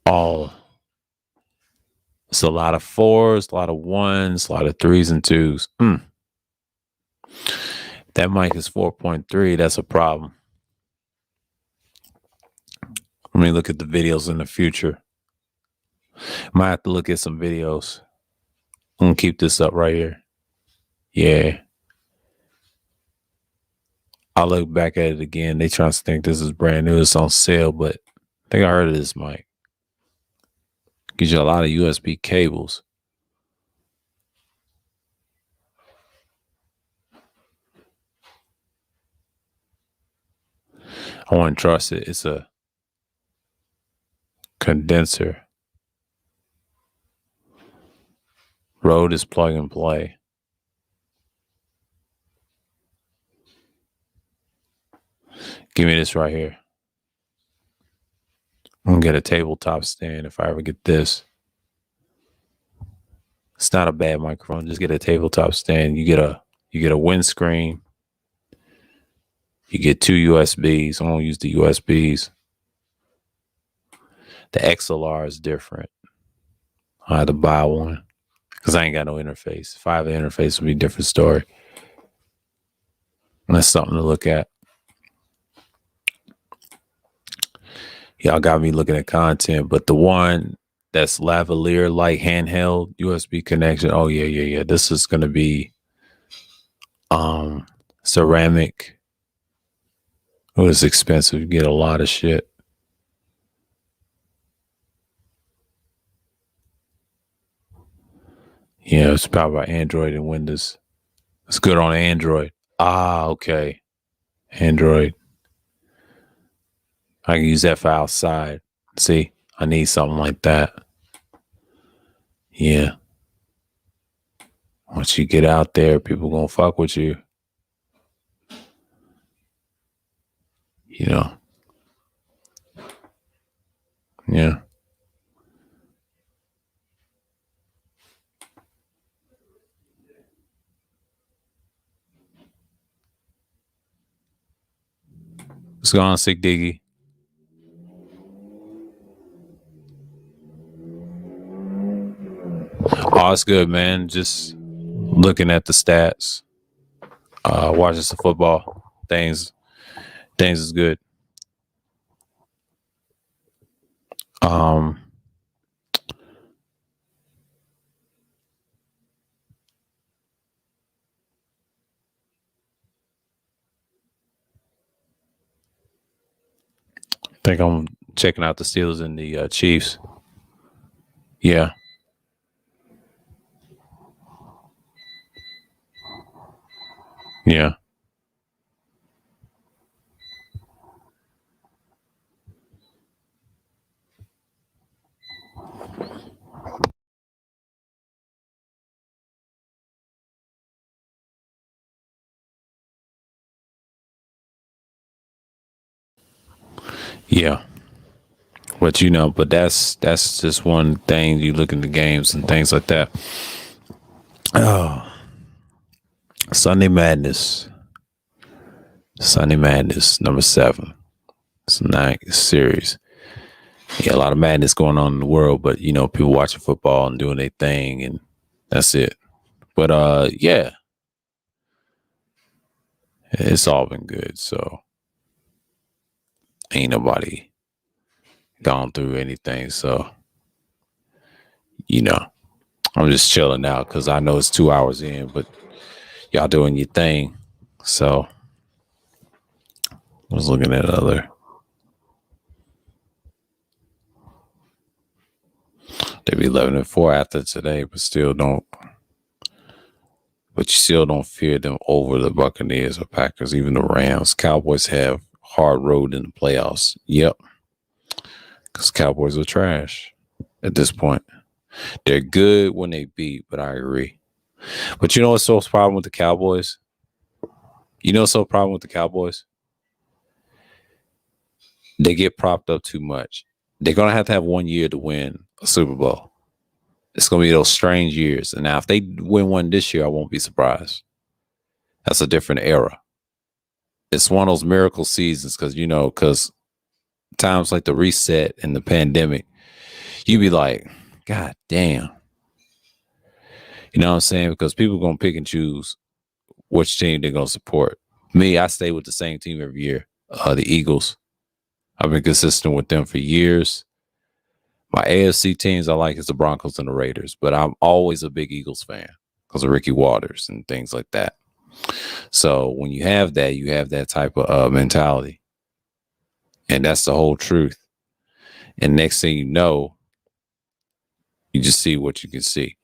All. It's a lot of 4s, a lot of 1s, a lot of 3s and 2s. That mic is 4.3. That's a problem. Let me look at the videos in the future. Might have to look at some videos. I'm gonna keep this up right here. Yeah. I'll look back at it again. They trying to think this is brand new. It's on sale, but I think I heard of this mic. Gives you a lot of USB cables. I wouldn't trust it. It's a condenser. Rode is plug and play. Give me this right here. I'm gonna get a tabletop stand if I ever get this. It's not a bad microphone. Just get a tabletop stand. You get a windscreen. You get 2 USBs. I don't use the USBs. The XLR is different. I had to buy one because I ain't got no interface. If I have an interface, it would be a different story. And that's something to look at. Y'all got me looking at content, but the one that's lavalier like handheld USB connection. Oh yeah. This is gonna be ceramic. It was expensive. You get a lot of shit. Yeah, it's powered by Android and Windows. It's good on Android. Ah, okay. Android. I can use that for outside. See, I need something like that. Yeah. Once you get out there, people gonna fuck with you. You know. Yeah. What's going on, Sick Diggy? Oh, it's good, man. Just looking at the stats, watching some football. Things is good. Um, I think I'm checking out the Steelers and the Chiefs. Yeah. Yeah. Yeah. But but that's just one thing. You look into games and things like that. Oh, Sunday Madness. Sunday Madness, number 7. It's a nice series. Yeah, a lot of madness going on in the world, but people watching football and doing their thing, and that's it. But yeah, it's all been good. So ain't nobody gone through anything. So I'm just chilling out because I know it's 2 hours in, but y'all doing your thing. So I was looking at other. They be 11-4 after today, but still don't. But you still don't fear them over the Buccaneers or Packers, even the Rams. Cowboys have hard road in the playoffs. Yep, because Cowboys are trash at this point. They're good when they beat, but I agree. But you know what's so problem with the Cowboys? You know what's so problem with the Cowboys? They get propped up too much. They're going to have 1 year to win a Super Bowl. It's going to be those strange years. And now if they win one this year, I won't be surprised. That's a different era. It's one of those miracle seasons because times like the reset and the pandemic, you be like, God damn. You know what I'm saying? Because people are going to pick and choose which team they're going to support. Me, I stay with the same team every year, the Eagles. I've been consistent with them for years. My AFC teams I like is the Broncos and the Raiders, but I'm always a big Eagles fan because of Ricky Waters and things like that. So when you have that type of mentality. And that's the whole truth. And next thing you know, you just see what you can see.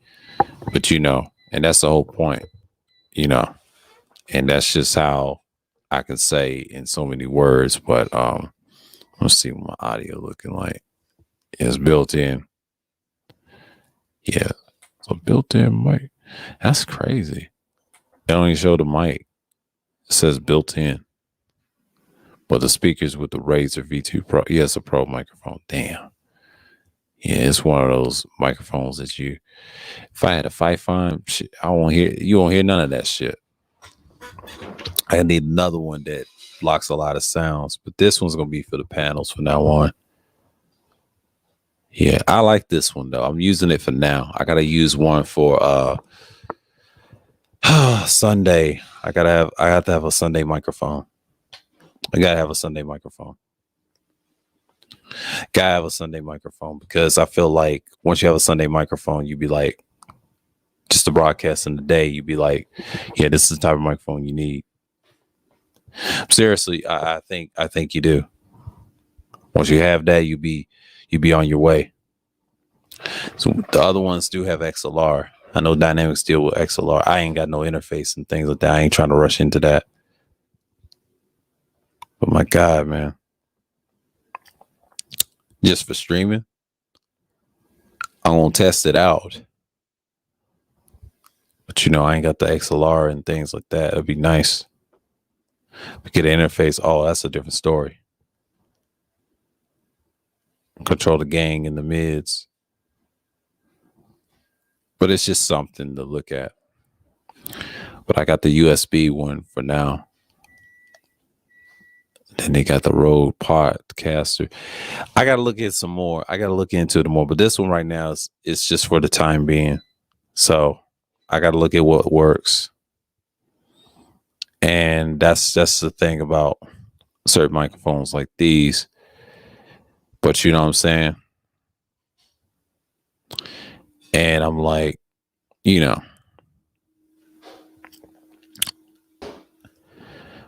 But and that's the whole point, and that's just how I can say in so many words. But let's see what my audio looking like. It's built in. Yeah. So built in mic. That's crazy. They don't even show the mic. It says built in. But the speakers with the Razer V2 Pro. Yeah, it's a pro microphone. Damn. Yeah, it's one of those microphones that if I had a fight fine, shit, you won't hear none of that shit. I need another one that blocks a lot of sounds, but this one's going to be for the panels from now on. Yeah, I like this one though. I'm using it for now. I got to use one for Sunday. I have to have a Sunday microphone. I got to have a Sunday microphone. Gotta have a Sunday microphone because I feel like once you have a Sunday microphone, you'd be like, just the broadcast in the day, you'd be like, yeah, this is the type of microphone you need. Seriously, I think you do. Once you have that, you'd be on your way. So the other ones do have XLR. I know Dynamics deal with XLR. I ain't got no interface and things like that. I ain't trying to rush into that. But my God, man. Just for streaming, I'm going to test it out. But I ain't got the XLR and things like that. It'd be nice. But get an interface. Oh, that's a different story. Control the gang in the mids. But it's just something to look at. But I got the USB one for now. Then they got the Rode Podcaster. I got to look at some more. I got to look into it more. But this one right now is just for the time being. So I got to look at what works. And that's the thing about certain microphones like these. But you know what I'm saying? And I'm like,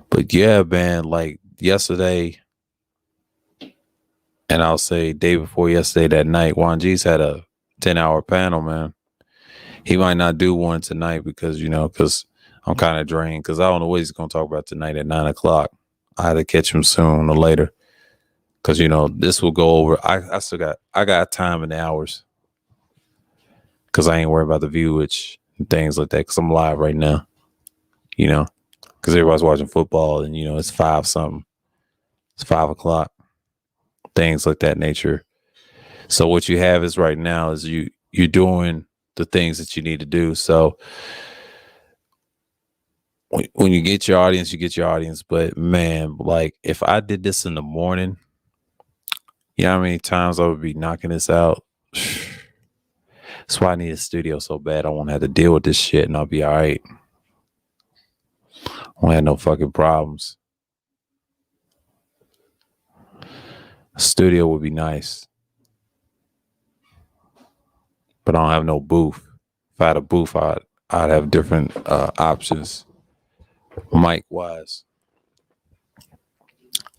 but yeah, man, like yesterday, and I'll say day before yesterday, that night, Juan G's had a 10-hour panel, man. He might not do one tonight because I'm kind of drained because I don't know what he's going to talk about tonight at 9:00. I had to catch him soon or later because, this will go over. I got time in the hours because I ain't worried about the viewage and things like that because I'm live right now, because everybody's watching football and, it's 5 something. It's 5:00. things like that nature. So what you have is right now is you're doing the things that you need to do. So when you get your audience, you get your audience. But man, like if I did this in the morning, you know how many times I would be knocking this out? That's why I need a studio so bad. I won't have to deal with this shit and I'll be all right. I won't have no fucking problems. A studio would be nice. But I don't have no booth. If I had a booth, I'd have different options, mic wise.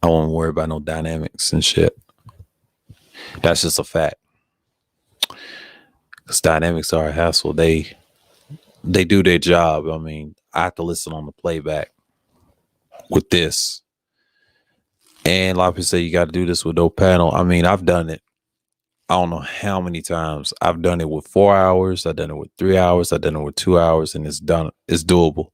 I won't worry about no dynamics and shit. That's just a fact. Because dynamics are a hassle. They do their job. I mean, I have to listen on the playback with this. And a lot of people say you got to do this with no panel. I mean, I've done it. I don't know how many times. I've done it with 4 hours. I've done it with 3 hours. I've done it with 2 hours, and it's done. It's doable.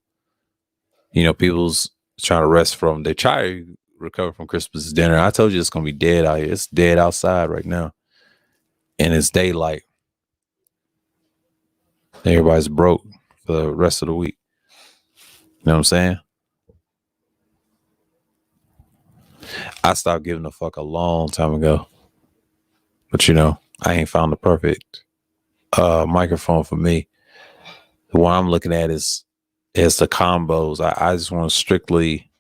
You know, people's trying to rest from. They try to recover from Christmas dinner. I told you it's gonna be dead out here. It's dead outside right now, and it's daylight. Everybody's broke for the rest of the week. You know what I'm saying? I stopped giving a fuck a long time ago. But you know, I ain't found the perfect microphone for me. The one I'm looking at is the combos. I just want strictly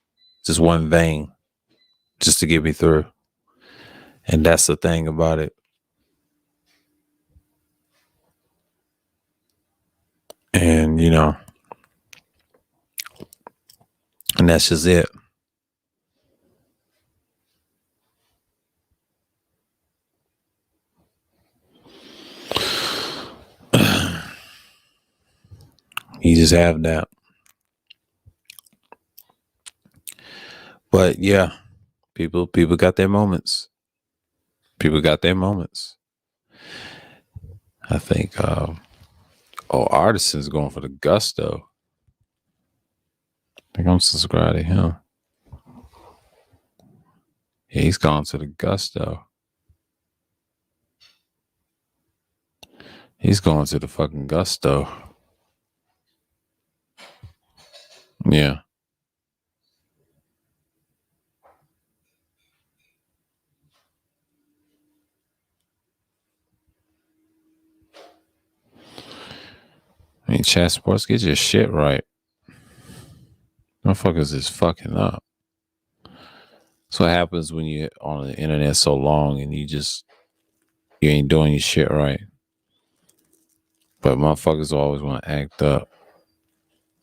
just one vein just to get me through. And that's the thing about it. And you know, and that's just it. You just have that. But yeah, people got their moments. People got their moments. I think Artisan's going for the gusto. I think I'm subscribed to him. Yeah, he's gone to the gusto. He's going to the fucking gusto. Yeah. I mean, chat sports, get your shit right. Motherfuckers is fucking up. That's what happens when you're on the internet so long and you ain't doing your shit right. But motherfuckers always want to act up.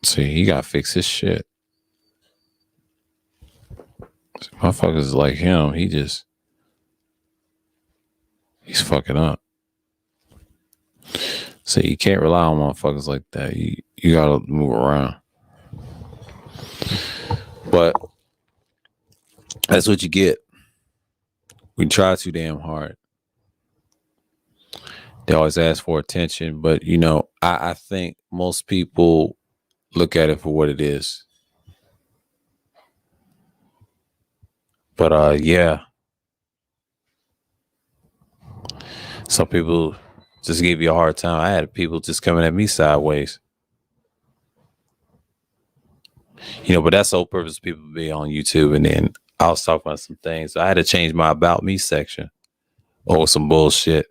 See, he got to fix his shit. Motherfuckers like him, he's fucking up. So you can't rely on motherfuckers like that. You gotta move around. But that's what you get. We try too damn hard. They always ask for attention, but you know, I think most people look at it for what it is. But yeah. Some people just give you a hard time. I had people just coming at me sideways. You know, but that's the whole purpose of people being on YouTube. And then I was talking about some things. I had to change my About Me section. Oh, some bullshit.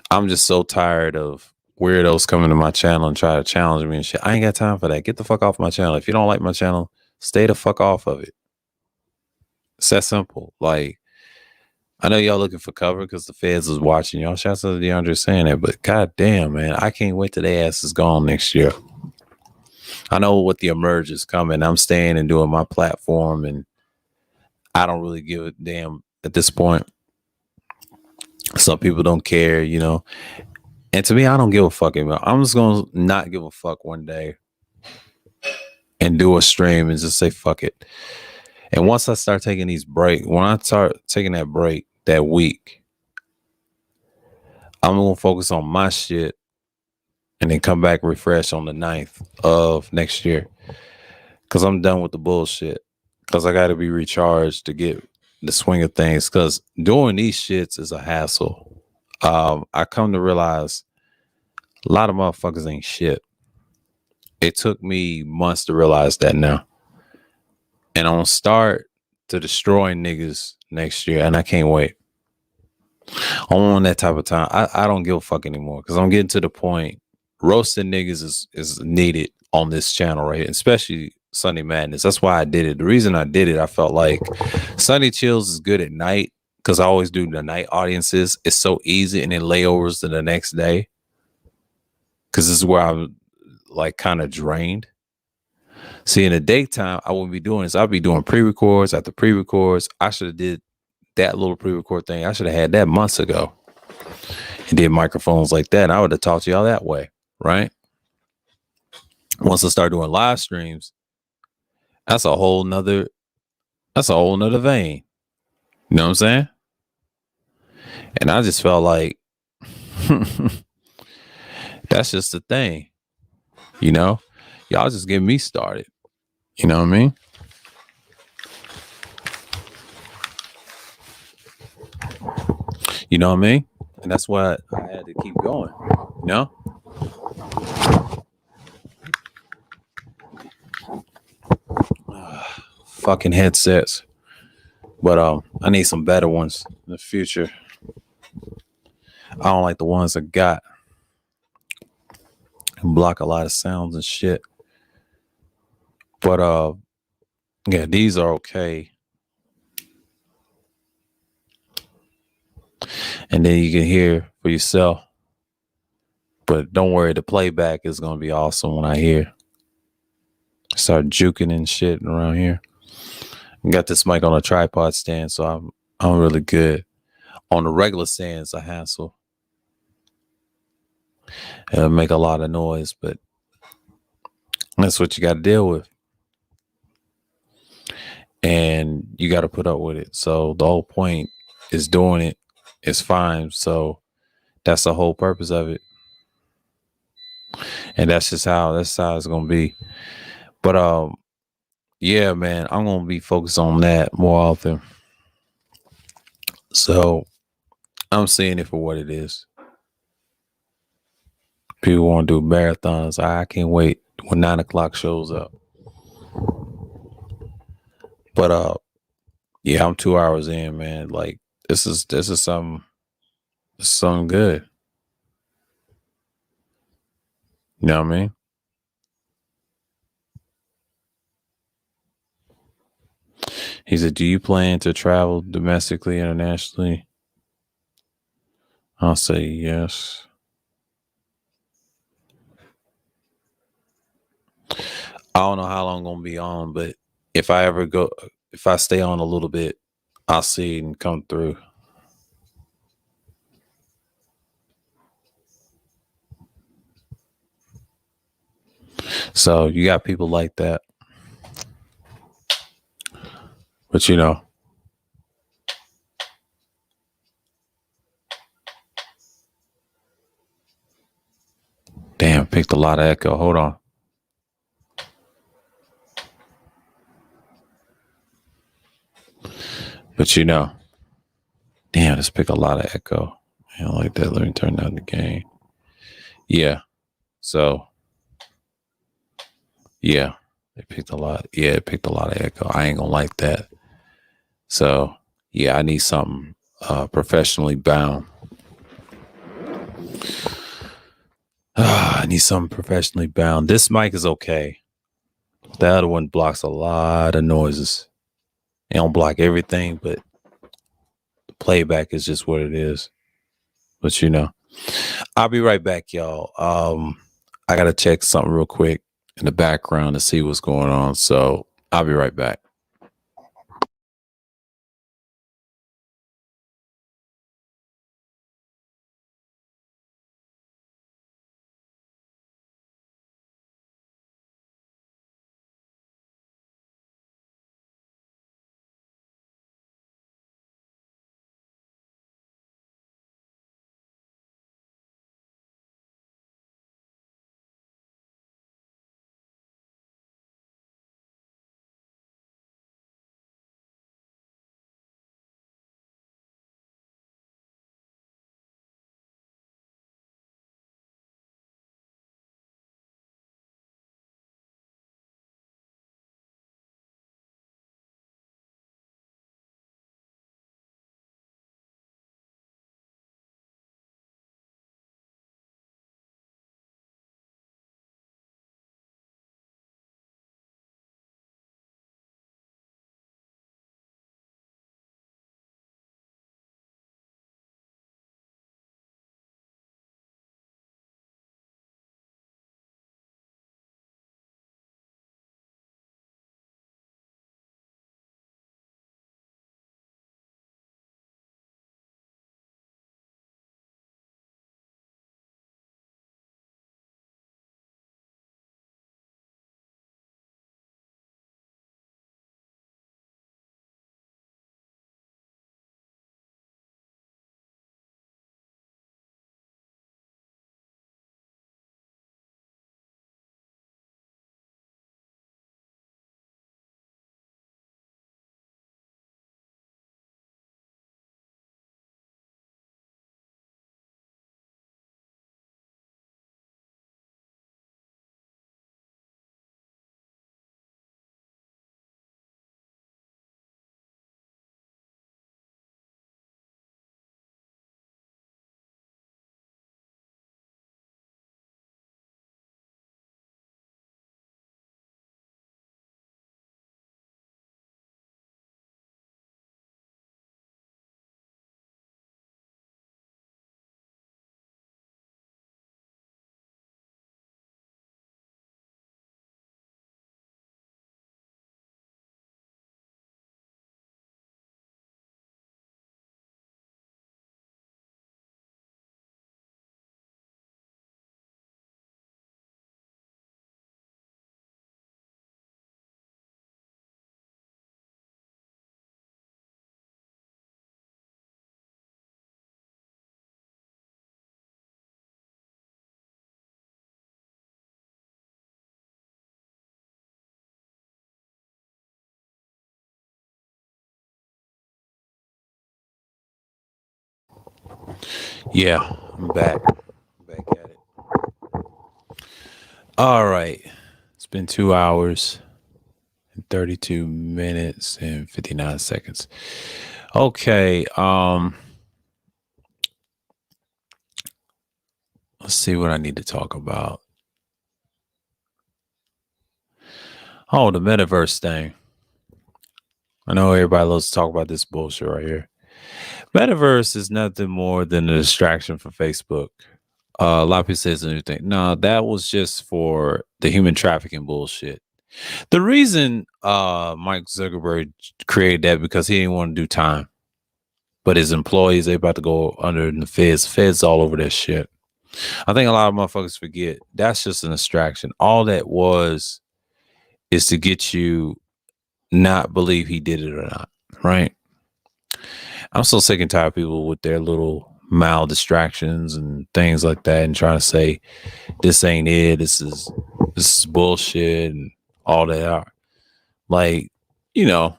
I'm just so tired of weirdos coming to my channel and try to challenge me and shit. I ain't got time for that. Get the fuck off my channel. If you don't like my channel, stay the fuck off of it. It's that simple. Like, I know y'all looking for cover because the feds is watching y'all. Shouts out to DeAndre saying that, but god damn, man, I can't wait till their ass is gone next year. I know what the emerge is coming. I'm staying and doing my platform, and I don't really give a damn at this point. Some people don't care, you know. And to me, I don't give a fuck about. I'm just gonna not give a fuck one day and do a stream and just say fuck it. And once I start taking these breaks, when I start taking that break that week, I'm gonna focus on my shit and then come back refresh on the 9th of next year. Cause I'm done with the bullshit. Cause I gotta be recharged to get the swing of things because doing these shits is a hassle. I come to realize a lot of motherfuckers ain't shit. It took me months to realize that now. And I'm gonna start to destroying niggas next year, and I can't wait. I'm on that type of time. I don't give a fuck anymore because I'm getting to the point roasting niggas is needed on this channel, right? Especially Sunday Madness. That's why I did it. The reason I did it, I felt like Sunday Chills is good at night because I always do the night audiences. It's so easy, and then layovers to the next day because this is where I'm like kind of drained. See, in the daytime, I wouldn't be doing this. I'd be doing pre-records after pre-records. I should have did that little pre-record thing. I should have had that months ago and did microphones like that. And I would have talked to y'all that way, right? Once I start doing live streams, that's a whole nother vein. You know what I'm saying? And I just felt like that's just the thing, you know? Y'all just getting me started. You know what I mean? You know what I mean? And that's why I had to keep going, you know? Fucking headsets. But I need some better ones in the future. I don't like the ones I got. Can block a lot of sounds and shit. But yeah, these are okay. And then you can hear for yourself. But don't worry, the playback is gonna be awesome when I hear. Start juking and shit around here. Got this mic on a tripod stand, so I'm really good. On the regular stands, a hassle. It'll make a lot of noise, but that's what you got to deal with. And you got to put up with it. So the whole point is doing it. It's fine. So that's the whole purpose of it. And that's how it's gonna be. But yeah, man, I'm gonna be focused on that more often. So I'm seeing it for what it is. People want to do marathons. I can't wait when 9 o'clock shows up. But yeah, I'm 2 hours in, man. Like this is something good. You know what I mean? He said, "Do you plan to travel domestically, internationally?" I'll say yes. I don't know how long I'm gonna be on, but if I stay on a little bit, I'll see it and come through. So you got people like that. But you know, damn, picked a lot of echo. Hold on. But you know, damn, this pick a lot of echo. I don't like that. Let me turn down the gain. Yeah. So yeah, it picked a lot. Yeah, it picked a lot of echo. I ain't gonna like that. So yeah, I need something professionally bound. I need something professionally bound. This mic is okay. The other one blocks a lot of noises. It don't block everything, but the playback is just what it is. But you know, I'll be right back, y'all. I gotta check something real quick in the background to see what's going on. So I'll be right back. Yeah, I'm back. Back at it. All right. It's been 2 hours and 32 minutes and 59 seconds. Okay. Let's see what I need to talk about. Oh, the metaverse thing. I know everybody loves to talk about this bullshit right here. Metaverse is nothing more than a distraction for Facebook. A lot of people say it's a new thing. No, that was just for the human trafficking bullshit. The reason Mike Zuckerberg created that because he didn't want to do time. But his employees, they about to go under the feds. Feds all over that shit. I think a lot of motherfuckers forget that's just an distraction. All that was is to get you not believe he did it or not. Right. I'm so sick and tired of people with their little mild distractions and things like that and trying to say this ain't it. This is bullshit and all that. Like, you know,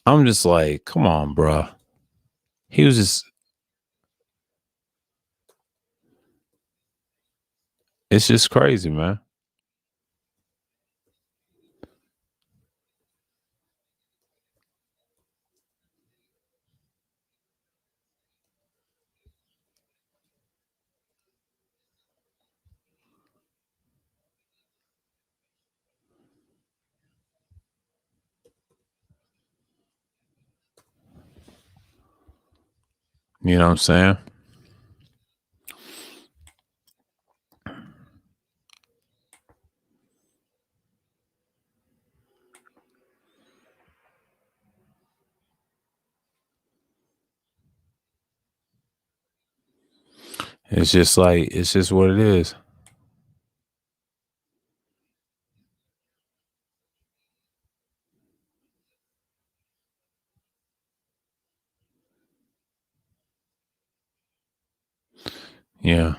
I'm just like, come on, bruh. He was just, it's just crazy, man. You know what I'm saying? It's just like, it's just what it is. Yeah,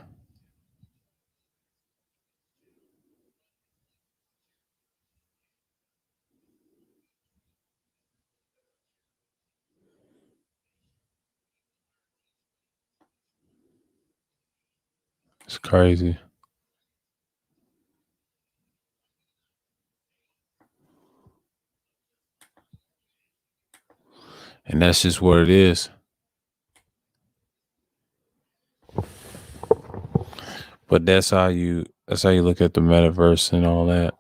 it's crazy. And that's just what it is. But that's how you look at the metaverse and all that.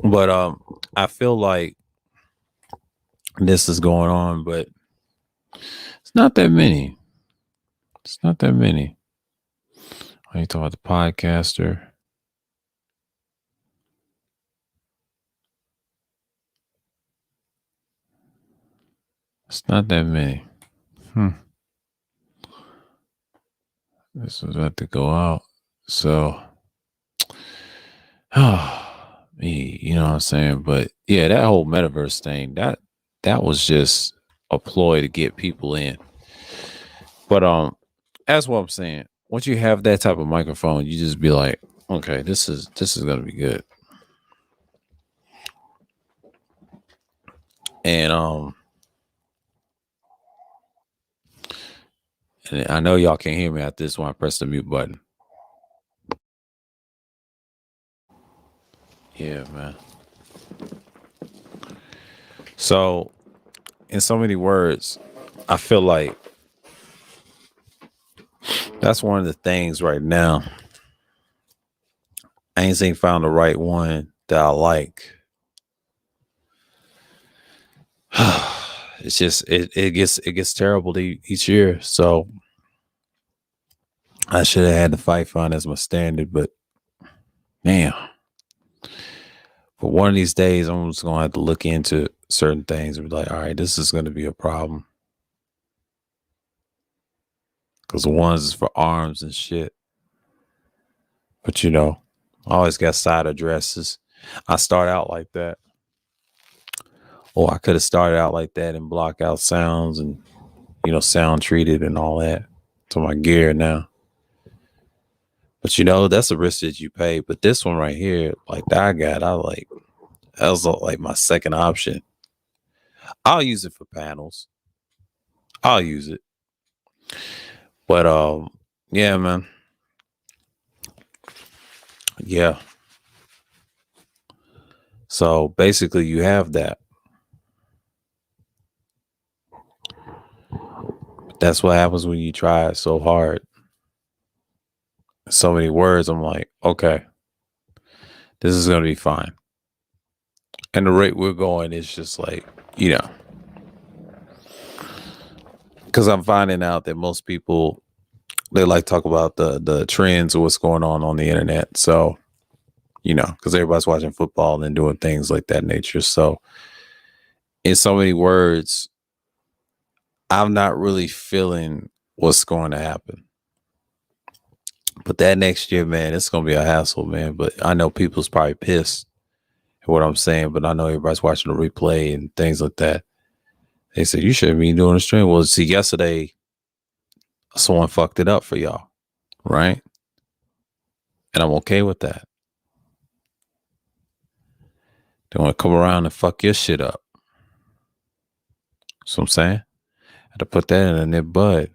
But I feel like this is going on, but it's not that many. It's not that many. When you talk about the podcaster, it's not that many. Hmm. This was about to go out. So me, you know what I'm saying? But yeah, that whole metaverse thing, that was just a ploy to get people in. But that's what I'm saying. Once you have that type of microphone, you just be like, okay, this is gonna be good. And and I know y'all can't hear me at this when I press the mute button. Yeah, man. So in so many words, I feel like that's one of the things right now. I ain't found the right one that I like. It's just it gets terrible each year. So I should have had the fight fund as my standard, but man, but one of these days I'm just gonna have to look into certain things and be like, all right, this is gonna be a problem. Because the ones is for arms and shit. But I always got side addresses. I start out like that. Or I could have started out like that and block out sounds and sound treated and all that to my gear now. But that's a risk that you pay. But this one right here, like that I got, I like that was like my second option. I'll use it for panels. I'll use it. But yeah, man. Yeah. So basically you have that. That's what happens when you try it so hard. So many words. I'm like, okay, this is gonna be fine. And the rate we're going is just like, you know, because I'm finding out that most people they like talk about the trends of what's going on the internet. So, you know, because everybody's watching football and doing things like that nature. So, in so many words, I'm not really feeling what's going to happen. But that next year, man, it's gonna be a hassle, man. But I know people's probably pissed at what I'm saying, but I know everybody's watching the replay and things like that. They said you shouldn't be doing a stream. Well, see, yesterday someone fucked it up for y'all, right? And I'm okay with that. They want to come around and fuck your shit up. So I'm saying, I had to put that in a nip bud.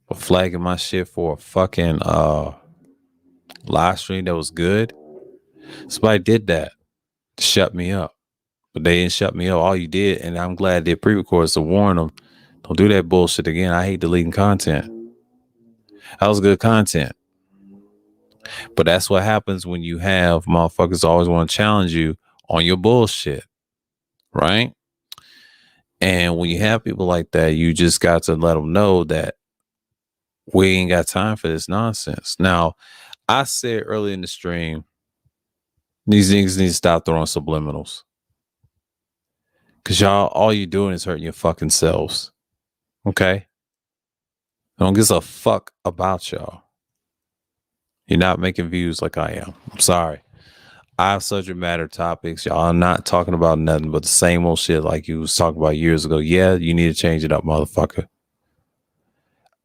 But flagging my shit for a fucking live stream that was good. Somebody did that to shut me up. But they didn't shut me up. All you did, and I'm glad they pre-recorded to warn them, don't do that bullshit again. I hate deleting content. That was good content. But that's what happens when you have motherfuckers always want to challenge you on your bullshit. Right? And when you have people like that, you just got to let them know that we ain't got time for this nonsense. Now, I said early in the stream, these niggas need to stop throwing subliminals. Cause y'all, all you doing is hurting your fucking selves. Okay? Don't give a fuck about y'all. You're not making views like I am. I'm sorry. I have subject matter topics. Y'all are not talking about nothing but the same old shit like you was talking about years ago. Yeah, you need to change it up, motherfucker.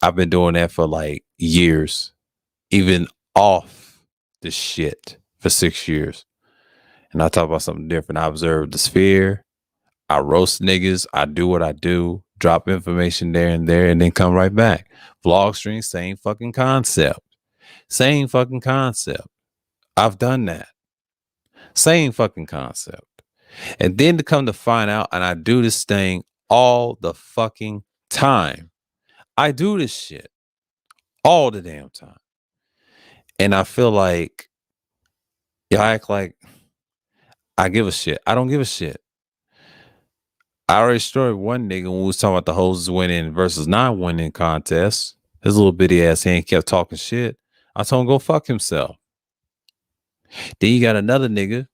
I've been doing that for like years, even off the shit for 6 years. And I talk about something different. I observe the sphere. I roast niggas. I do what I do, drop information there and there, and then come right back. Vlog stream, same fucking concept. Same fucking concept. I've done that. Same fucking concept. And then to come to find out, and I do this thing all the fucking time. I do this shit all the damn time. And I feel like y'all act like I give a shit. I don't give a shit. I already started one nigga when we was talking about the hoses winning versus not winning contest. His little bitty ass hand kept talking shit. I told him go fuck himself. Then you got another nigga,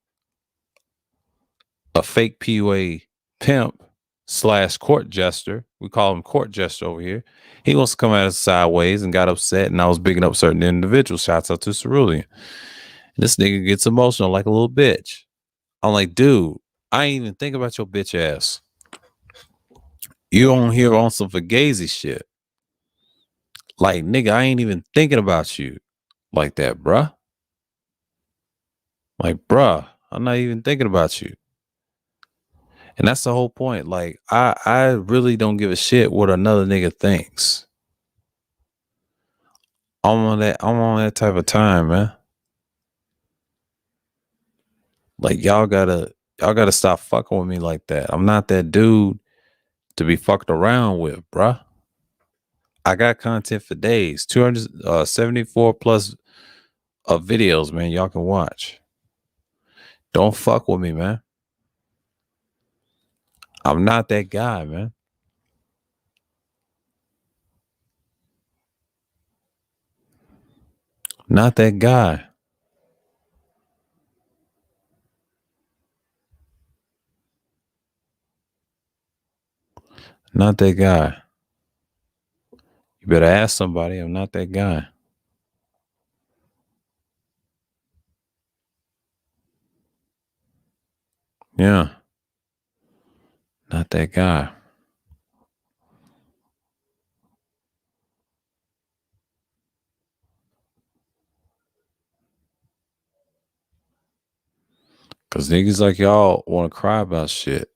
a fake PUA pimp / court jester. We call him court jester over here. He wants to come at us sideways and got upset, and I was bigging up certain individuals. Shouts out to Cerulean. This nigga gets emotional like a little bitch. I'm like, dude, I ain't even think about your bitch ass. You on here on some fugazi shit. Like, nigga, I ain't even thinking about you like that, bruh. Like, bruh, I'm not even thinking about you. And that's the whole point. Like, I really don't give a shit what another nigga thinks. I'm on that type of time, man. Like, y'all gotta stop fucking with me like that. I'm not that dude to be fucked around with, bruh. I got content for days. 274 plus of videos, man. Y'all can watch. Don't fuck with me, man. I'm not that guy, man. Not that guy. Not that guy. You better ask somebody. I'm not that guy. Yeah. Not that guy. Cause niggas like y'all want to cry about shit.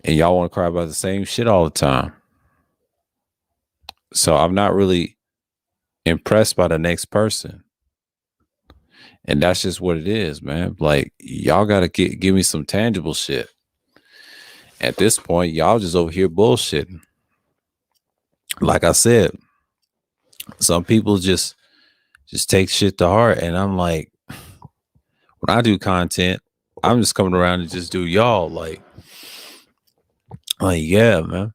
And y'all want to cry about the same shit all the time. So I'm not really impressed by the next person. And that's just what it is, man. Like, y'all gotta give me some tangible shit. At this point, y'all just over here bullshitting. Like I said, some people just take shit to heart. And I'm like, when I do content, I'm just coming around and just do y'all like, yeah, man.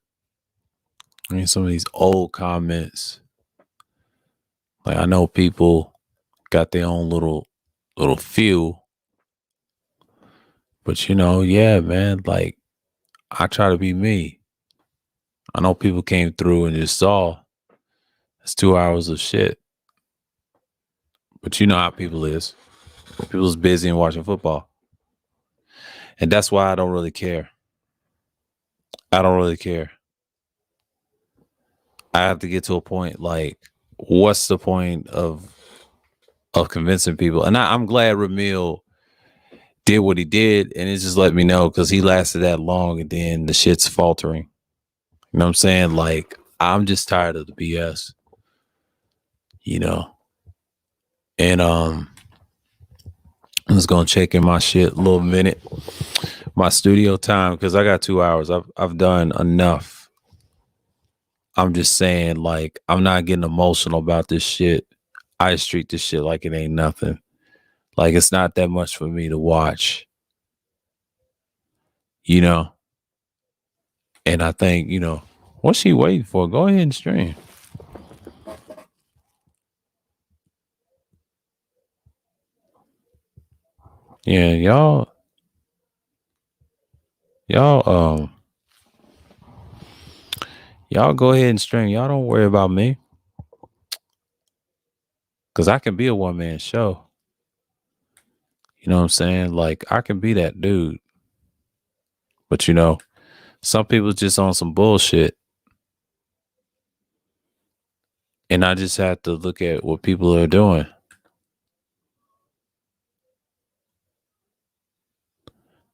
I mean, some of these old comments, like I know people got their own little feel, but yeah, man, like I try to be me. I know people came through and just saw it's 2 hours of shit, but you know how people is. People's busy and watching football, and that's why I don't really care. I don't really care. I have to get to a point like, what's the point of convincing people? And I'm glad Ramil did what he did, and it just let me know because he lasted that long, and then the shit's faltering. You know what I'm saying? Like, I'm just tired of the BS. And I'm just gonna check in my shit a little minute, my studio time, because I got 2 hours. I've done enough. I'm just saying, like, I'm not getting emotional about this shit. I just treat this shit like it ain't nothing. Like, it's not that much for me to watch, And I think, what's she waiting for? Go ahead and stream. Yeah, y'all, y'all go ahead and stream. Y'all don't worry about me. Cause I can be a one-man show. You know what I'm saying? Like, I can be that dude. But some people just on some bullshit. And I just have to look at what people are doing.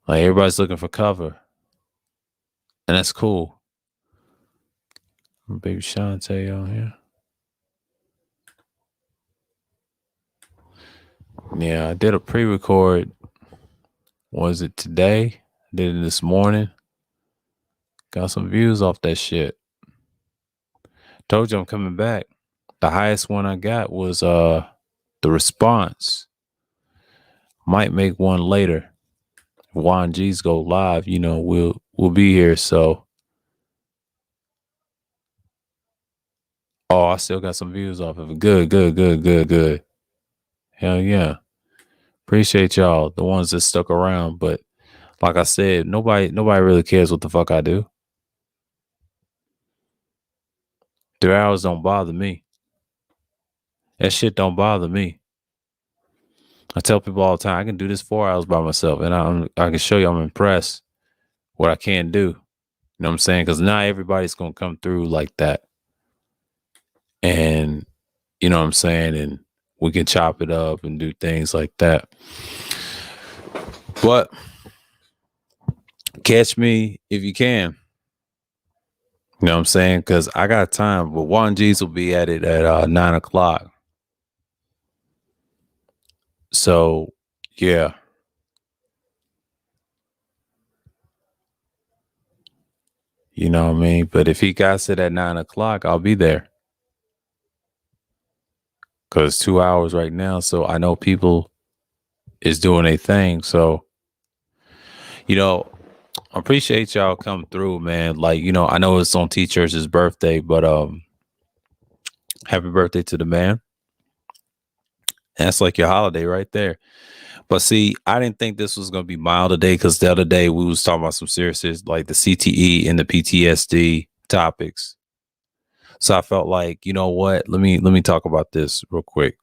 Like, everybody's looking for cover. And that's cool. Baby Shantae on here. Yeah, I did a pre-record. Was it today? I did it this morning. Got some views off that shit. Told you I'm coming back. The highest one I got was the response. Might make one later. If Juan G's go live, we'll be here. So I still got some views off of it. Good. Hell yeah. Appreciate y'all, the ones that stuck around. But like I said, nobody really cares what the fuck I do. 3 hours don't bother me. That shit don't bother me. I tell people all the time, I can do this 4 hours by myself, and I can show you I'm impressed what I can do. You know what I'm saying? Because not everybody's gonna come through like that. And you know what I'm saying? And we can chop it up and do things like that. But catch me if you can. You know what I'm saying? Because I got time. But Juan G's will be at it at 9:00. So, yeah. You know what I mean? But if he got it at 9:00, I'll be there. Because 2 hours right now. So I know people is doing a thing. So, I appreciate y'all come through, man. Like, I know it's on T-Church's birthday, but happy birthday to the man. That's like your holiday right there. But see, I didn't think this was gonna be mild today because the other day we was talking about some serious, like the CTE and the PTSD topics. So I felt like, you know what? Let me talk about this real quick.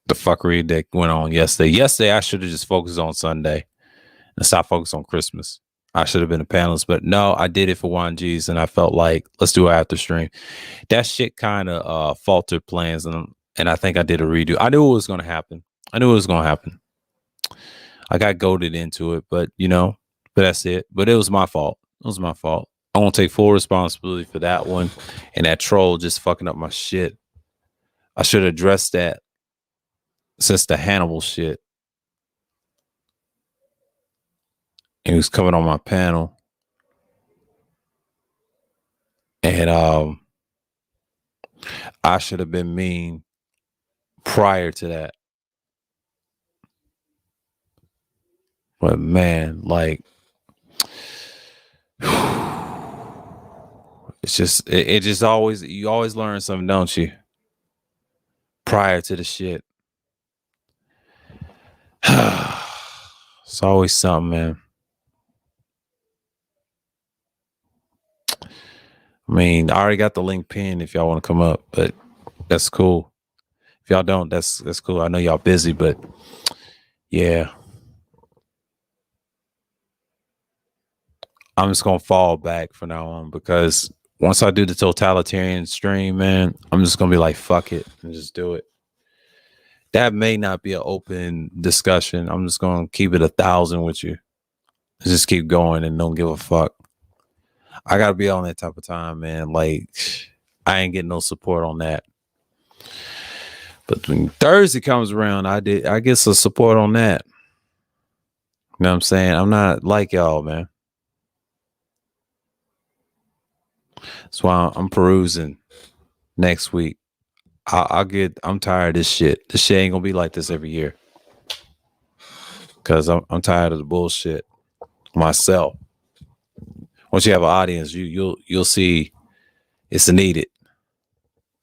The fuckery that went on yesterday. Yesterday, I should have just focused on Sunday and stop focusing on Christmas. I should have been a panelist, but no, I did it for Juan G's, and I felt like let's do it after stream. That shit kind of faltered plans, and and I think I did a redo. I knew it was going to happen. I knew it was going to happen. I got goaded into it, but but that's it. But it was my fault. It was my fault. I won't take full responsibility for that one, and that troll just fucking up my shit. I should have addressed that since the Hannibal shit. He was coming on my panel, and I should have been mean prior to that. But man, like, it's just it just always, you always learn something, don't you? Prior to the shit. It's always something, man. I mean, I already got the link pinned if y'all want to come up, but that's cool. If y'all don't, that's cool. I know y'all busy, but yeah. I'm just gonna fall back from now on, because once I do the totalitarian stream, man, I'm just gonna be like, fuck it, and just do it. That may not be an open discussion. I'm just gonna keep it 1,000 with you. Just keep going and don't give a fuck. I gotta be on that type of time, man. Like, I ain't getting no support on that. But when Thursday comes around, I get some support on that. You know what I'm saying? I'm not like y'all, man. That's why I'm perusing next week. I'm tired of this shit. This shit ain't gonna be like this every year. Cause I'm tired of the bullshit myself. Once you have an audience, you'll see it's needed.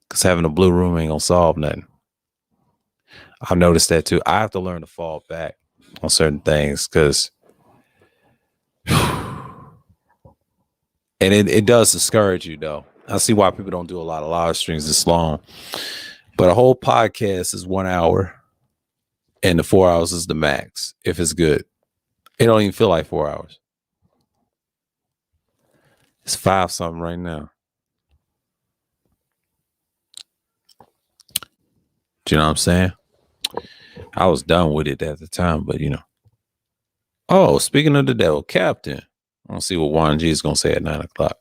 Cause having a blue room ain't gonna solve nothing. I've noticed that too. I have to learn to fall back on certain things, because and it does discourage you though. I see why people don't do a lot of live streams this long. But a whole podcast is 1 hour, and the 4 hours is the max if it's good. It don't even feel like 4 hours. It's 5 something right now. Do you know what I'm saying? I was done with it at the time, but Oh, speaking of the devil, Captain. I don't see what Juan G is gonna say at 9 o'clock.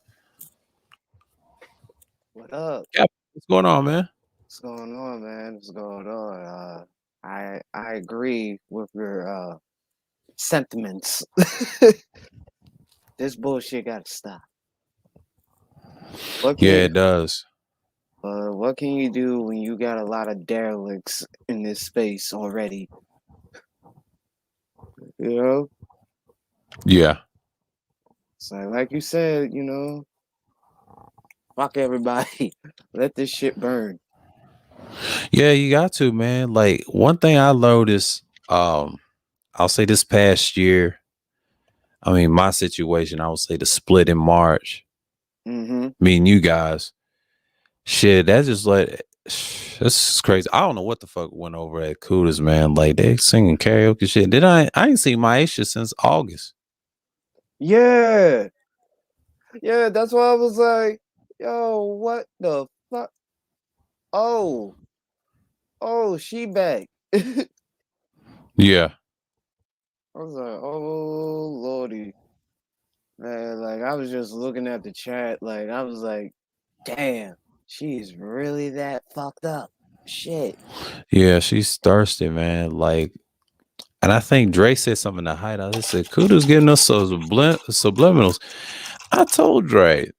What up?
Captain, what's going on, man?
What's going on, man? What's going on? I agree with your sentiments. This bullshit gotta stop.
It does.
What can you do when you got a lot of derelicts in this space already? You know?
Yeah.
So like you said, fuck everybody. Let this shit burn.
Yeah, you got to, man. Like, one thing I noticed, I'll say this past year, I mean, my situation, I would say the split in March,
Mm-hmm.
me and you guys, shit, that's just like, this is crazy. I don't know what the fuck went over at Kudas, man. Like, they singing karaoke shit. I ain't seen Maisha since August.
Yeah. Yeah, that's why I was like, yo, what the fuck? Oh, she back.
Yeah.
I was like, oh lordy, man. Like I was just looking at the chat, like I was like, damn, she's really that fucked up. Shit.
Yeah, she's thirsty, man. Like, and I think Dre said something in the hideout. He said, Kudos giving us those subliminals. I told Dre,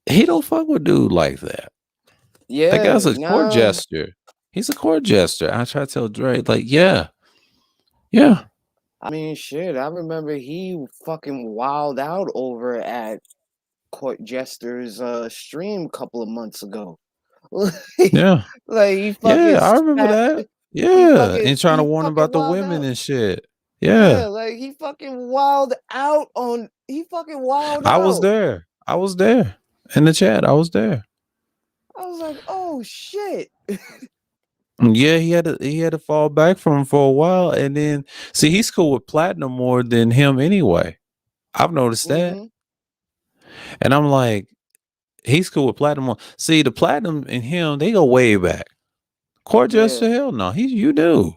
he don't fuck with dude like that.
Yeah,
That guy's a court jester. He's a court jester. I try to tell Dre, like, yeah.
I mean, shit. I remember he fucking wilded out over at Court Jester's stream a couple of months ago.
Yeah.
Like he fucking
Yeah, I remember that. Yeah. And trying to warn about the women and shit. Yeah.
Like he fucking wild out on
I was there. I was there. In the chat. I was there.
I was like, oh shit.
Yeah, he had to fall back from him for a while, and then see, he's cool with Platinum more than him anyway. I've noticed that, and I'm like, He's cool with Platinum. See, the Platinum and him, they go way back. Court
Yeah,
Jester, hell no. You do.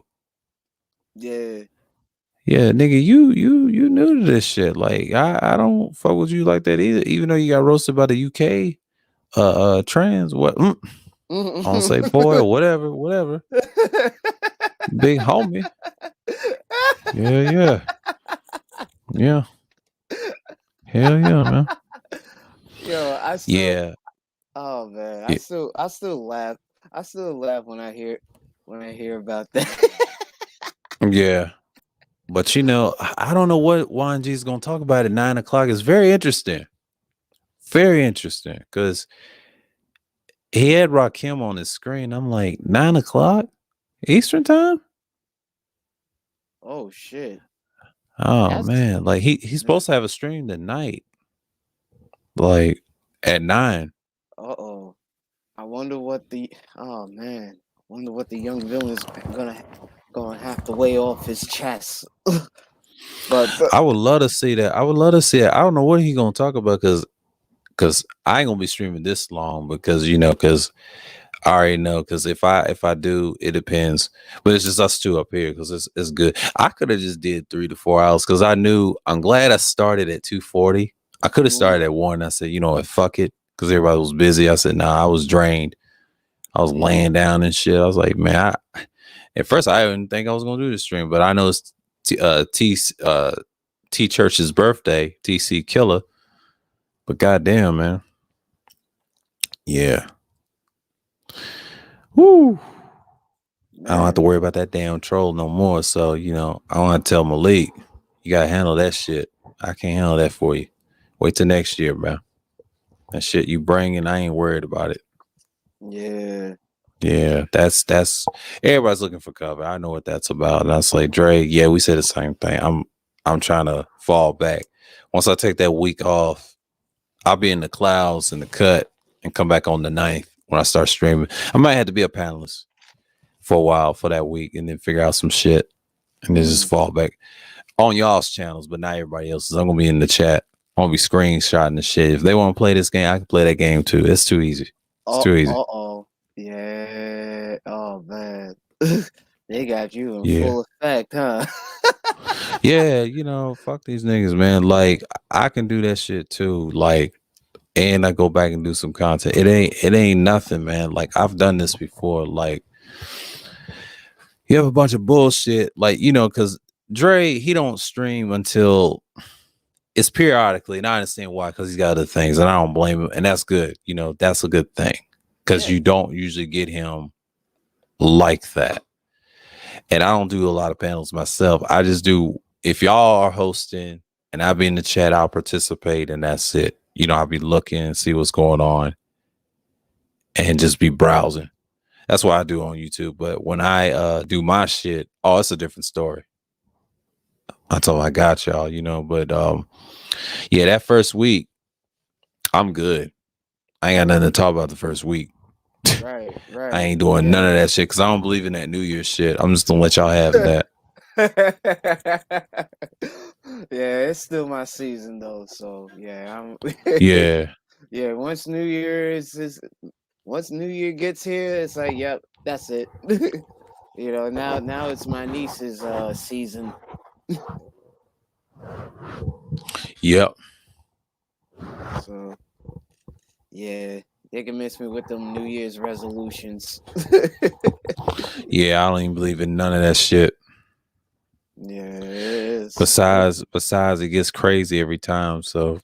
yeah.
Yeah, nigga, you new to this shit. Like I don't fuck with you like that either. Even though you got roasted by the UK trans, what I don't say boy or whatever. Big homie. Yeah, yeah. Yeah. Hell yeah, man.
Yo,
Yeah.
oh man,
Yeah.
I still laugh. I still laugh when I hear about that.
Yeah. But I don't know what Juan G is gonna talk about at 9 o'clock. It's very interesting. Very interesting. Cause he had Rakim on his screen. I'm like, 9 o'clock Eastern time?
Oh shit.
Oh
That's
man. Like he's supposed to have a stream tonight. Like at 9.
uh-oh. I wonder what the oh man. I wonder what the young villain's gonna have to weigh off his chest. but
I would love to see that. I would love to see it. I don't know what he gonna talk about because I ain't gonna be streaming this long because because I already know because if I do, it depends. But it's just us two up here because it's good. I could have just did 3 to 4 hours because I'm glad I started at 2:40. I could have
Mhm,
started at 1. I said, you know what, fuck it. Because everybody was busy. I said, nah, I was drained. I was
mhm.
laying down and shit. I was like, man, at first I didn't think I was gonna do the stream, but I know it's T Church's birthday, TC Killer. But goddamn, man. Yeah. Woo. I don't have to
Man,
worry about that damn troll no more. So, I don't have to tell Malik, you gotta handle that shit. I can't handle that for you. Wait till next year, man. That shit you bringing, I ain't worried about it.
yeah.
Yeah, that's everybody's looking for cover. I know what that's about. And I was like, Dre, yeah, we said the same thing. I'm trying to fall back. Once I take that week off, I'll be in the clouds in the cut and come back on the 9th when I start streaming. I might have to be a panelist for a while for that week and then figure out some shit and then just
Mm.
fall back on y'all's channels, but not everybody else's. I'm gonna be in the chat. I'm gonna be screenshotting the shit. If they want to play this game, I can play that game too. It's too easy. It's
Oh,
too easy.
uh-oh. Yeah. Oh man. They got you in
Yeah.
full effect, huh?
Yeah, fuck these niggas, man. Like I can do that shit too. Like, and I go back and do some content. It ain't nothing, man. Like I've done this before. Like you have a bunch of bullshit, like, because Dre, he don't stream until it's periodically, and I understand why, because he's got other things, and I don't blame him, and that's good. That's a good thing. Because
Yeah.
you don't usually get him like that. And I don't do a lot of panels myself. I just do if y'all are hosting and I'll be in the chat, I'll participate and that's it. I'll be looking, see what's going on, and just be browsing. That's what I do on YouTube. But when I do my shit, oh, it's a different story. I told I got y'all, but yeah, that first week, I'm good. I ain't got nothing to talk about the first week.
Right,
I
right.
ain't doing none
Yeah.
of that shit because I don't believe in that New Year's shit. I'm just gonna let y'all have that.
Yeah, it's still my season though, so yeah, I'm
Yeah.
yeah, once New Year gets here, it's like, yep, that's it. Now it's my niece's season.
Yep.
So yeah, they can miss me with them New Year's resolutions.
Yeah, I don't even believe in none of that shit.
Yeah, it is.
Besides, it gets crazy every time. So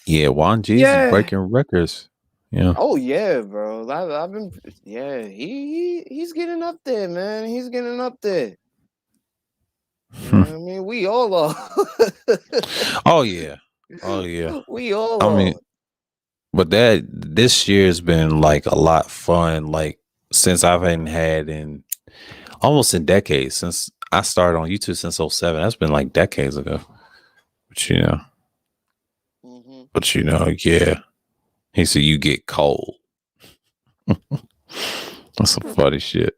yeah, Juan G's is
Yeah.
breaking records. Yeah.
Oh yeah, bro. I've been yeah, he's getting up there, man. He's getting up there. You know what I mean? We all are.
Oh yeah. Oh yeah.
We all
I mean,
are.
but this year's been like a lot fun. Like since I've hadn't had in almost in decades since I started on YouTube since '07. That's been like decades ago. But
Hmm.
yeah. He said you get cold. That's some funny shit.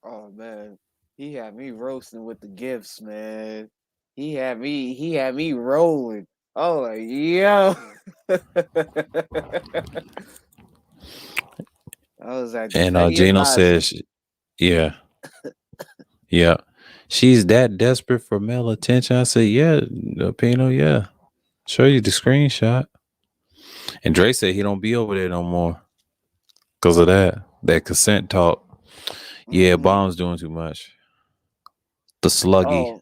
Oh man, he had me roasting with the gifts, man. He had me rolling. Oh, like, yo. I was like, the
And
pettiest
Gino
lies.
says, yeah, yeah. She's that desperate for male attention. I said, yeah, Pino, yeah. Show you the screenshot. And Dre said he don't be over there no more because of that consent talk. Yeah,
Mm.
Bomb's doing too much. The sluggy.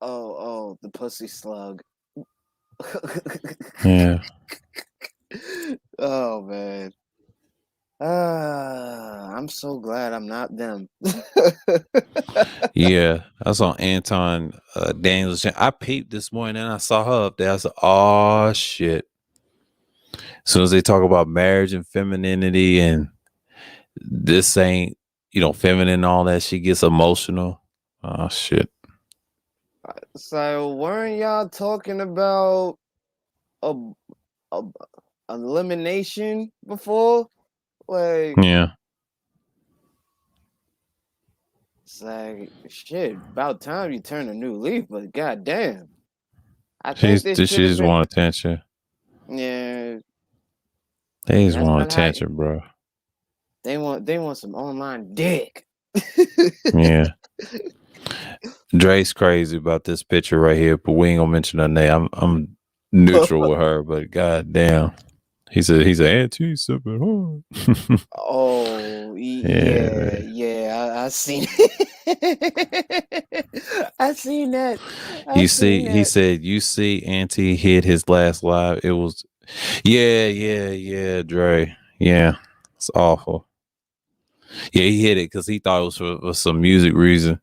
Oh, the pussy slug.
Yeah.
Oh man. I'm so glad I'm not them.
Yeah. I saw Anton Daniels. I peeped this morning and I saw her up there. I said, oh shit. As soon as they talk about marriage and femininity and this ain't, feminine and all that, she gets emotional. Oh shit.
So weren't y'all talking about a, a elimination before? Like,
Yeah.
it's like shit. About time you turn a new leaf. But goddamn, I think
She's
this
she
should have
just
been.
want attention.
Yeah,
They just
that's
want
not how
attention, bro.
they want some online dick.
Yeah. Dre's crazy about this picture right here, but we ain't gonna mention her name. I'm neutral with her, but goddamn. He's an anti sipping.
Oh
Yeah.
yeah, I seen I seen that. I
You
seen
see, he
that.
said you see Auntie hit his last live. It was yeah, Dre. Yeah. It's awful. Yeah, he hit it because he thought it was for some music reason,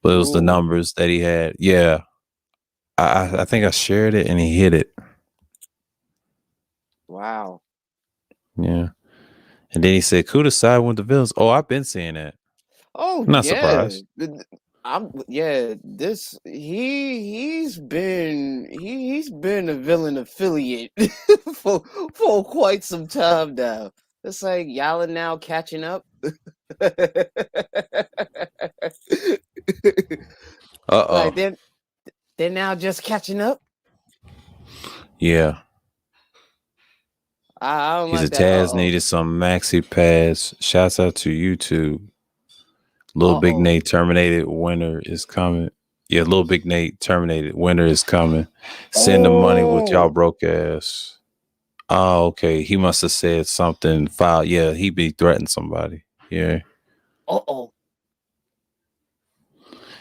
but it was the
Ooh,
numbers that he had. Yeah. I think I shared it and he hit it.
wow.
Yeah. And then he said, Kuda side with the villains. Oh, I've been seeing that.
Oh
Not
yeah.
surprised.
I'm yeah, this he's been a villain affiliate for for quite some time now. It's like y'all are now catching up.
Uh-oh.
Like they're now just catching up.
Yeah.
I don't
He
like
said
that.
Taz needed some maxi pads. Shouts out to YouTube. Little Big
Uh-oh.
Nate terminated. Winter is coming. Yeah, Little Big Nate terminated. Winter is coming. Send the money with y'all
Oh.
broke ass. Oh, okay. He must have said something foul. Yeah, he be threatening somebody. Yeah.
Uh-oh.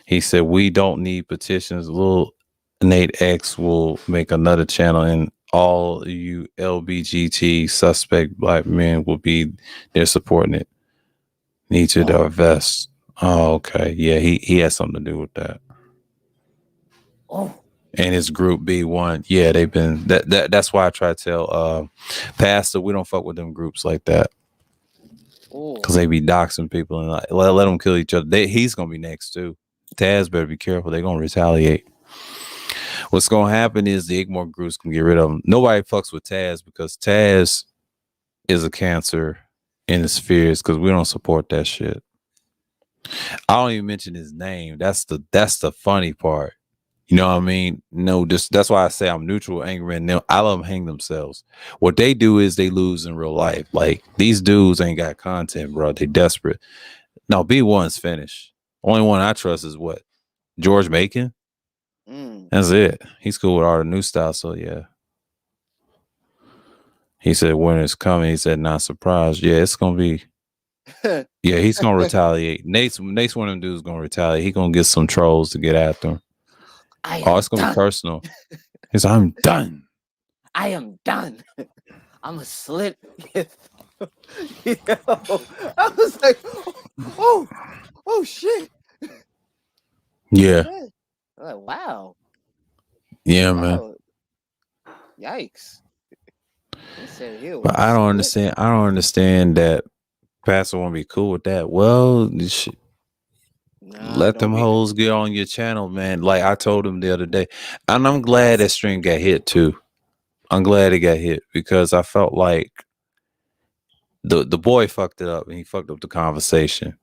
He said we don't need petitions. Little Nate X will make another channel and all you LBGT suspect black men will be there supporting it. Need to
Oh.
divest. Oh, okay. Yeah, he has something to do with that.
Oh.
And his group B1, yeah, they've been that's why I try to tell Pastor we don't fuck with them groups like that.
Oh.
Cause they be doxing people and like, let them kill each other. He's gonna be next too. Taz better be careful. They're gonna retaliate. What's gonna happen is the Igmore groups can get rid of him. Nobody fucks with Taz because Taz is a cancer in the spheres because we don't support that shit. I don't even mention his name. That's the funny part. You know what I mean? No, just that's why I say I'm neutral, angry, and I let them hang themselves. What they do is they lose in real life. Like these dudes ain't got content, bro. They desperate. No, B1's finished. Only one I trust is what? George Macon?
Mm.
That's it. He's cool with all the new style. So yeah. He said winter's coming. He said not surprised. Yeah, it's gonna be. Yeah, he's gonna retaliate. Nate's one of them dudes gonna retaliate. He gonna get some trolls to get after him.
I
Oh,
am
it's gonna be
done.
personal. He's like, I'm done.
I am done. I'm a slit. Yo, I was like, oh shit.
Yeah.
I'm like, wow.
Yeah, man.
Wow. Yikes. He said he'll
But I don't
split.
understand. I don't understand that Pastor won't be cool with that. Well,
Nah,
let
don't
them
be.
hoes get on your channel, man. Like I told him the other day. And I'm glad that stream got hit too. I'm glad it got hit because I felt like the boy fucked it up and he fucked up the conversation.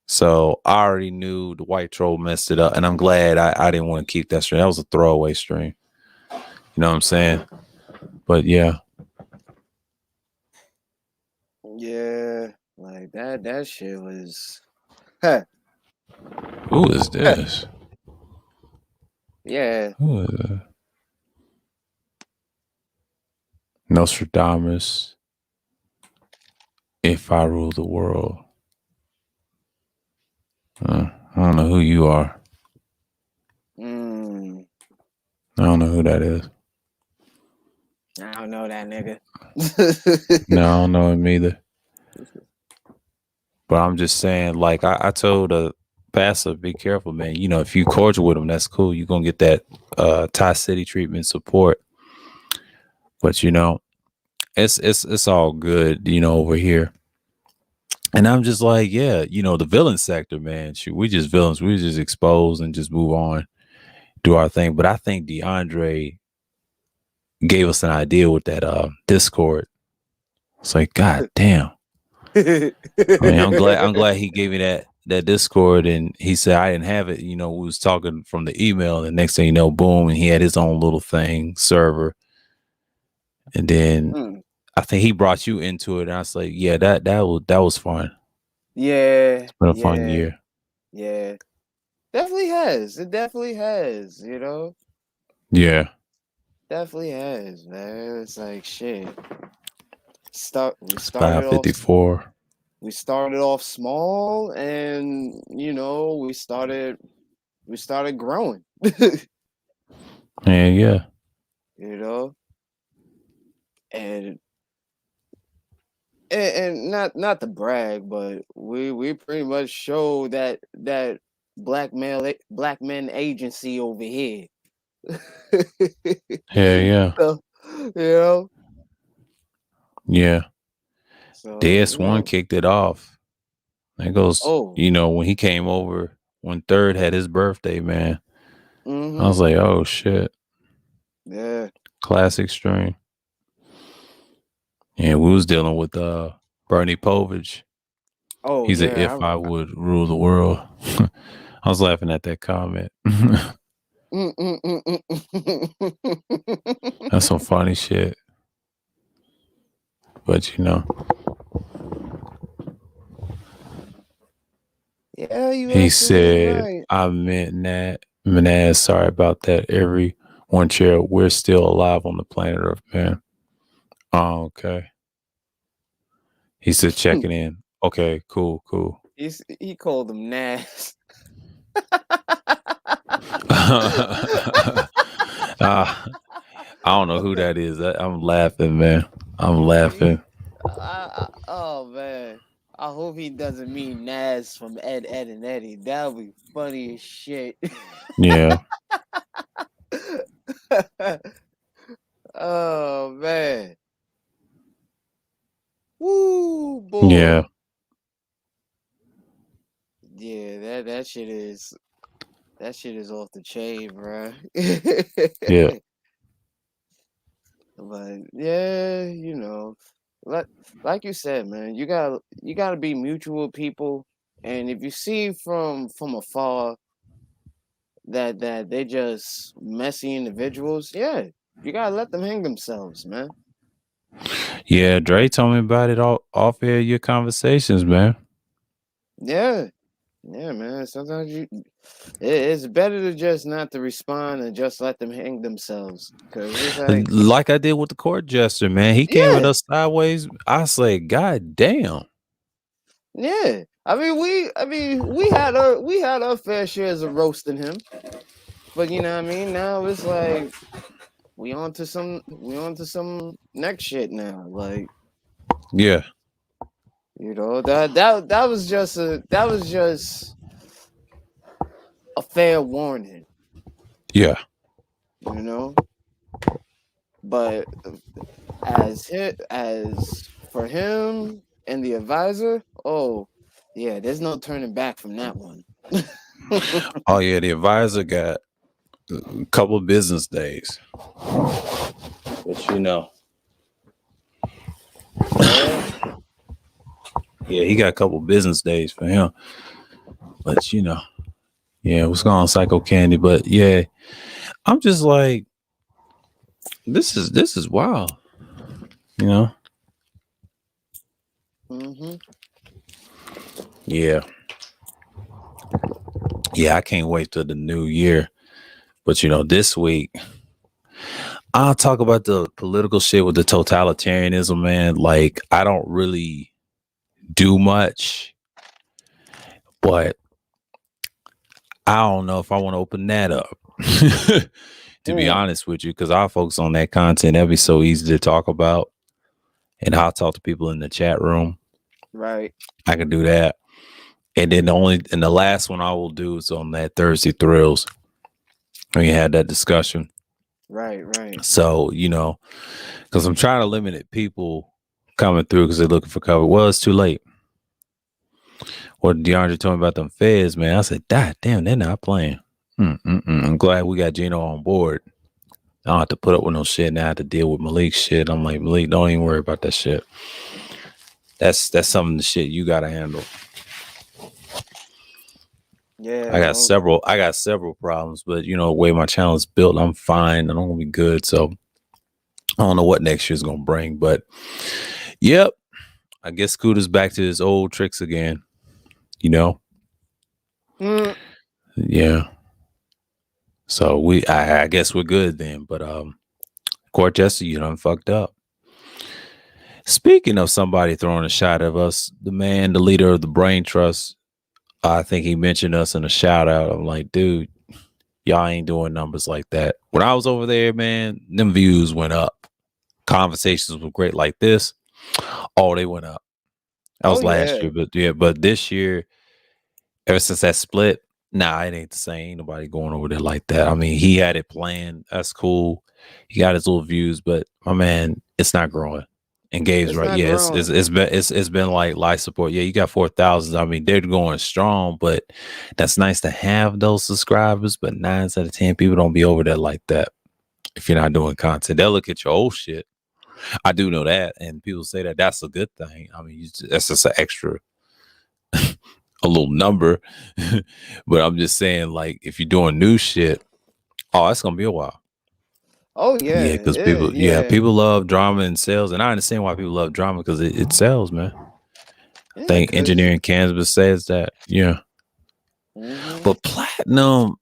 So I already knew the white troll messed it up. And I'm glad I didn't want to keep that stream. That was a throwaway stream. You know what I'm saying? But yeah.
Yeah, like that shit was huh,
Who is this?
yeah.
Who is it? Nostradamus. If I rule the world. I don't know who you are.
Mm,
I don't know who that is.
I don't know that nigga.
No, I don't know him either. But I'm just saying, like I told pastor, be careful, man. You know, if you cordial with him, that's cool. You're gonna get that Thai City treatment support. But you know, it's all good, you know, over here. And I'm just like, yeah, you know, the villain sector, man. Shoot, we just villains. We just expose and just move on, do our thing. But I think DeAndre gave us an idea with that Discord. It's like, God damn. I mean, I'm glad he gave me that Discord, and he said I didn't have it. You know, we was talking from the email, and next thing you know, boom, and he had his own little thing server. And then
Mm,
I think he brought you into it, and I was like, yeah, that was fun.
yeah,
It's been a fun
yeah,
year.
yeah. Definitely has. It definitely has, you know?
Yeah,
Definitely has, man. It's like shit. Start we
it's
started off
5:54.
we started off small and you know, we started growing.
And yeah,
You know? And and not to brag, but we pretty much show that black men agency over here.
yeah, yeah,
So, you know,
yeah.
so you
DS1
know,
kicked it off. That goes,
oh,
you know, when he came over, when Third had his birthday, man. I
mm-hmm,
was like, oh shit,
yeah,
classic stream. And we was dealing with Bernie Povich.
oh
He said,
yeah,
"If I would rule the world." I was laughing at that comment.
mm, mm, mm,
That's
mm.
some funny shit. But you know,
Yeah, you
he
absolutely
said,
right.
"I meant that." Manaz, sorry about that. Everyone chair, we're still alive on the planet Earth, man. Oh, okay. He said, checking in. Okay, cool, cool.
He called them Nas.
I don't know who that is. I'm laughing, man. I'm laughing.
Oh man, I hope he doesn't mean Nas from Ed, Ed and Eddie. That would be funny as shit.
Yeah,
Oh man, woo
yeah,
boy. Yeah, that shit is off the chain, bro.
yeah.
But yeah, like like you said, man, you gotta be mutual people, and if you see from afar that they just messy individuals, yeah, you gotta let them hang themselves, man.
Yeah, Dre told me about it all off air your conversations, man.
Yeah, yeah, man. Sometimes it's better to just not to respond and just let them hang themselves, because it's like,
Like I did with the court jester, man. He came at
yeah,
us sideways. I say, God damn.
yeah. I mean, we had our fair shares of roasting him, but you know what I mean. Now it's like we on to some next shit now. Like,
Yeah,
that was just a fair warning,
yeah,
you know. But as for him and the advisor, oh yeah, there's no turning back from that one.
oh yeah. The advisor got a couple of business days, but you know,
Yeah.
yeah, he got a couple of business days for him. But you know, yeah, what's going on, Psycho Candy? But yeah, I'm just like, This is wild. You know.
Mm-hmm.
Yeah. Yeah. I can't wait till the new year. But this week I'll talk about the political shit with the totalitarianism, man. Like I don't really do much, but I don't know if I want to open that up. To be
Mm,
honest with you, because I'll focus on that content. That'd be so easy to talk about. And I'll talk to people in the chat room.
right,
I can do that. And then the last one I will do is on that Thursday Thrills. We had that discussion.
right.
So, because I'm trying to limit it, people coming through because they're looking for cover. Well, it's too late. What DeAndre told me about them feds, man. I said, God damn, they're not playing. I'm glad we got Gino on board. I don't have to put up with no shit. Now I have to deal with Malik's shit. I'm like, Malik, don't even worry about that shit. That's some of the shit you gotta handle.
Yeah,
I got
no,
several problems, but the way my channel is built, I'm fine. I'm gonna be good. So I don't know what next year's gonna bring, but yep. I guess Scooter's back to his old tricks again. You know?
mm,
Yeah. So I guess we're good then. But Court Jester, you done fucked up. Speaking of somebody throwing a shot at us, the man, the leader of the Brain Trust, I think he mentioned us in a shout out. I'm like, dude, y'all ain't doing numbers like that. When I was over there, man, them views went up. Conversations were great like this. Oh, they went up. That
oh
was last
yeah,
year, but yeah, but this year, ever since that split, nah, it ain't the same. Ain't nobody going over there like that. I mean, he had it planned. That's cool. He got his little views, but my man, it's not growing. And Gabe's
it's
right.
not
Yeah,
growing.
it's been like life support. Yeah, you got 4,000. I mean, they're going strong, but that's nice to have those subscribers. But 9 out of 10 people don't be over there like that. If you're not doing content, they'll look at your old shit. I do know that, and people say that that's a good thing. I mean, that's just an extra, a little number. But I'm just saying, like, if you're doing new shit, oh, it's gonna be a while.
Oh
Yeah,
yeah,
because
yeah,
people love drama and sales, and I understand why people love drama because it sells, man. I
yeah,
think
cause
engineering Canvas says that. Yeah,
mm-hmm.
but platinum,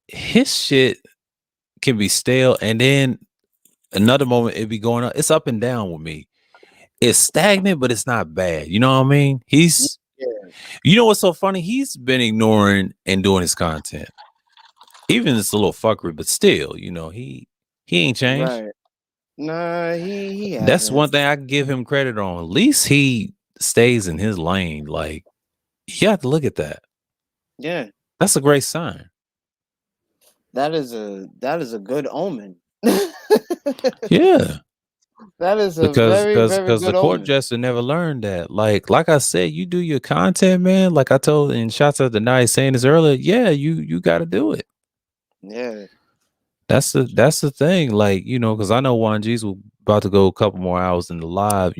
his shit can be stale, and then another moment it be going up. It's up and down with me. It's stagnant, but it's not bad. You know what I mean?
Yeah,
You know what's so funny? He's been ignoring and doing his content. Even it's a little fuckery, but still, he ain't changed.
right. Nah, he
That's
hasn't.
one thing I can give him credit on. At least he stays in his lane. Like you have to look at that.
Yeah,
That's a great sign.
that is a good omen.
Yeah.
That is a
Because
very,
because
very
because the
good
court
omen.
jester never learned that. Like I said, you do your content, man. Like I told and shots out the night saying this earlier. Yeah, you gotta do it.
Yeah,
That's the thing. Like, because I know Juan G's about to go a couple more hours in the live,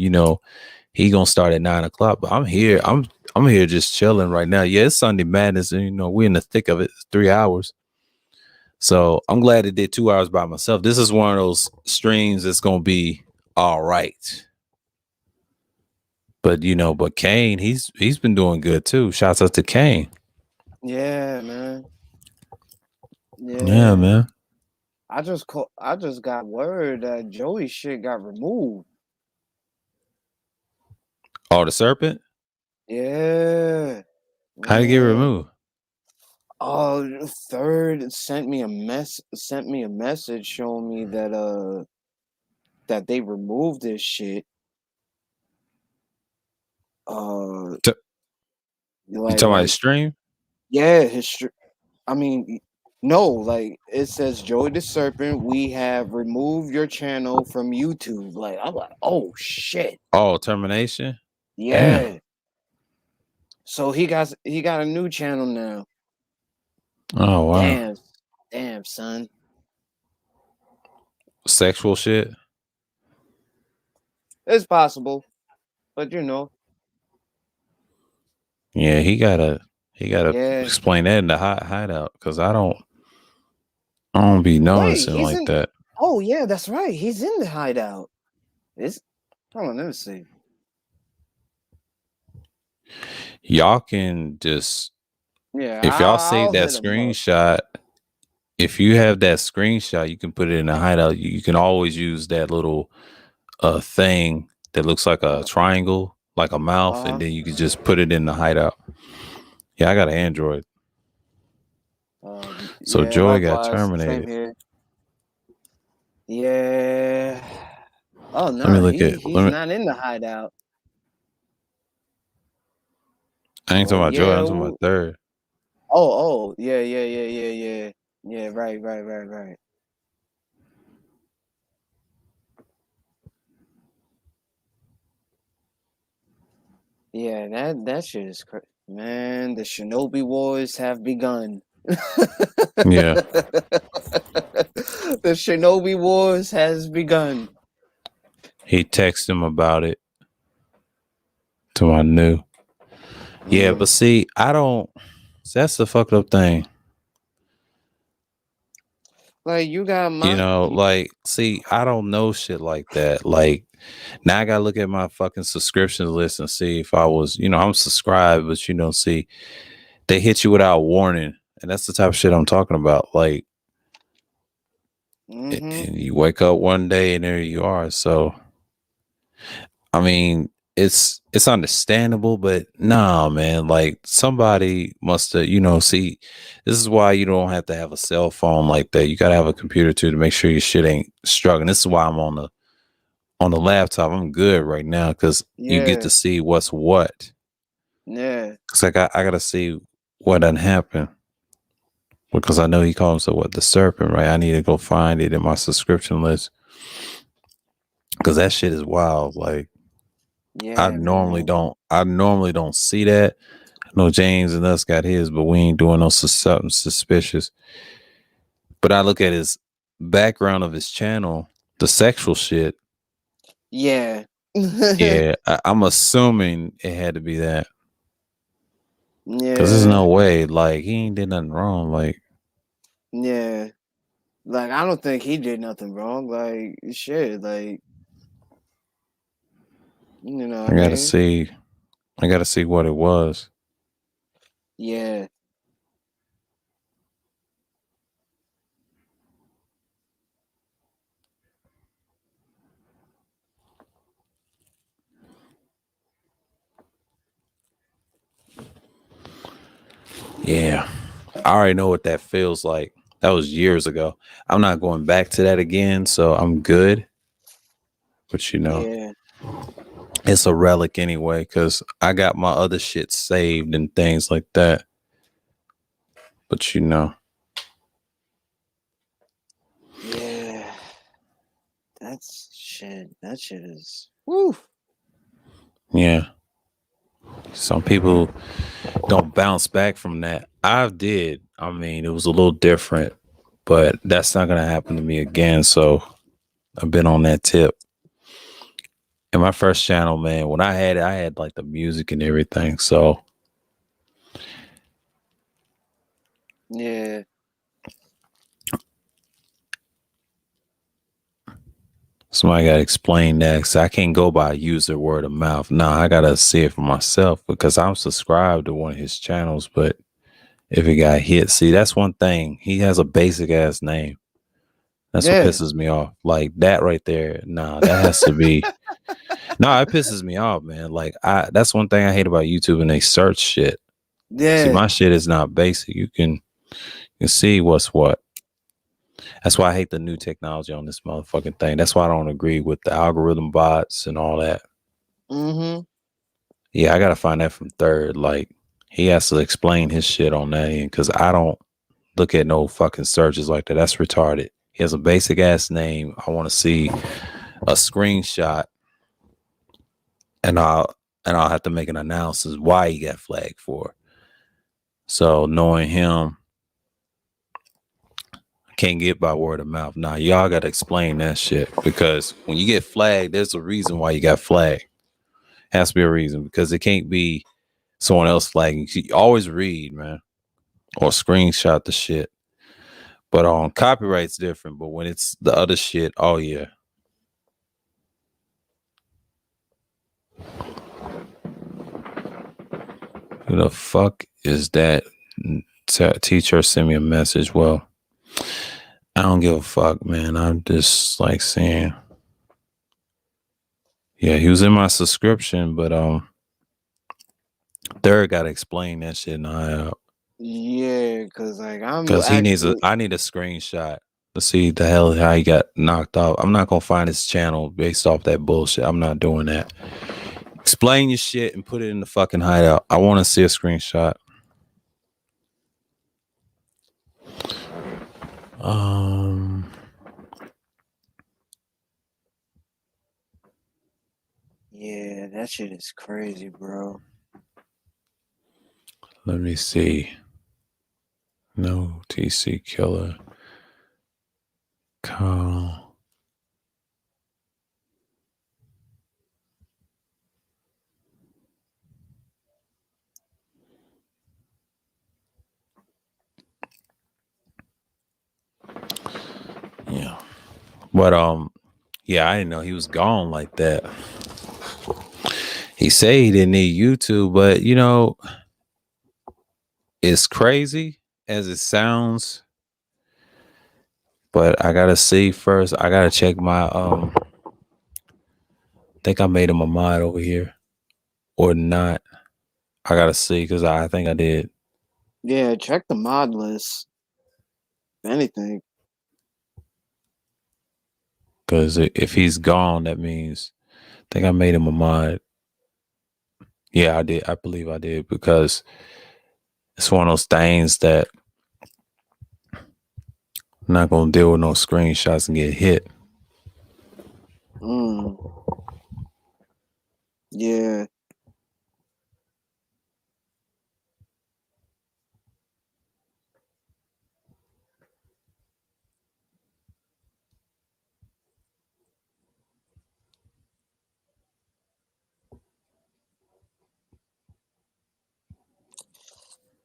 he gonna start at 9 o'clock. But I'm here. I'm here just chilling right now. Yeah, it's Sunday Madness, and we're in the thick of it. It's 3 hours. So I'm glad it did 2 hours by myself. This is one of those streams that's gonna be all right. But Kane, he's been doing good too. Shouts out to Kane.
yeah, man.
Yeah,
Yeah.
man.
I just got word that Joey shit got removed.
Oh, the serpent?
Yeah.
How did it get
Yeah.
removed?
Oh, Third sent me a message showing me that they removed this shit. Uh
T- You talking about his
like
stream?
yeah, I mean no, like it says Joey the Serpent, we have removed your channel from YouTube. Like I'm like, "Oh shit."
Oh, termination? Damn.
Yeah. So he got a new channel now.
Oh wow.
Damn. Damn, son.
Sexual shit.
It's possible, but
Yeah, he gotta
yeah.
explain that in the hideout because I don't be
Wait,
noticing like that.
Oh yeah, that's right. He's in the hideout. It's hold on, let me see.
Y'all can just,
Yeah,
if y'all save
I'll
that
hit him up.
screenshot, if you have that screenshot, you can put it in the hideout. You can always use that little thing that looks like a
Uh,
triangle, like a mouth, and
uh,
then you can just put it in the hideout. Yeah, I got an Android. So
yeah,
Joy got
likewise. Same
terminated.
here. Yeah. Oh
Let me
no,
look at.
he's
Let me.
not in the hideout.
I ain't talking
Well,
about Joy.
yeah.
I'm talking about third.
Yeah, yeah, yeah, yeah, yeah. Yeah, right, right, right, right. Yeah, that shit is crazy. Man, the Shinobi Wars have begun.
Yeah,
The Shinobi Wars has begun.
he texted him about it to my new. Yeah,
Mm.
but see, I don't. That's the fucked up thing.
Like you got
Like, see, I don't know shit like that. Like, now I gotta look at my fucking subscription list and see if I was, I'm subscribed, but see, they hit you without warning, and that's the type of shit I'm talking about. Like,
mm-hmm.
and you wake up one day and there you are. So, I mean, it's understandable, but nah, man. Like, somebody must have, see, this is why you don't have to have a cell phone like that. You gotta have a computer too to make sure your shit ain't struggling. This is why I'm on the laptop. I'm good right now because you get to
Yeah,
see what's what.
yeah,
Cause I gotta see what done happened because I know he calls himself what, the serpent, right? I need to go find it in my subscription list because that shit is wild. Like,
yeah, man.
I normally don't see that. I know James and us got his, but we ain't doing no something suspicious. But I look at his background of his channel, the sexual shit.
Yeah.
Yeah, I'm assuming it had to be that. Cause there's
Yeah,
no way, like he ain't did nothing wrong. Like
yeah. Like I don't think he did nothing wrong. Like shit, like you know what
I
I
gotta
mean?
see, I gotta see what it was.
Yeah.
Yeah, I already know what that feels like. That was years ago. I'm not going back to that again, so I'm good. But
Yeah.
it's a relic anyway, because I got my other shit saved and things like that. But
Yeah. That's shit. That shit is woo.
yeah. Some people don't bounce back from that. I did. I mean, it was a little different, but that's not gonna happen to me again. So I've been on that tip. And my first channel, man, when I had it, I had like the music and everything. So
Yeah.
somebody got to explain that because I can't go by user word of mouth. Nah, I got to see it for myself because I'm subscribed to one of his channels. But if it got hit, see, that's one thing. He has a basic ass name. That's what
Yeah.
pisses me off. Like that right there. Nah, that has to be. No, it pisses me off, man. Like that's one thing I hate about YouTube and they search shit. See,
Yeah.
my shit is not basic. You can see what's what. That's why I hate the new technology on this motherfucking thing. That's why I don't agree with the algorithm bots and all that.
Mm-hmm.
Yeah, I gotta find that from third. Like he has to explain his shit on that end because I don't look at no fucking searches like that. That's retarded. He has a basic ass name. I want to see a screenshot, and I'll have to make an analysis why he got flagged for. So knowing him, I can't get by word of mouth. Nah, y'all gotta explain that shit because when you get flagged, there's a reason why you got flagged. Has to be a reason because it can't be someone else flagging. You always read, man, or screenshot the shit. But on copyright's different. But when it's the other shit, oh yeah. Who the fuck is that? Teacher sent me a message. Well, I don't give a fuck, man. I'm just like saying, yeah, he was in my subscription, but Third got to explain that shit in the high out.
Yeah, because like I'm
Because
actually
I need a screenshot to see the hell how he got knocked off. I'm not gonna find his channel based off that bullshit. I'm not doing that. Explain your shit and put it in the fucking hideout. I want to see a screenshot.
yeah, that shit is crazy, bro.
Let me see. No TC killer. Kyle. Yeah. But yeah, I didn't know he was gone like that. He said he didn't need YouTube, but you know, it's crazy as it sounds. But I gotta see first. I gotta check my I think I made him a mod over here or not. I gotta see because I think I did.
Yeah, check the mod list. If anything.
Because if he's gone, that means I think I made him a mod. Yeah, I did. I believe I did because it's one of those things that I'm not gonna deal with no screenshots and get hit.
Yeah.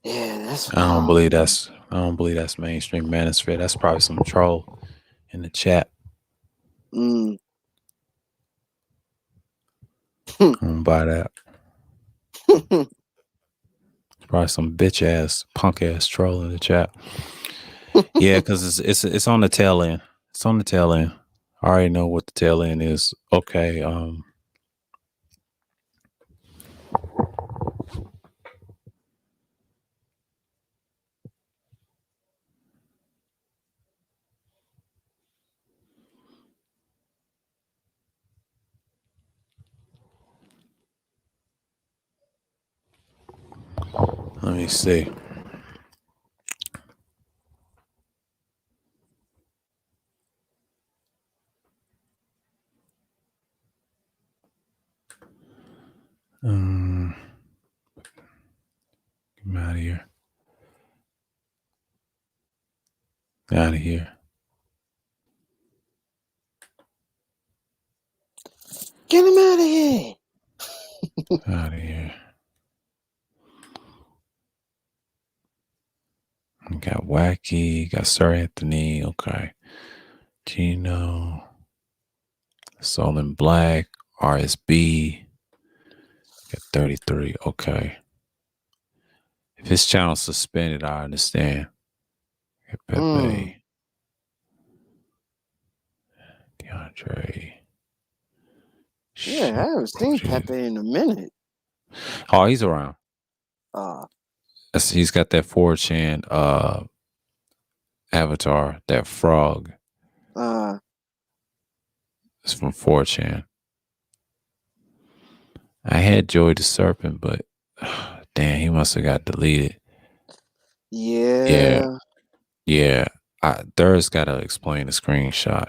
Yeah, that's wild.
I don't believe that's mainstream manosphere. That's probably some troll in the chat.
Mm.
I don't buy that. Probably some bitch ass, punk ass troll in the chat. Yeah, because it's on the tail end. It's on the tail end. I already know what the tail end is. Okay. Let me see. Get him out of here. Out of here.
Get him out of here.
Out of here. We got Wacky. Got Sir Anthony. Okay. Gino. Soul in Black. RSB. Got 33. Okay. If his channel's suspended, I understand. Pepe. DeAndre.
Yeah, I haven't seen Pepe in a minute.
Oh, he's around.
Uh
He's got that 4chan avatar, that frog. It's from 4chan. I had Joey the Serpent, but damn, he must have got deleted.
yeah.
Yeah. There's got to explain the screenshot.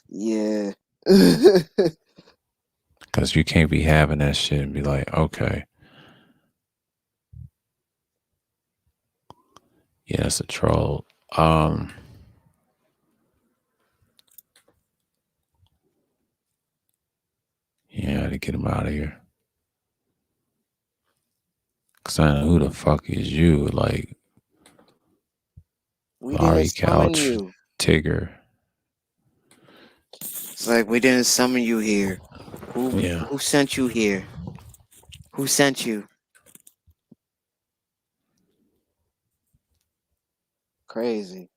Yeah.
Because you can't be having that shit and be like, okay. Yeah, it's a troll. Yeah, to get him out of here. Cause I know who the fuck is you? Like,
We didn't
Laurie
summon
Couch,
you.
Tigger.
It's like we didn't summon you here. Who
Yeah.
who sent you here? Who sent you? Crazy.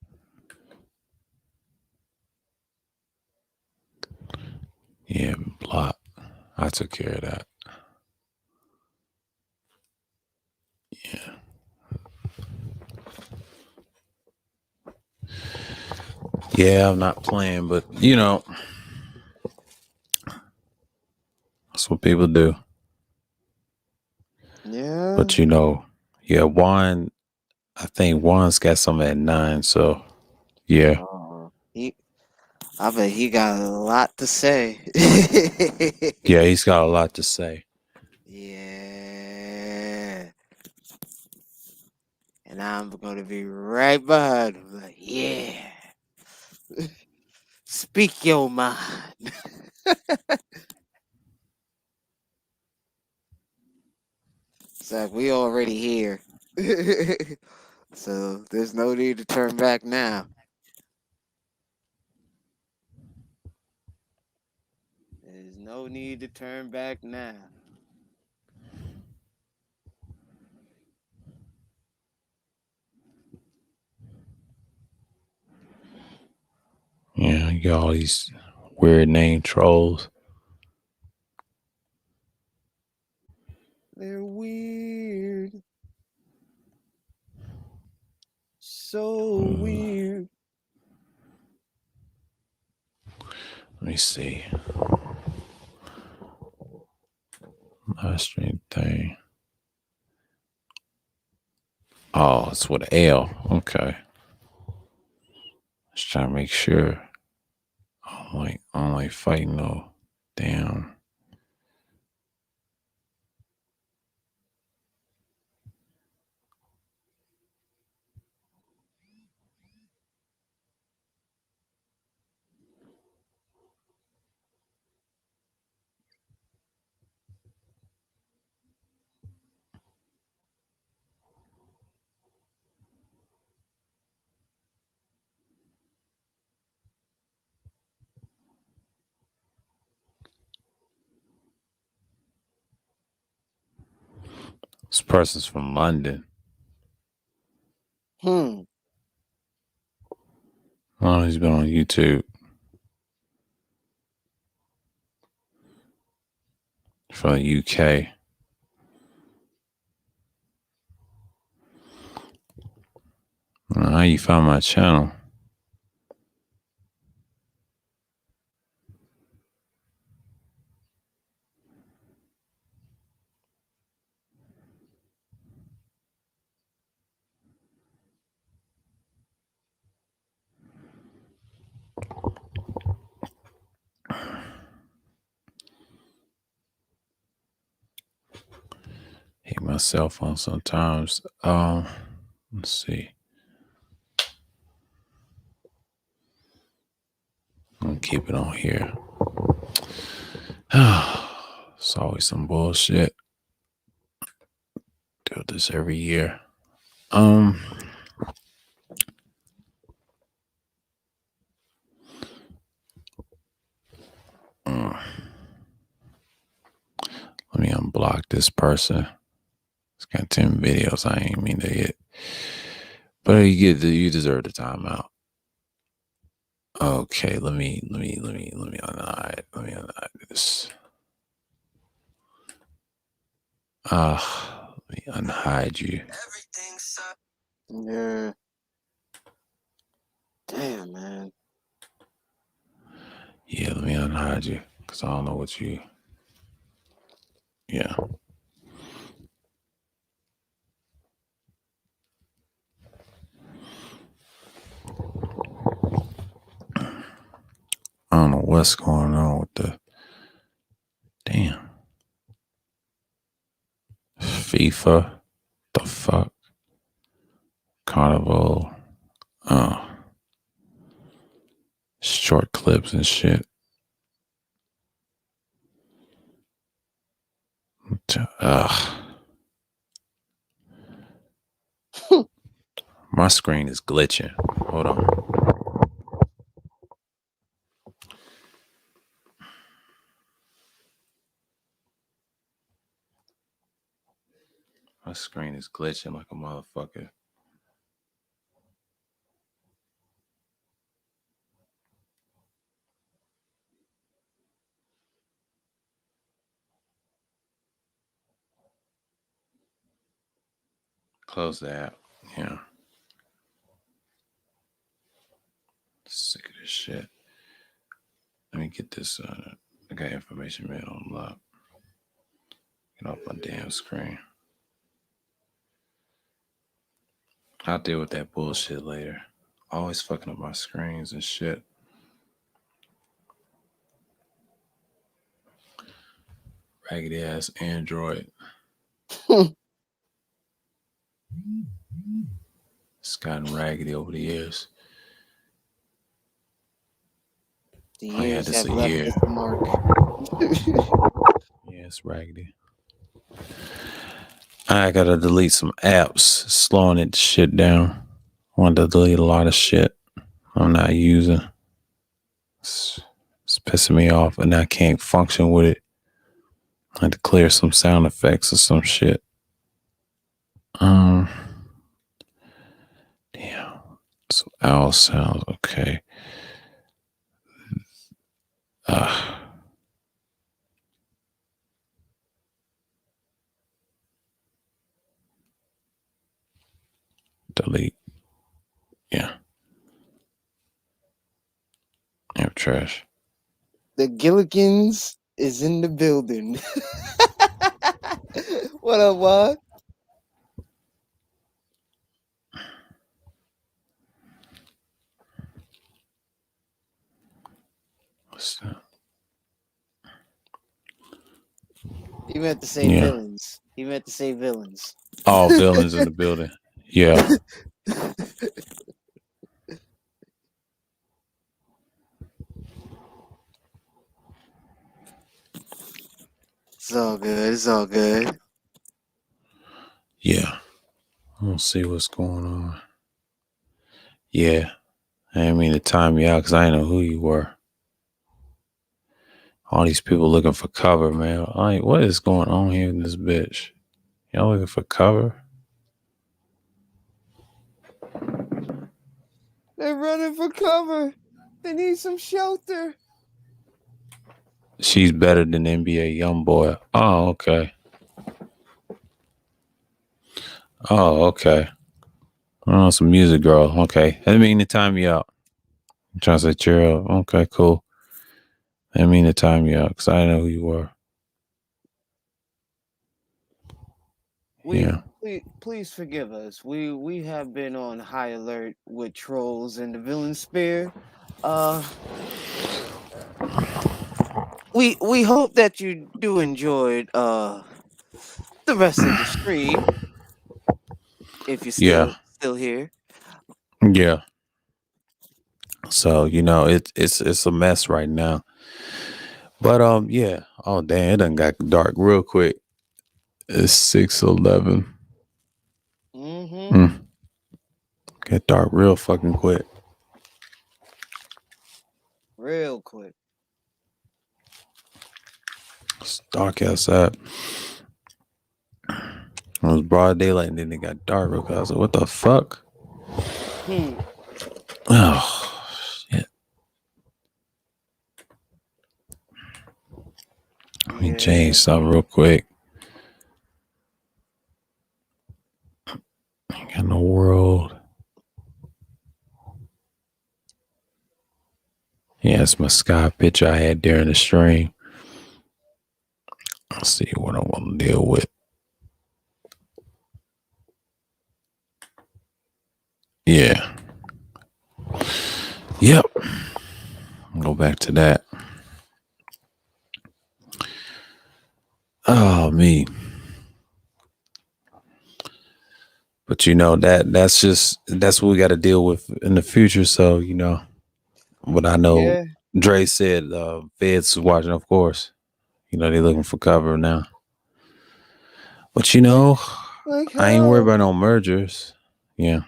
Yeah, block. I took care of that. Yeah. Yeah, I'm not playing, but you know, that's what people do.
Yeah.
But you know, yeah, Juan, I think Juan's got some at 9. So yeah.
I bet he got a lot to say.
Yeah, he's got a lot to say.
Yeah. And I'm gonna be right behind him. Like, yeah. Speak your mind. It's like we already here. So there's no need to turn back now. There's no need to turn back now.
Yeah, you got all these weird name trolls.
They're weird. So weird.
Let me see. Live stream thing. Oh, it's with an L. Okay. Just trying to make sure. I don't like fighting no damn. This person's from London.
Hmm.
Oh, he's been on YouTube from the UK. How you found my channel? Hate my cell phone sometimes. Let's see. I'm gonna keep it on here. It's always some bullshit. Do this every year. Um, uh, Let me unblock this person. It's got 10 videos. I ain't mean to hit, but you deserve the timeout. Okay, let me unhide. Let me unhide this. Let me unhide you.
Yeah. Damn, man.
Yeah, let me unhide you because I don't know what you. Yeah. I don't know what's going on with the damn FIFA. The fuck, Carnival. Uh, Short clips and shit. Ugh. My screen is glitching. Hold on. My screen is glitching like a motherfucker. Close the app. Yeah. Sick of this shit. Let me get this. I got information man on lock. Get off my damn screen. I'll deal with that bullshit later. Always fucking up my screens and shit. Raggedy ass Android. It's gotten raggedy over the years.
The
Oh yeah,
years
this
have
a
left
year.
its mark.
Yeah, it's raggedy. I gotta delete some apps, slowing it shit down. I want to delete a lot of shit I'm not using. It's pissing me off, and I can't function with it. I had to clear some sound effects or some shit. Damn. Some owl sounds. Okay. Delete. Yeah. Yeah, trash.
The Gillikins is in the building. What up, what?
What's that?
He meant to say
Yeah.
villains. He meant to say villains.
All villains in the building. Yeah.
It's all good. It's all good.
Yeah. We'll see what's going on. Yeah. I didn't mean to time you out because I didn't know who you were. All these people looking for cover, man. What is going on here in this bitch? Y'all looking for cover?
They're running for cover. They need some shelter.
She's better than NBA Youngboy. Oh, okay. Oh, okay. Oh, some music girl. Okay. I didn't mean to time you out. I'm trying to say cheer up. Okay, cool. I didn't mean to time you out because I didn't know who you were. Yeah.
Please forgive us. We have been on high alert with trolls and the villain spear. Uh, we hope that you do enjoy the rest of the stream if you're
Yeah.
still here.
Yeah. So, it's a mess right now. But yeah. Oh damn, it done got dark real quick. It's 6:11.
Mm-hmm.
Get dark real fucking quick.
Real quick.
It's dark outside. It was broad daylight and then it got dark real quick. I was like, what the fuck? Oh shit. Let me change something real quick. Ain't got no world. Yeah, it's my sky picture I had during the stream. Let's see what I want to deal with. Yeah. Yep. Go back to that. Oh, me. But that's what we got to deal with in the future. So, but I know Dre said Feds is watching, of course. They're looking for cover now. But I ain't worried about no mergers. Yeah.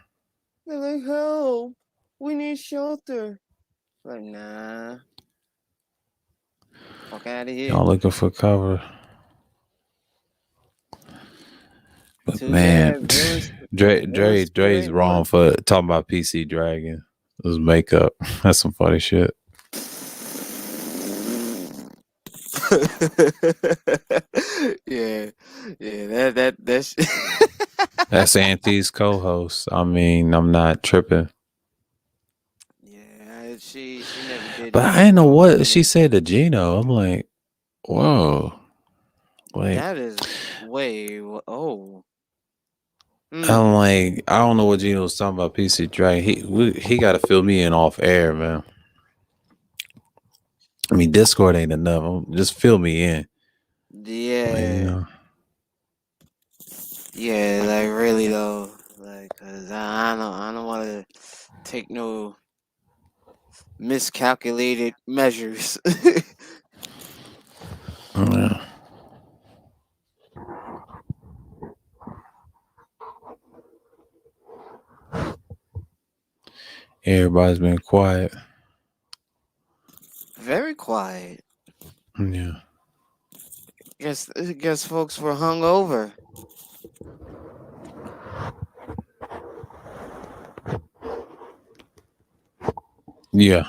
They're like, help, we need shelter. Like, nah, fuck out of here.
Y'all looking for cover. But
Too
man,
bad,
Dre's
ain't
wrong
one.
for talking about PC Dragon. It was makeup. That's some funny shit.
Yeah, yeah, that's
That's Auntie's co-host. I mean, I'm not tripping.
yeah. She never did
But I
nothing
didn't know
wrong
what
to
she
me.
said to Gino. I'm like, whoa. Like,
That is way. Oh, mm.
I'm like, I don't know what Gino was talking about. PC Dragon. He got to fill me in off air, man. I mean, Discord ain't enough. Just fill me in. Like, you
Yeah,
know.
yeah. Like really though, like, cause I don't want to take no miscalculated measures.
Yeah. Everybody's been quiet.
Very quiet.
Yeah.
Guess folks were hungover.
Yeah,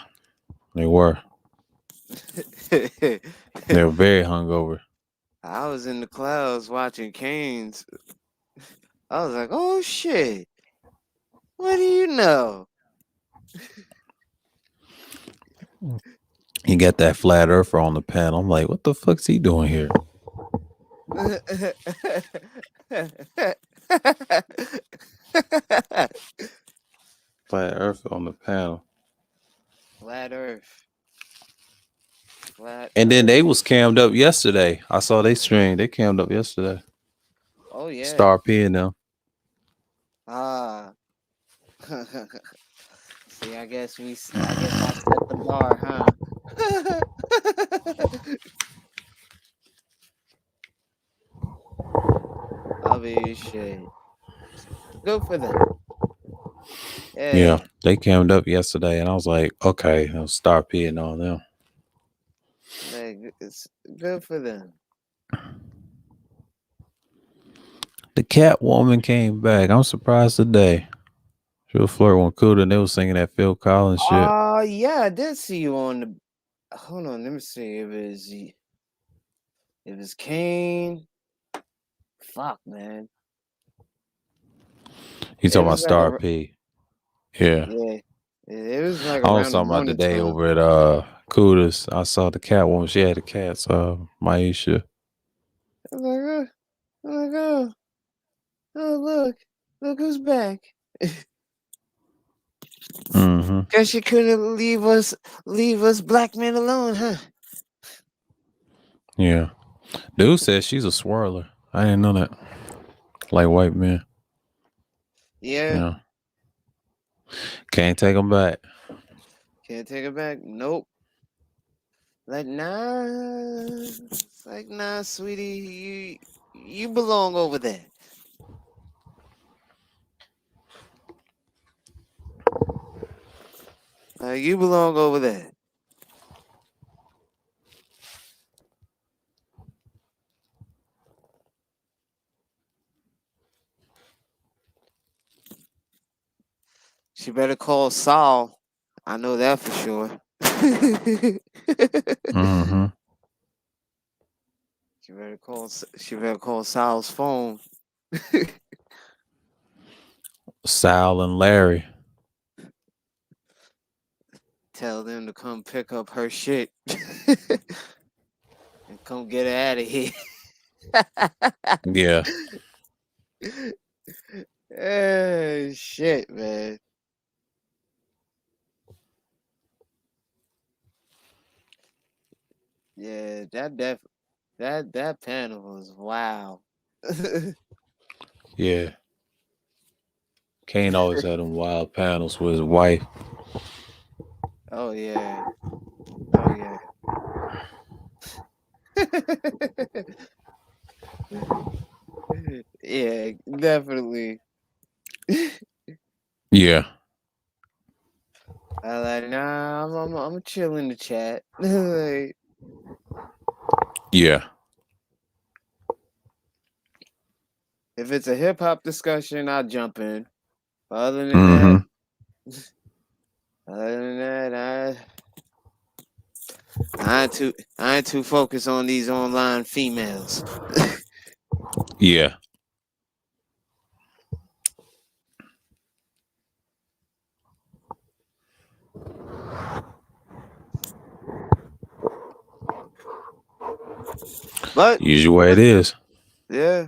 they were. They were very hungover.
I was in the clouds watching Canes. I was like, oh shit. What do you know?
He got that flat earther on the panel. I'm like, what the fuck's he doing here? Flat earther on the panel.
Flat Earth. Flat
And then
Earth.
they was cammed up yesterday. I saw they stream. They cammed up yesterday.
Oh yeah.
Star P and them.
Ah. See, I guess I set the bar, huh? I'll be shit. Good for them.
Yeah,
Yeah.
they cammed up yesterday, and I was like, okay, Star P and all them.
Like, it's good for them.
The Catwoman came back. I'm surprised today. She was flirting with Cuda, and they was singing that Phil Collins shit.
Yeah, I did see you on the. Hold on, let me see. It was Kane. Fuck, man.
He
It
talking about
was like
Star P. Yeah.
yeah. It was like
I was
around the
talking about the
morning
day
time.
over at Kudos. I saw the Catwoman. She had the cats, Maisha.
I was like, oh, look who's back.
Mm-hmm.
Guess you couldn't leave us black men alone, huh?
Yeah. Dude says she's a swirler. I didn't know that. Like white men.
Yeah,
Yeah. Can't take them back.
can't take it back. Nope. Like nah, it's like nah, sweetie, you belong over there. You belong over there. She better call Saul. I know that for sure.
Mm-hmm.
She better call Sal's phone.
Sal and Larry.
Tell them to come pick up her shit and come get her out of here.
Yeah.
Shit, man. Yeah, that panel was wow.
Yeah. Kane always had them wild panels with his wife.
Oh yeah. Oh yeah. Yeah, definitely.
Yeah.
chill in the chat. Like,
Yeah.
if it's a hip hop discussion, I'll jump in. But
Mm-hmm.
other than that, I ain't too focused on these online females.
Yeah.
But
Usually way it is.
yeah,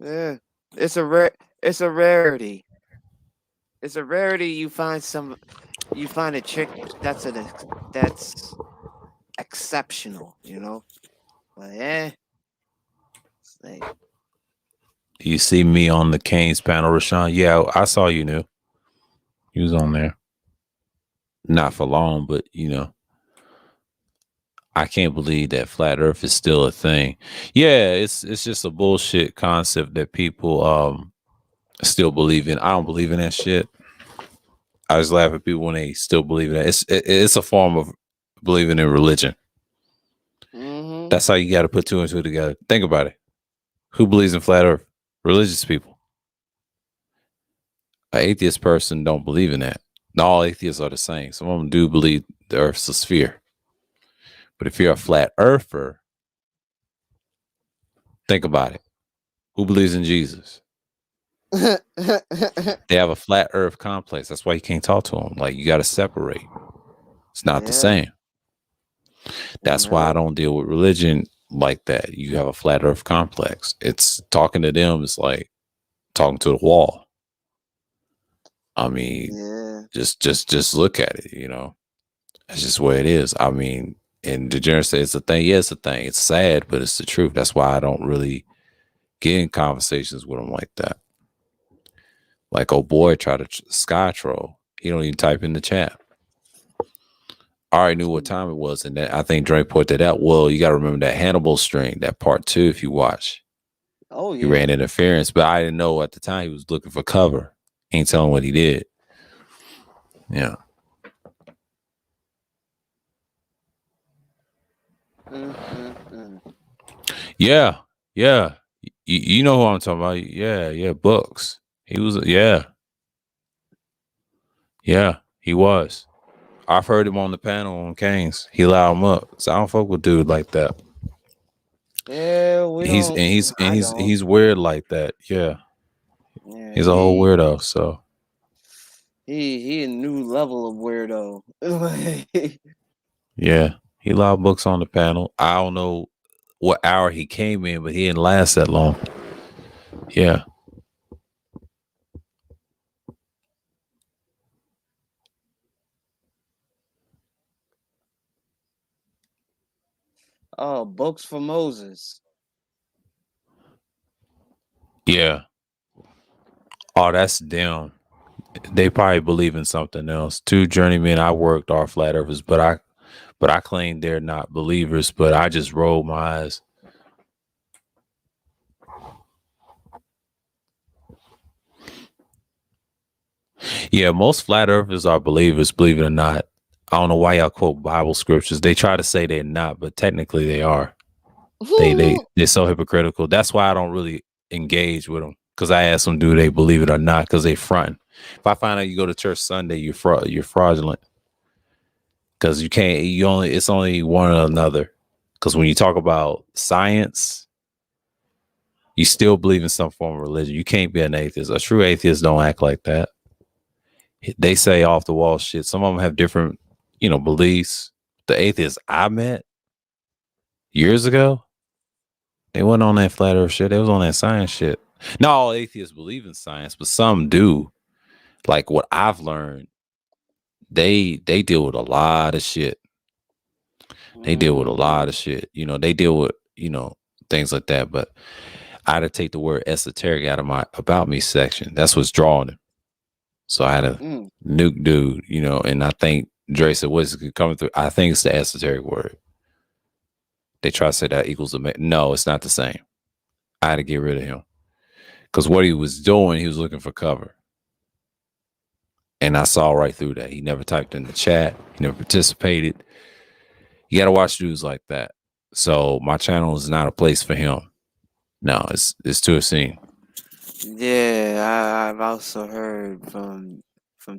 yeah, it's a rare, it's a rarity. It's a rarity. You find a chick that's exceptional. You know, but it's like
You see me on the Canes panel, Rashawn. Yeah, I saw you new. You was on there. Not for long, but I can't believe that flat earth is still a thing. Yeah, it's just a bullshit concept that people still believe in. I don't believe in that shit. I just laugh at people when they still believe in that. It's a form of believing in religion.
mm-hmm.
That's how you got to put two and two together. Think about it. Who believes in flat earth? Religious people. An atheist person don't believe in that. Not all atheists are the same. Some of them do believe the earth's a sphere. But if you're a flat earther, think about it. Who believes in Jesus? They have a flat earth complex. That's why you can't talk to them. Like, you got to separate. It's not the
Yeah,
same. That's why I
no,
don't deal with religion like that. You have a flat earth complex. It's talking to them. It's like talking to the wall. I mean,
yeah,
just look at it. That's just where it is. I mean, and degenerate say it's a thing. Yeah, it's a thing. It's sad, but it's the truth. That's why I don't really get in conversations with them like that. Like, oh boy, try to sky troll. He don't even type in the chat. I already knew what time it was, and that I think Drake pointed that out. Well, you got to remember that Hannibal string, that part 2. If you watch,
oh
he
yeah.
ran interference, but I didn't know at the time he was looking for cover. Ain't telling what he did. Yeah,
Mm.
yeah, yeah. You know who I'm talking about? Yeah, yeah. Books. He was. Yeah, yeah. He was. I've heard him on the panel on Kings. He loud him up. So I don't fuck with dude like that.
Yeah, we
He's
don't.
and he's and
I
he's
don't.
he's weird like that. Yeah,
Yeah,
he's a whole weirdo. So
he a new level of weirdo.
yeah, he loud books on the panel. I don't know what hour he came in, but he didn't last that long. Yeah,
Oh, books for Moses.
yeah. Oh, that's them. They probably believe in something else. Two journeymen I worked are flat earthers, but I claim they're not believers. But I just roll my eyes. Yeah, most flat earthers are believers, believe it or not. I don't know why y'all quote Bible scriptures. They try to say they're not, but technically they are. They're so hypocritical. That's why I don't really engage with them. Because I ask them, do they believe it or not? Because they front. If I find out you go to church Sunday, you're fraudulent. Because you can't. It's only one or another. Because when you talk about science, you still believe in some form of religion. You can't be an atheist. A true atheist don't act like that. They say off the wall shit. Some of them have different, beliefs. The atheists I met years ago, they wasn't on that flat earth shit. They was on that science shit. Not all atheists believe in science, but some do. Like what I've learned, they deal with a lot of shit. They deal with a lot of shit. They deal with, things like that. But I had to take the word esoteric out of my about me section. That's what's drawing them. So I had to
Mm.
nuke dude, and I think Dre said, what's coming through? I think it's the esoteric word. They try to say that equals no, it's not the same. I had to get rid of him because what he was doing, he was looking for cover. And I saw right through that. He never typed in the chat. He never participated. You got to watch dudes like that. So my channel is not a place for him. No, it's too obscene.
Yeah, I've also heard from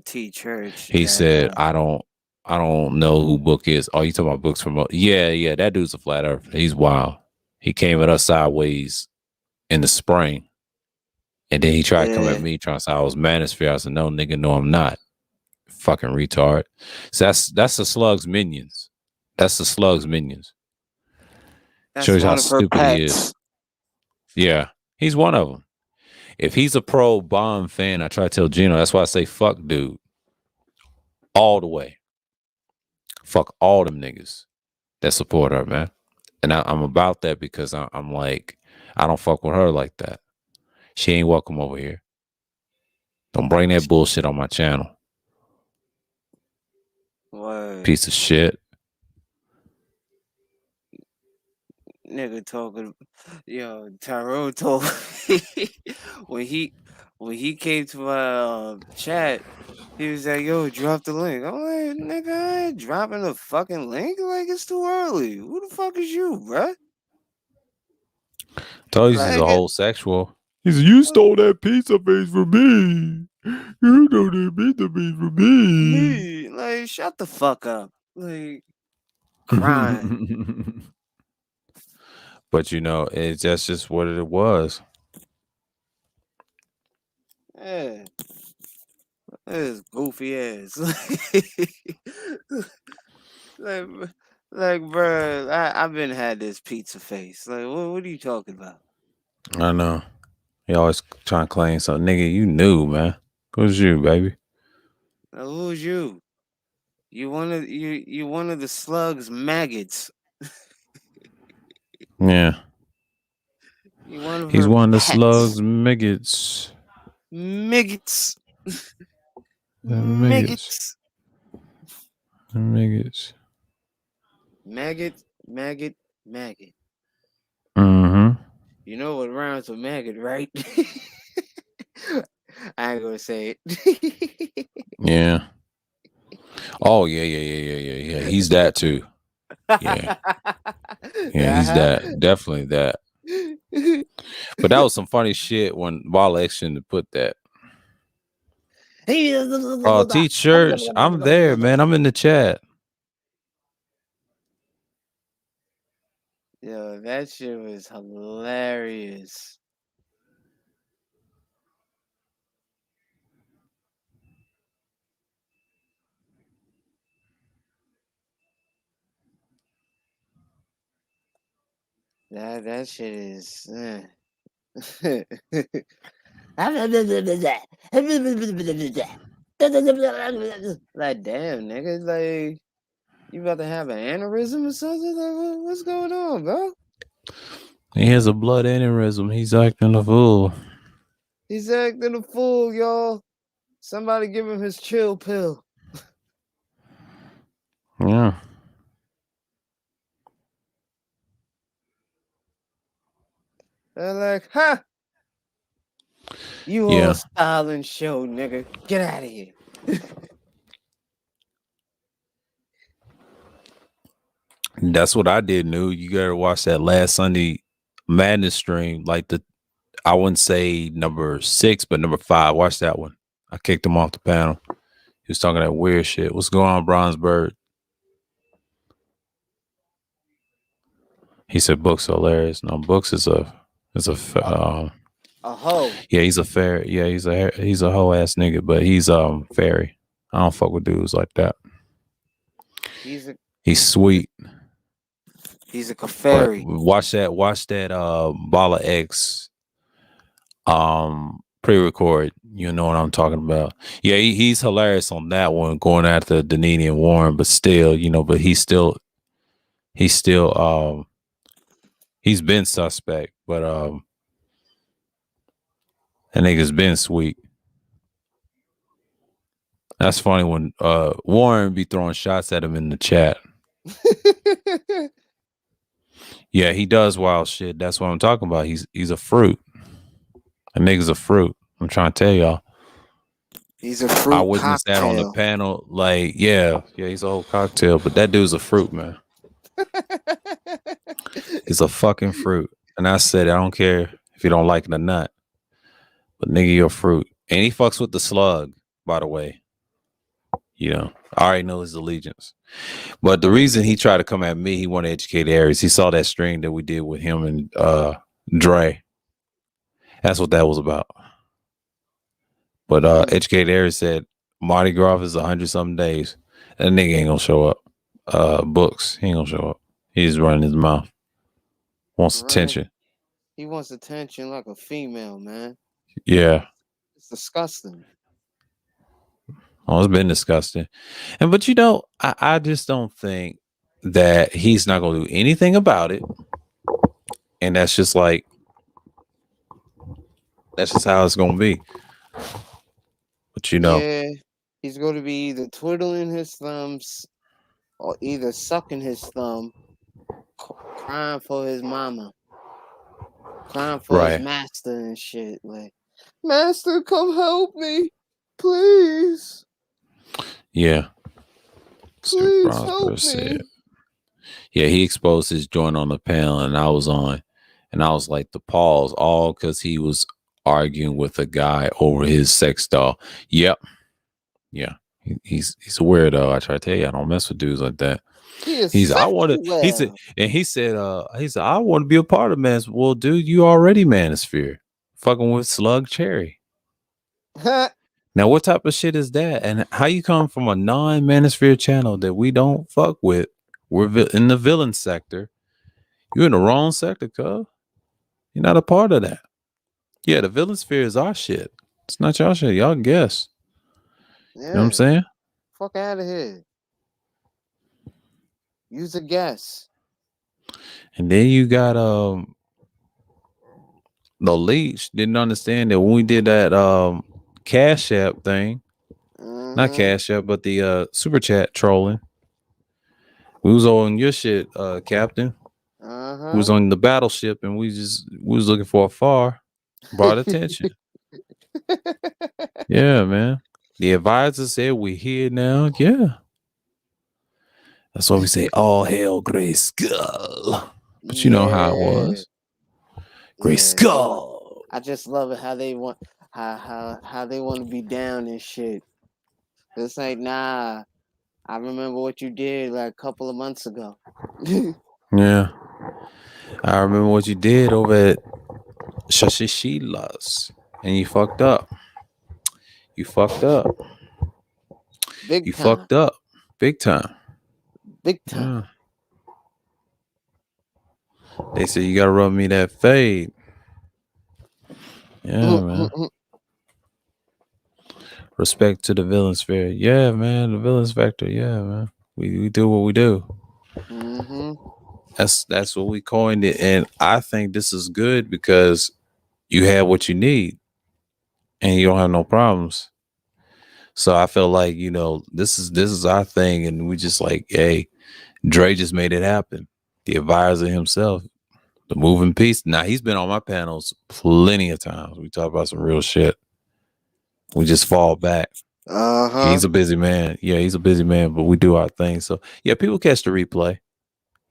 T Church
He
that
said, I don't know who Book is. Oh, you talking about Books from yeah, that dude's a flat earther. He's wild. He came at us sideways in the spring. And then he tried to come at
yeah,
me trying to say I was Madness VII. I said, no, nigga, no, I'm not. Fucking retard. So that's the slug's minions. That's the slug's minions.
that's
Shows you how
one of her
stupid he is.
pets.
Yeah. He's one of them. If he's a pro Bond fan, I try to tell Gino, that's why I say fuck dude. All the way. Fuck all them niggas that support her, man. And I'm about that because I'm like, I don't fuck with her like that. She ain't welcome over here. Don't bring that bullshit on my channel.
What
Piece of shit.
nigga talking? Yo, Tyrone told me when he when he came to my chat. He was like, "Yo, drop the link." I'm like, "Nigga, I ain't dropping the fucking link. Like, it's too early. Who the fuck is you, bruh?"
Told you he's a
Like,
whole sexual. He said, you stole that pizza face from me. You know that pizza face from me.
me, like, shut the fuck up. Like, crying.
But you know, that's just what it was.
Yeah, this goofy ass. like, like, bruh, I've been had this pizza face. Like, what are you talking about?
I know. He always trying to claim something. Nigga, you knew, man. Who's you, baby?
Like, who's you? You one of the slug's maggots.
Yeah.
You one of
He's
her
one of the
pets.
slugs, maggots.
Maggots.
Maggots.
Maggots.
Maggots.
Maggot, maggot, maggot.
Mm-hmm.
You know what rhymes with maggot, right? I ain't gonna say it.
Yeah. Oh, yeah. He's that too. Yeah. Yeah, he's
Uh-huh.
that. Definitely that. But that was some funny shit when Walla Action to put that. Oh, T Church, I'm there, man. I'm in the chat.
Yo, that shit was hilarious. That shit is. Like, damn, nigga, like, you about to have an aneurysm or something? Like, what's going on, bro?
He has a blood aneurysm. He's acting a fool.
He's acting a fool, y'all. Somebody give him his chill pill.
Yeah.
They're like, ha! You all
Yeah.
styling show, nigga. Get out of here.
That's what I did, New. You gotta watch that last Sunday Madness stream. Like I wouldn't say number 6, but number 5. Watch that one. I kicked him off the panel. He was talking that weird shit. What's going on, Bronzeberg? He said Book's hilarious. No, Books is a
A hoe.
yeah, he's a fair. Yeah, he's a hoe ass nigga, but he's fairy. I don't fuck with dudes like that.
He's a
He's sweet.
he's a
But
Kafari.
watch that Bala X pre-record. You know what I'm talking about. Yeah, he's hilarious on that one, going after Danini and Warren, but still, but he's still he's been suspect, but that nigga's been sweet. That's funny when Warren be throwing shots at him in the chat. Yeah, he does wild shit. That's what I'm talking about. He's a fruit. That nigga's a fruit. I'm trying to tell y'all.
He's a
I
fruit
witnessed that on the
cocktail.
panel. Like, yeah, he's a whole cocktail, but that dude's a fruit, man. He's a fucking fruit. And I said, I don't care if you don't like it or not, but nigga, you're a fruit. And he fucks with the slug, by the way. You know, I already know his allegiance. But the reason he tried to come at me, he wanted to educate Aries. He saw that stream that we did with him and Dre. That's what that was about. But educate Aries said Mardi Gras is 100 something days. That nigga ain't gonna show up. Books, he ain't gonna show up. He's running his mouth. Wants
Right.
attention.
He wants attention like a female, man.
Yeah.
It's disgusting.
Oh, it's been disgusting. And but you know, I just don't think that he's not gonna do anything about it. And that's just like that's just how it's gonna be. But you know,
Yeah, he's going to be either twiddling his thumbs or either sucking his thumb, crying for his mama, crying for his
right.
master and shit. Like, master, come help me, please,
Yeah. Super
please help
Prosper said.
me.
Yeah, he exposed his joint on the panel and I was on and I was like the pause, all because he was arguing with a guy over his sex doll. Yep. Yeah. He's a weirdo. I try to tell you, I don't mess with dudes like that.
He is
He's I want to
sexual.
he said I want to be a part of Mans. Well, dude, you already Manosphere. Fucking with Slug Cherry. Now, what type of shit is that? And how you come from a non-Manosphere channel that we don't fuck with? We're in the villain sector. You're in the wrong sector, cuz. You're not a part of that. Yeah, the villain sphere is our shit. It's not y'all shit. Y'all guess. You know what I'm
Yeah,
saying?
fuck out of here. Use a guess.
And then you got the leech didn't understand that when we did that Cash App thing, not
Uh-huh.
Cash App, but the super chat trolling. We was on your shit, Captain. We was
Uh-huh.
on the battleship and we was looking for a far. Brought attention. Yeah, man. The advisor said we here now. Yeah. That's why we say all hail Gray Skull. But you know how it
Yeah.
was. Gray
Yeah.
Skull.
I just love it how they want how they want to be down and shit. It's like, nah, I remember what you did like a couple of months ago.
Yeah. I remember what you did over at Shashishilas. And you fucked up. You fucked up.
Big
You
time.
fucked up. Big time.
Big time.
Yeah. They said you gotta rub me that fade. Yeah, man. Respect to the villain sphere. Yeah, man. The villains vector. Yeah, man. We do what we do.
Mm-hmm.
That's what we coined it. And I think this is good because you have what you need and you don't have no problems. So I feel like, you know, this is our thing. And we just like, hey, Dre just made it happen. The advisor himself, the moving piece. Now he's been on my panels plenty of times. We talk about some real shit. We just fall back.
Uh-huh.
He's a busy man. Yeah, he's a busy man, but we do our thing. So yeah, people catch the replay.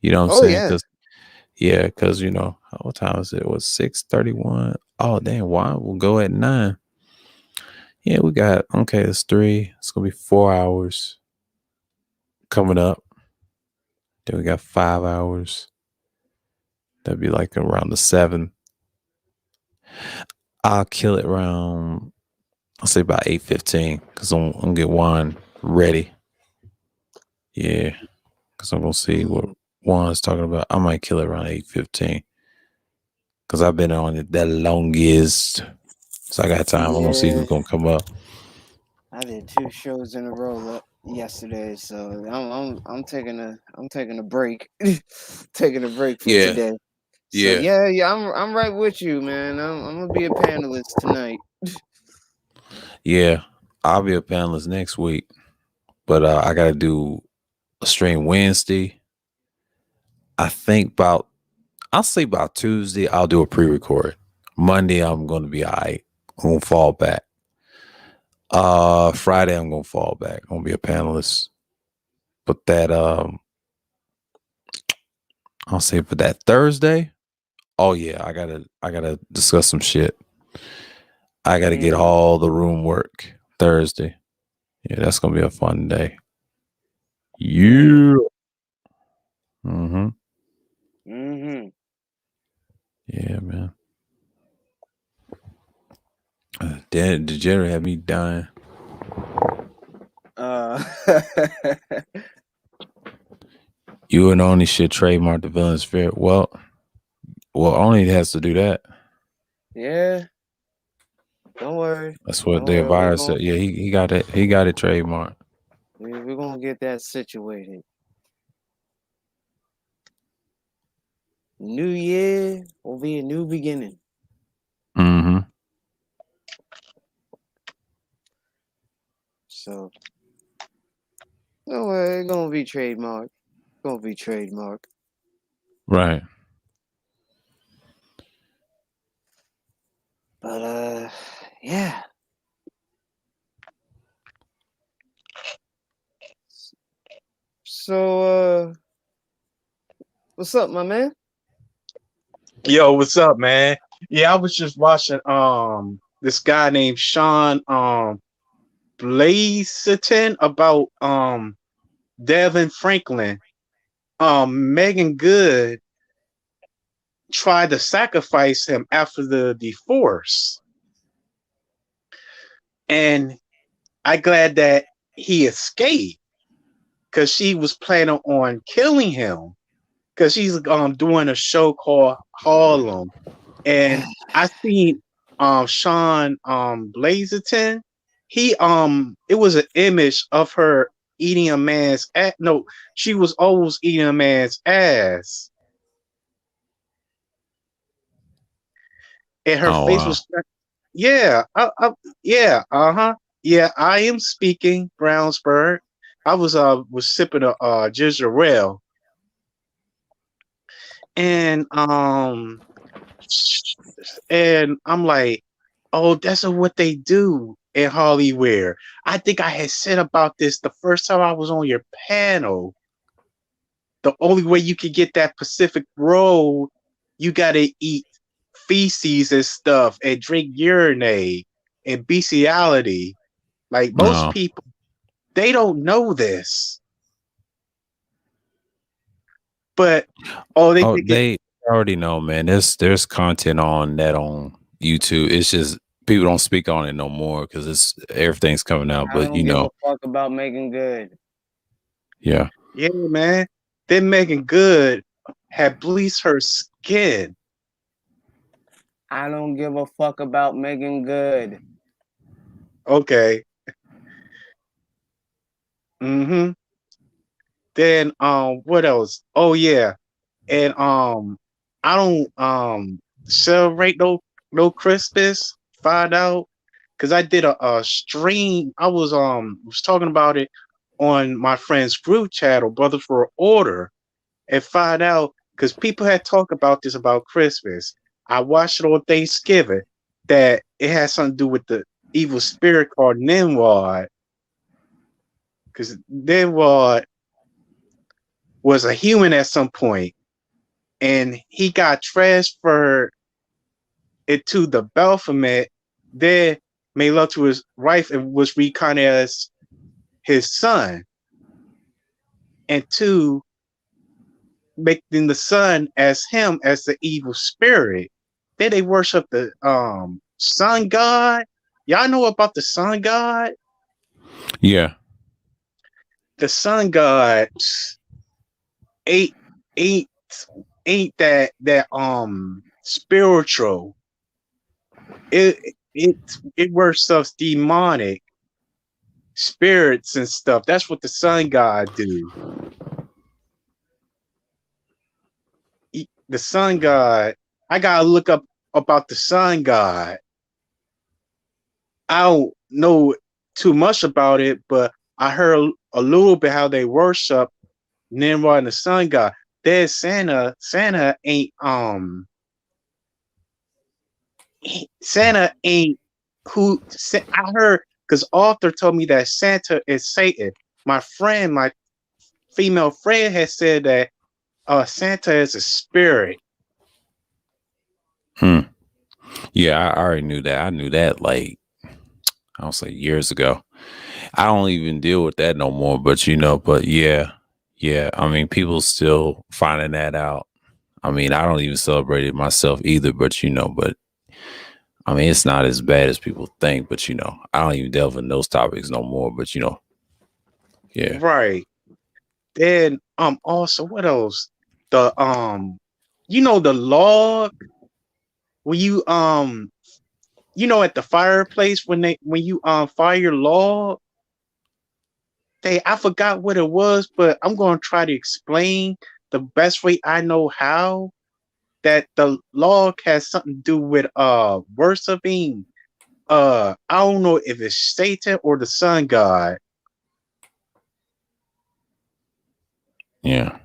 You know what I'm
Oh
saying?
yeah.
Because you know, what time is it? It was 6:31. Oh damn, why we'll go at 9. Yeah, we got it's 3. It's gonna be 4 hours coming up. Then we got 5 hours. That'd be like around the 7. I'll kill it around I'll say about 8:15 because I'm gonna get wine ready. Yeah, because I'm gonna see what Juan's talking about. I might kill it around 8:15 because I've been on it the longest. So I got time. I'm gonna see
Yeah.
who's gonna come up.
I did 2 shows in a row yesterday, so I'm taking a break. Taking a break for
Yeah,
today. So
yeah,
yeah, I'm right with you, man. I'm gonna be a panelist tonight.
yeah. I'll be a panelist next week, but I gotta do a stream Wednesday. I think I'll say about Tuesday I'll do a pre-record. Monday I'm gonna be all right. I'm gonna fall back. Friday I'm gonna fall back. I'm gonna be a panelist. But that I'll say for that Thursday. Oh yeah, I gotta discuss some shit. I gotta get
Mm,
all the room work Thursday. Yeah, that's gonna be a fun day.
mm,
Yeah. Mm-hmm.
mm-hmm.
Yeah, man. Damn, degenerate had me dying.
Uh,
You and only should trademark the villain spirit. Well, only has to do that.
yeah, don't worry.
That's what
Don't
the
worry.
virus said. Yeah, he got it. He got it trademarked.
We're gonna get that situated. New year will be a new beginning.
Mm-hmm.
So don't worry, it's gonna be trademarked. Gonna be trademarked.
Right.
But yeah. So what's up, my man?
Yo, what's up, man? Yeah, I was just watching this guy named Sean Blazeton about Devin Franklin. Megan Good tried to sacrifice him after the divorce. And I glad that he escaped because she was planning on killing him because she's doing a show called Harlem. And I seen Sean Blazeton. He it was an image of her eating a man's ass. No, she was always eating a man's ass. And her
Oh
face
wow.
was yeah, yeah, uh-huh. Yeah, I am speaking Brownsburg. I was sipping a ginger ale and I'm like, oh, that's what they do in Hollywood. I think I had said about this the first time I was on your panel. The only way you could get that Pacific roll, you gotta eat feces and stuff and drink urinate and bestiality. Like most
No.
people, they don't know this. But oh, they
Oh,
think it.
they already know, man. There's content on that on YouTube. It's just people don't speak on it no more because it's everything's coming out.
I
But
don't
you
give a
know,
fuck about making good.
yeah.
Yeah, man. Then Megan Good had bleached her skin.
I don't give a fuck about making good.
Okay. Mm-hmm. Then what else? Oh yeah. And I don't celebrate no Christmas. Find out because I did a stream. I was talking about it on my friend's group chat or Brothers for Order and find out because people had talked about this about Christmas. I watched it on Thanksgiving that it has something to do with the evil spirit called Nimrod because Nimrod was a human at some point and he got transferred into the Baphomet, then made love to his wife and was reincarnated as his son. And two, making the son as him as the evil spirit. Then they worship the sun god. Y'all know about the sun god?
Yeah.
The sun god ain't ain't ain't that spiritual. It it worships demonic spirits and stuff. That's what the sun god do. The sun god. I gotta look up about the sun god. I don't know too much about it, but I heard a little bit how they worship Nimrod and the sun god. There's Santa. Santa ain't who I heard because Arthur told me that Santa is Satan. My friend, my female friend, has said that Santa is a spirit.
Hmm. Yeah, I already knew that. I knew that like I don't say years ago. I don't even deal with that no more. But but yeah. I mean, people still finding that out. I mean, I don't even celebrate it myself either. But but I mean, it's not as bad as people think. But I don't even delve in those topics no more. But yeah,
Right. Then also what else? The the log when at the fireplace when you fire your log. I forgot what it was, but I'm gonna try to explain the best way I know how that the log has something to do with worshiping I don't know if it's Satan or the sun god.
yeah,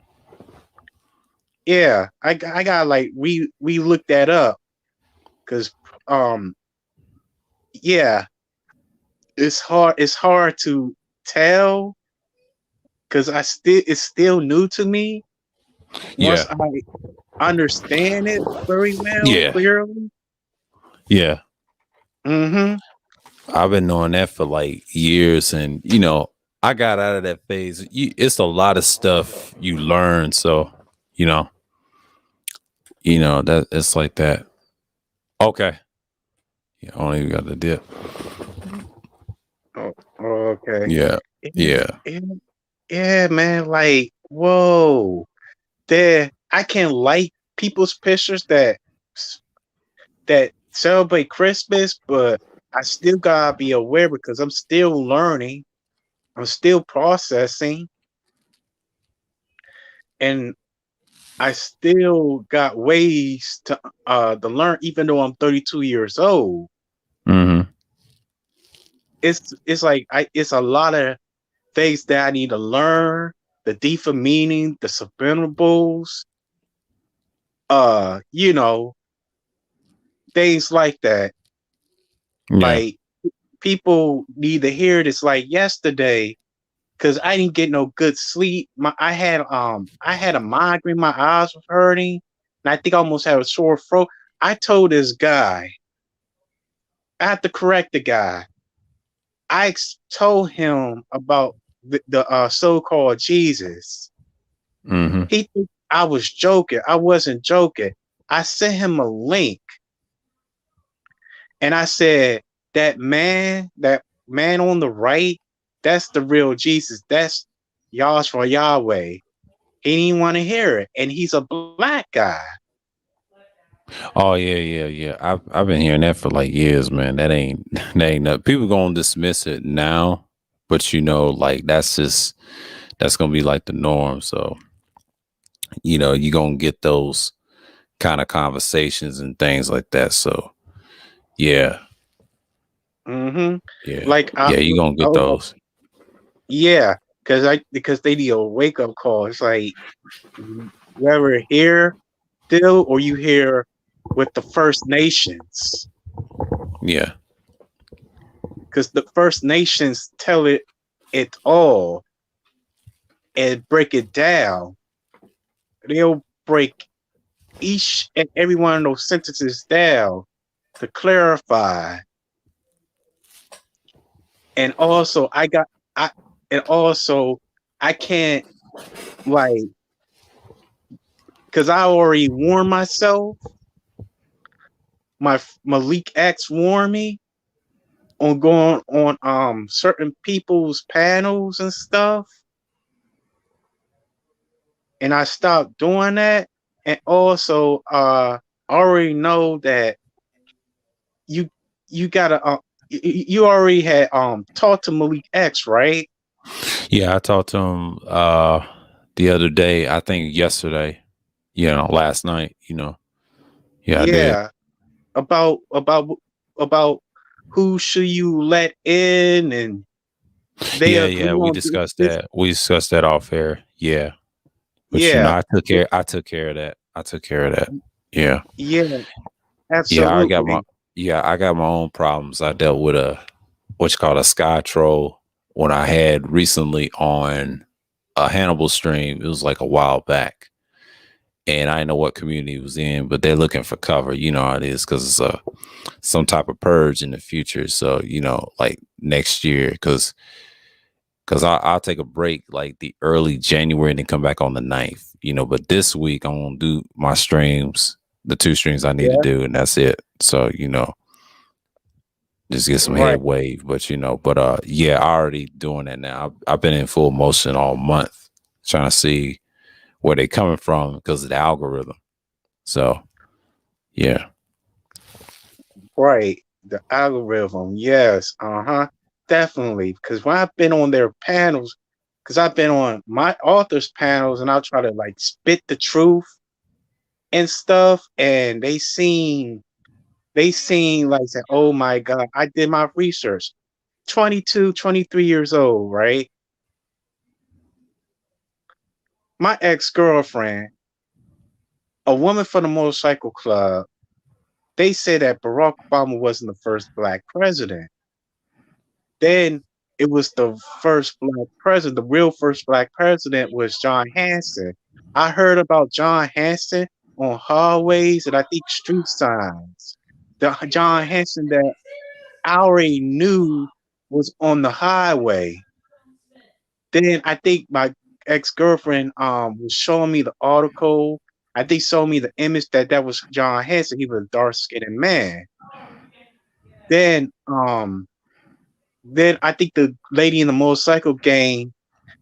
Yeah, I got like we looked that up because um yeah, it's hard to tell because it's still new to me. Once
yeah,
I understand it very well,
yeah,
clearly.
yeah.
Mm-hmm.
I've been knowing that for like years, and I got out of that phase. It's a lot of stuff you learn, so you know, that it's like that. Okay, yeah, only got the dip.
Oh, okay.
Yeah,
Yeah,
yeah,
yeah, yeah, man. Like, whoa. There, I can like people's pictures that celebrate Christmas, but I still gotta be aware because I'm still learning. I'm still processing, and I still got ways to learn. Even though I'm 32 years old,
mm-hmm.
it's like it's a lot of things that I need to learn. The deeper meaning, the subliminals, uh, you know, things like that.
Yeah,
Like people need to hear this. Like yesterday, because I didn't get no good sleep. I had a migraine. My eyes were hurting, and I think I almost had a sore throat. I told this guy, I had to correct the guy. Told him about the so-called Jesus.
mm-hmm.
He think I was joking. I wasn't joking. I sent him a link, and I said that man on the right, that's the real Jesus. That's Yahshua Yahweh. He didn't want to hear it, and he's a black guy.
Oh yeah. I've been hearing that for like years, man. That ain't nothing. People gonna dismiss it now, but like that's gonna be like the norm. So you're gonna get those kind of conversations and things like that. So yeah,
Hmm.
yeah,
Like
yeah, you're gonna get those.
yeah, because they need a wake up call. It's like you ever hear still, or you hear with the First Nations,
Yeah.
because the First Nations tell it all and break it down. They'll break each and every one of those sentences down to clarify. And also, I and also I can't like because I already warned myself. My Malik X warned me on going on certain people's panels and stuff, and I stopped doing that. And also, I already know that you you gotta you already had talked to Malik X, right?
Yeah, I talked to him the other day, I think yesterday, last night, Yeah, I did.
Yeah, about who should you let in, and they
Yeah,
agree
we
on
discussed
this.
that. We discussed that off air. Yeah. But
Yeah,
I took care of that. I took care of that. Yeah.
yeah,
Yeah, I got my
absolutely.
yeah, I got my own problems I dealt with what you call a sky troll when I had recently on a Hannibal stream. It was like a while back, and I didn't know what community it was in, but they're looking for cover. You know how it is because it's some type of purge in the future. So like next year, because I'll take a break like the early January and then come back on the 9th. But this week I'm gonna do my streams, the 2 streams I need to
Yeah,
do, and that's it. So just get some
right.
head wave. But yeah, I already doing that now. I've been in full motion all month trying to see where they coming from because of the algorithm. So yeah.
Right. The algorithm. Yes. Uh-huh. Definitely. Because when I've been on their panels, because I've been on my authors' panels and I'll try to like spit the truth and stuff, and they seen like say, oh my God, I did my research. 22, 23 years old, right? My ex-girlfriend, a woman from the motorcycle club, they said that Barack Obama wasn't the first black president. Then it was the first black president. The real first black president was John Hanson. I heard about John Hanson on hallways and I think street signs. The John Hanson that I already knew was on the highway. Then I think my ex-girlfriend was showing me the article. I think showed me the image that was John Hanson. He was a dark-skinned man. Then then I think the lady in the motorcycle gang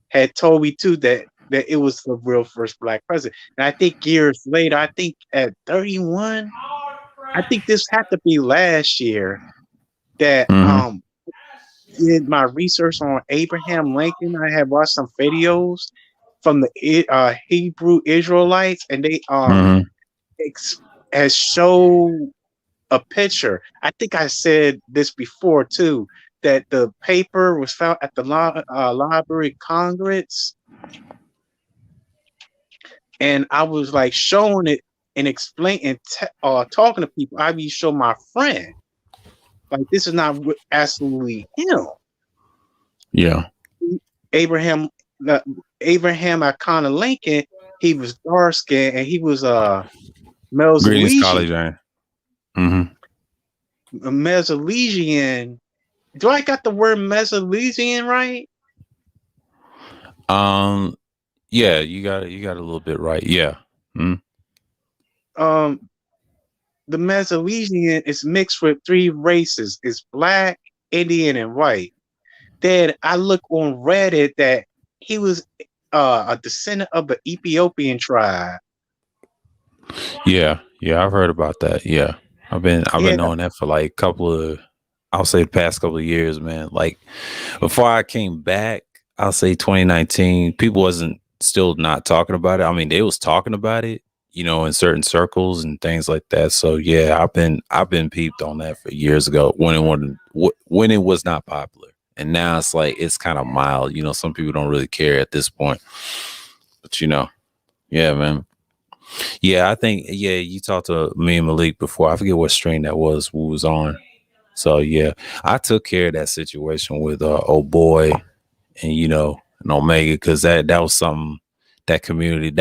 had told me too that it was the real first black president. And I think years later, I think at 31, I think this had to be last year that
Hmm.
did my research on Abraham Lincoln. I had watched some videos from the Hebrew Israelites, and they
Hmm.
ex- has showed a picture. I think I said this before too, that the paper was found at the Library of Congress, and I was like showing it and explaining, talking to people. I be show my friend like this is not absolutely him.
Yeah.
Abraham, uh, Abraham Icona Lincoln. He was dark skinned and he was
Greetings,
Mesolesian.
college, man. Hmm.
Mesolesian. Do I got the word Mesolesian right?
Um. Yeah, you got a little bit right. Yeah. Mm.
Um, the Mesolesian is mixed with 3 races. It's black, Indian, and white. Then I look on Reddit that he was a descendant of the Ethiopian tribe.
Yeah. Yeah. I've heard about that. Yeah. I've been
Yeah,
knowing that for like a couple of, I'll say the past couple of years, man. Like before I came back, I'll say 2019, people wasn't still not talking about it. I mean, they was talking about it, in certain circles and things like that. So yeah, I've been peeped on that for years ago when it was not popular. And now it's like it's kind of mild. Some people don't really care at this point. But yeah, man. Yeah, I think you talked to me and Malik before. I forget what stream that was we was on. So yeah, I took care of that situation with old boy and and Omega because that was something that community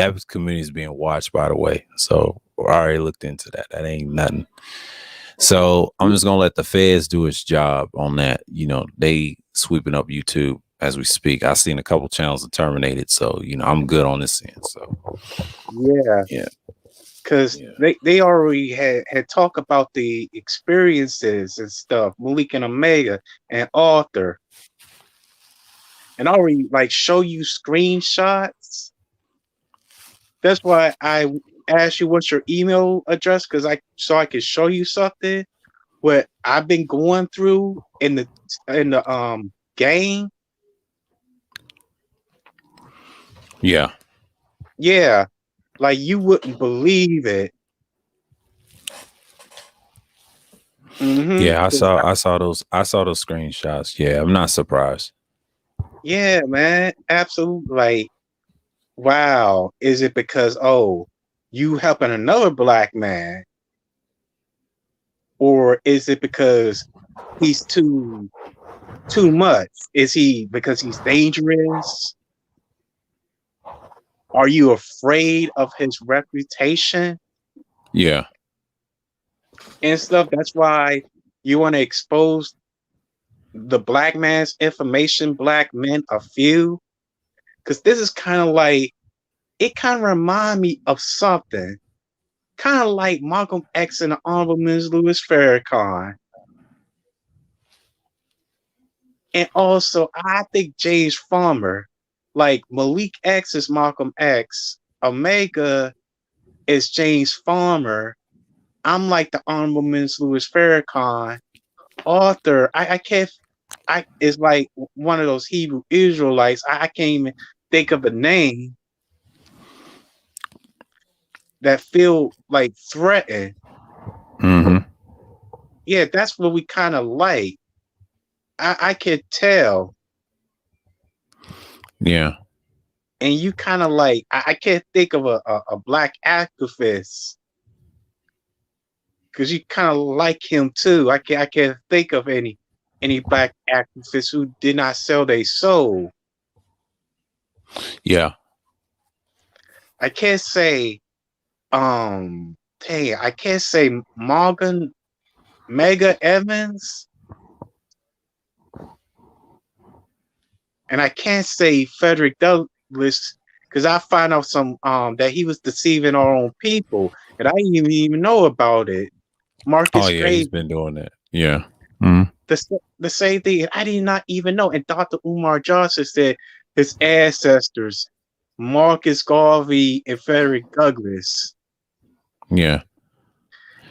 is being watched, by the way. So I already looked into that. That ain't nothing. So I'm just gonna let the feds do its job on that. They sweeping up YouTube as we speak. I've seen a couple channels terminated, so I'm good on this end. So
yeah,
yeah,
because
yeah,
they already had talked about the experiences and stuff, Malik and Omega and Arthur, and already like show you screenshots. That's why I asked you what's your email address because I could show you something what I've been going through in the game.
yeah,
Yeah, like you wouldn't believe it.
yeah. I
'Cause
saw I saw those screenshots. Yeah, I'm not surprised.
yeah, man, absolutely. Like, wow. Is it because you helping another black man, or is it because he's too? too much? Is he because he's dangerous? Are you afraid of his reputation
Yeah.
and stuff? That's why you want to expose the black man's information, black men, a few. Because this is kind of like, it kind of remind me of something. Kind of like Malcolm X and the Honorable Men's Louis Farrakhan. And also, I think James Farmer, like Malik X is Malcolm X, Omega is James Farmer. I'm like the Honorable Men's Louis Farrakhan. Author, I can't, I is like one of those Hebrew Israelites. I can't even think of a name that feel like threatened.
Hmm.
Yeah, that's what we kind of like. I can tell.
Yeah.
And you kind of like, I can't think of a black activist because you kind of like him too. I can't think of any black activists who did not sell their soul.
Yeah.
I can't say dang, I can't say Morgan Mega Evans, and I can't say Frederick Douglass because I found out some that he was deceiving our own people, and I didn't even know about it.
Oh
Marcus
yeah, he's
Gray,
been doing that. Yeah. Mhm.
the same thing. I did not even know. And Dr. Umar Johnson said his ancestors, Marcus Garvey and Frederick Douglass.
Yeah.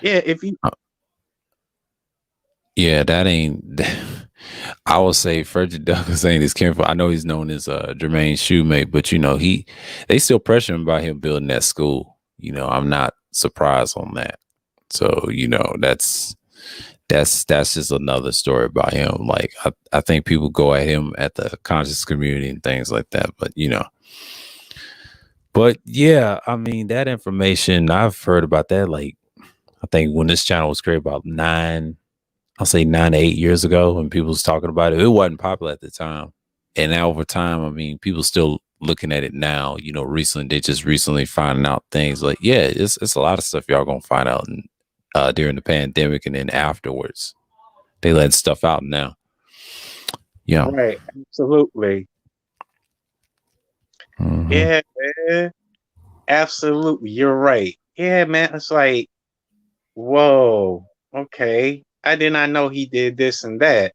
Yeah, if you
Yeah, that ain't. I would say Frederick Douglass ain't his kinfolk. I know he's known as Jermaine Shoemate, but they still pressure him about him building that school. I'm not surprised on that. So that's just another story about him. Like I think people go at him at the conscious community and things like that, but yeah, I mean that information I've heard about that. Like I think when this channel was created about I'll say 9 to 8 years ago when people was talking about it. It wasn't popular at the time. And now over time, I mean, people still looking at it now, recently, they just recently finding out things like, yeah, it's a lot of stuff y'all gonna find out during the pandemic and then afterwards. They let stuff out now. Yeah.
right, absolutely.
Hmm.
Yeah, man. Absolutely. You're right. Yeah, man. It's like, whoa, okay. I did not know he did this and that.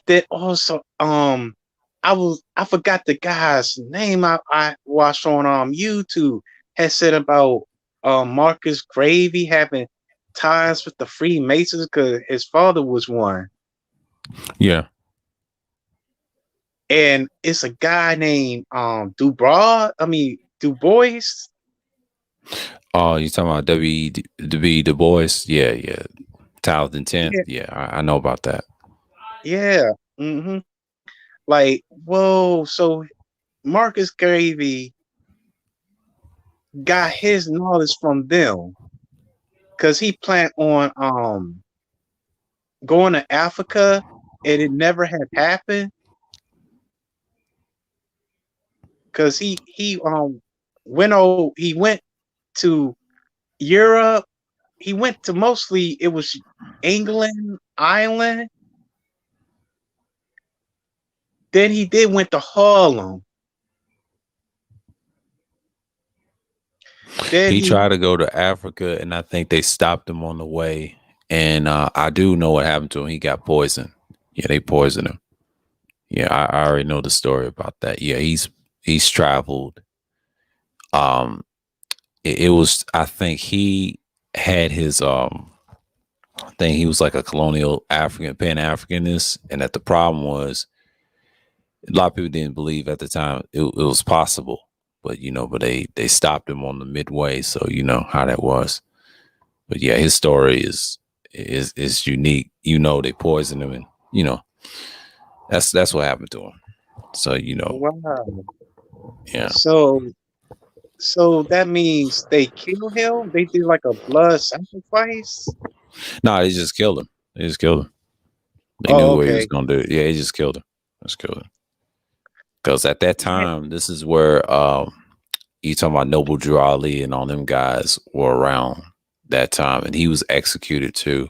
Then also, I forgot the guy's name I watched on YouTube had said about Marcus Gravy having ties with the Freemasons because his father was one.
Yeah.
And it's a guy named Du Bois.
Oh, you talking about W.E.B. Du Bois? Yeah, yeah. Talent Intent.
Yeah,
Yeah, I know about that.
yeah. Like, whoa, so Marcus Gravy got his knowledge from them because he planned on going to Africa and it never had happened because he went to Europe. He went to mostly it was England, Ireland. Then he did went to Harlem. Then
He
he
tried to go to Africa, and I think they stopped him on the way. And I do know what happened to him. He got poisoned. Yeah, they poisoned him. Yeah, I already know the story about that. Yeah, he's traveled. Um, it was I think he had his thing. He was like a colonial African Pan Africanist, and that the problem was a lot of people didn't believe at the time it was possible. But they stopped him on the midway, so you know how that was. But yeah, his story is unique. They poisoned him, and that's what happened to him. So
wow.
yeah.
So so that means they killed him. They did like a blood sacrifice.
No, they just killed him. They just killed him. They knew
Oh,
what he was
okay.
gonna do. Yeah, he just killed him. Just killed him. Because at that
Yeah.
time, this is where you talking about Noble Drew Ali and all them guys were around that time, and he was executed too.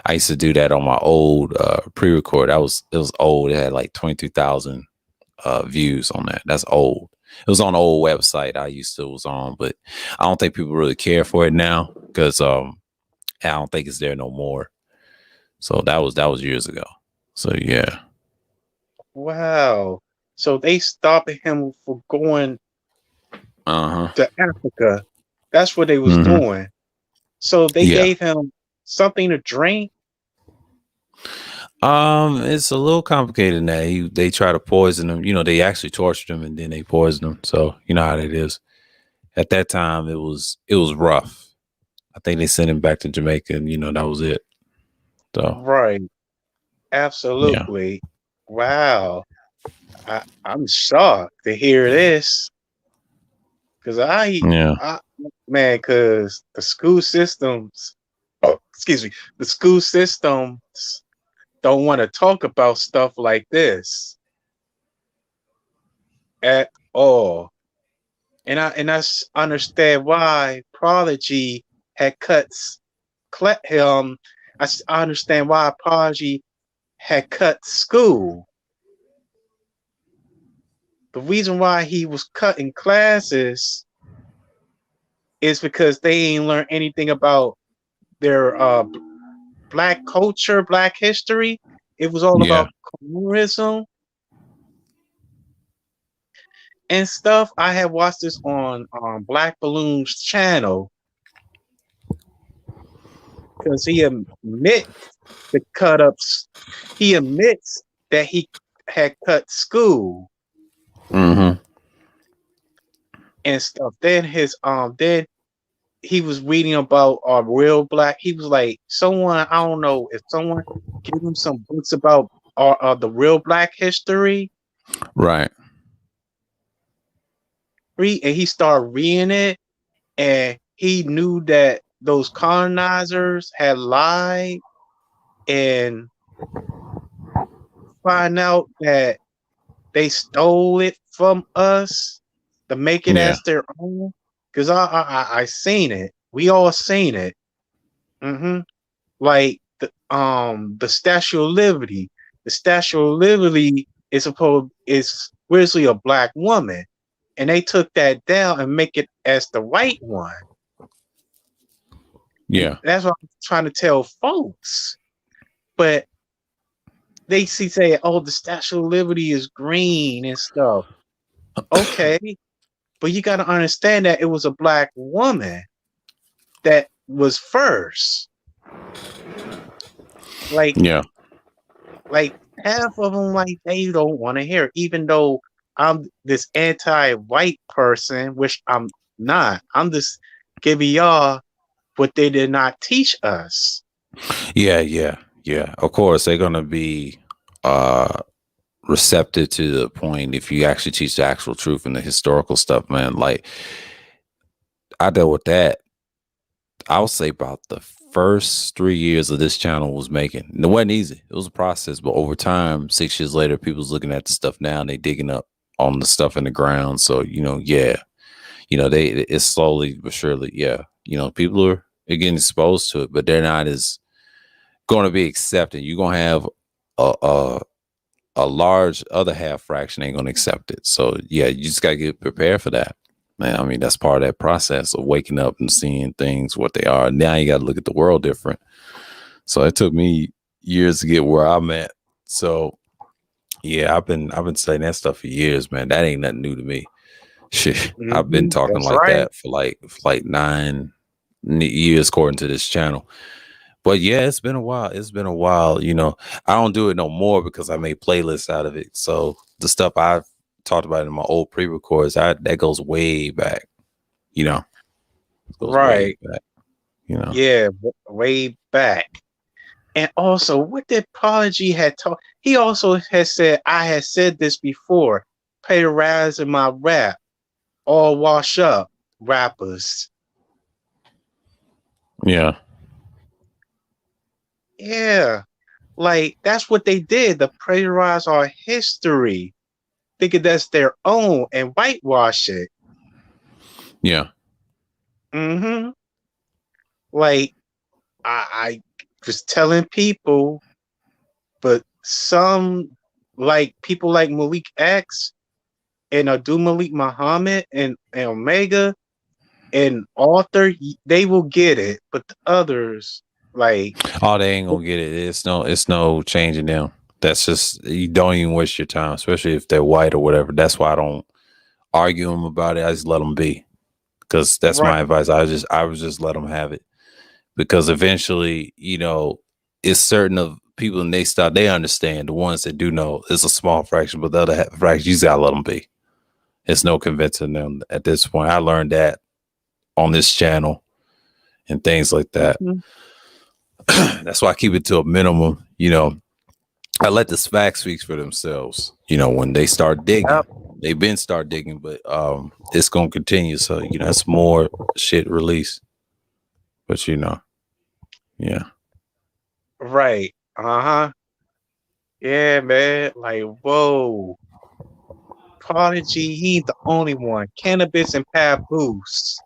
I used to do that on my old pre-record. It was old. It had like 22,000 views on that. That's old. It was on an old website I used to was on, but I don't think people really care for it now because I don't think it's there no more. So that was years ago. So yeah.
Wow. So they stopped him for going
Uh-huh.
to Africa. That's what they was
Mm-hmm.
doing. So they
Yeah.
gave him something to drink.
It's a little complicated than that. They try to poison him. You know, they actually tortured him and then they poisoned him. So you know how that is. At that time, it was rough. I think they sent him back to Jamaica, and you know that was it. So
Right.
yeah,
Absolutely. Wow. I'm shocked to hear this because
yeah,
I, man, because the school systems, oh, excuse me, the school systems don't want to talk about stuff like this at all. And I understand why Prodigy had cuts. I understand why Prodigy had cut school. The reason why he was cutting classes is because they ain't learned anything about their black culture, black history. It was all
yeah,
about communism and stuff. I had watched this on Black Balloon's channel because the cut ups. He admits that he had cut school
mm-hmm.
and stuff. Then he was reading about real black. He was like, someone, I don't know if someone gave him some books about the real black history.
Right,
And he started reading it, and he knew that those colonizers had lied and find out that they stole it from us to make it
yeah,
as their own. Because I seen it. We all seen it. Hmm. Like the Statue of Liberty. The Statue of Liberty is originally a black woman, and they took that down and make it as the white one. And
yeah,
that's what I'm trying to tell folks. But they say, oh, the Statue of Liberty is green and stuff. Okay, but you got to understand that it was a black woman that was first. Like
yeah,
like half of them, like they don't want to hear, even though I'm this anti-white person, which I'm not. I'm just giving y'all what they did not teach us.
yeah, yeah, yeah. Of course, they're gonna be uh receptive to the point if you actually teach the actual truth and the historical stuff, man. Like I dealt with that. I would say about the first 3 years of this channel was making. And it wasn't easy. It was a process, but over time, 6 years later, people's looking at the stuff now and they digging up on the stuff in the ground. So, you know, yeah, you know, it's slowly but surely, yeah. You know, people are getting exposed to it, but they're not as going to be accepted. You're gonna have a, a a large other half fraction ain't gonna accept it. So yeah, you just gotta get prepared for that. Man, I mean, that's part of that process of waking up and seeing things what they are. Now you gotta look at the world different. So it took me years to get where I'm at. So yeah, I've been studying that stuff for years, man. That ain't nothing new to me. Shit. I've been talking
That's
like
right.
that for like 9 years according to this channel. But yeah, it's been a while. It's been a while. You know, I don't do it no more because I made playlists out of it. So the stuff I've talked about in my old pre-records, that goes way back. You know, it goes way
Right.
back. You know,
Yeah, way back. And also, what did Prodigy had taught? He also has said, I had said this before, pay the rise in my rap, all wash up rappers.
yeah,
Yeah. Like that's what they did to plagiarize our history, thinking that's their own and whitewash it.
Yeah.
Mm-hmm. Like I was telling people, but some like people like Malik X and Adu Malik Muhammad and Omega and Author, they will get it, but the others, like,
Oh, they ain't gonna get it. It's no changing them. That's just, you don't even waste your time, especially if they're white or whatever. That's why I don't argue them about it. I just let them be, because that's
right,
my advice. I was just let them have it, because eventually, it's certain of people and they understand. The ones that do know, it's a small fraction, but the other fraction, you just gotta let them be. It's no convincing them at this point. I learned that on this channel and things like that.
mhm,
That's why I keep it to a minimum. I let the facts speak for themselves. When they start digging,
yep,
they've been start digging, but it's gonna continue. So it's more shit release. But yeah,
right, uh-huh, yeah, man, like, whoa, Prodigy, he ain't the only one. Cannabis and Papoose,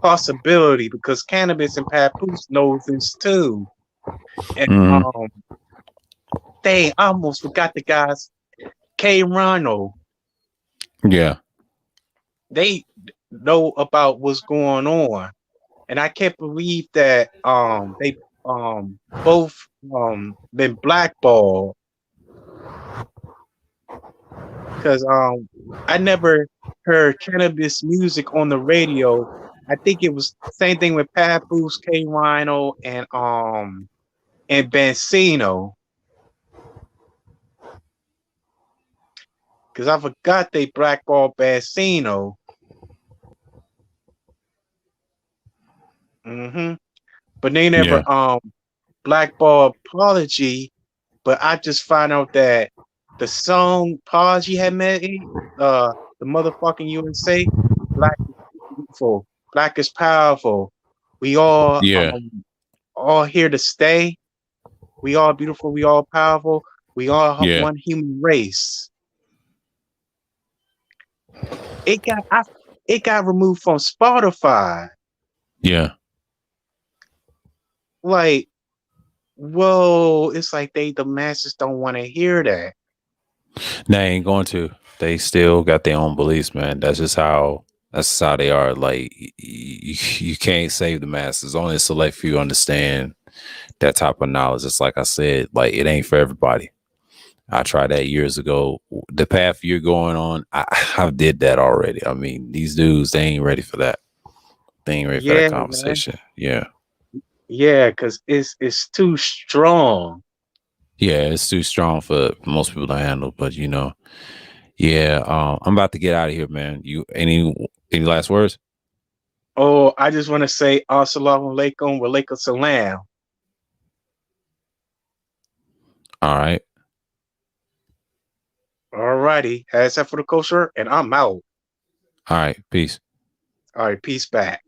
possibility, because Cannabis and Papoose knows this too, and
hmm,
dang, I almost forgot the guys, K. Rhino,
yeah,
they know about what's going on. And I can't believe that they both been blackballed because I never heard cannabis music on the radio. I think it was the same thing with Papoose, K Rhino, and Benzino. Because I forgot they blackballed Benzino. Hmm. But they never
yeah,
blackballed Apology. But I just found out that the song Apology had made, the motherfucking USA, Black is beautiful, Black is powerful. We
yeah,
all here to stay. We all beautiful, we all powerful, we all
yeah,
one human race. It got I, it got removed from Spotify.
yeah.
Like, whoa, it's like the masses don't want to hear that.
They ain't going to. They still got their own beliefs, man. That's just how they are. Like, you can't save the masses. Only a select few understand that type of knowledge. It's like I said, like, it ain't for everybody. I tried that years ago. The path you're going on, I did that already. I mean, these dudes, they ain't ready for that. They ain't ready for that
Yeah, man.
conversation. Yeah.
Yeah, because it's too strong.
Yeah, it's too strong for most people to handle. But yeah, I'm about to get out of here, man. You any last words?
Oh, I just want to say assalamu alaikum wa alaikum salam.
All right.
Alrighty, that's that for the kosher, and I'm out.
All right. Peace.
All right, peace back.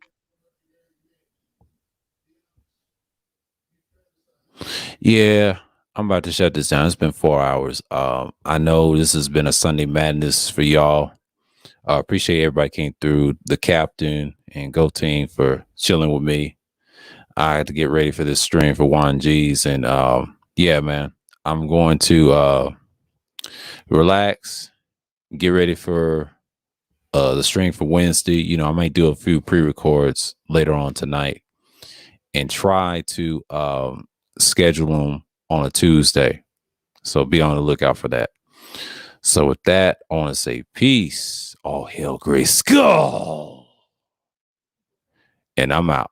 Yeah, I'm about to shut this down. It's been 4 hours. I know this has been a Sunday madness for y'all. Appreciate everybody came through. The captain and Go Team for chilling with me. I had to get ready for this stream for Juan G's, and yeah, man, I'm going to relax, get ready for the stream for Wednesday. I might do a few pre-records later on tonight and try to schedule them on a Tuesday. So be on the lookout for that. So with that, I want to say peace. All hail Grace Skull. And I'm out.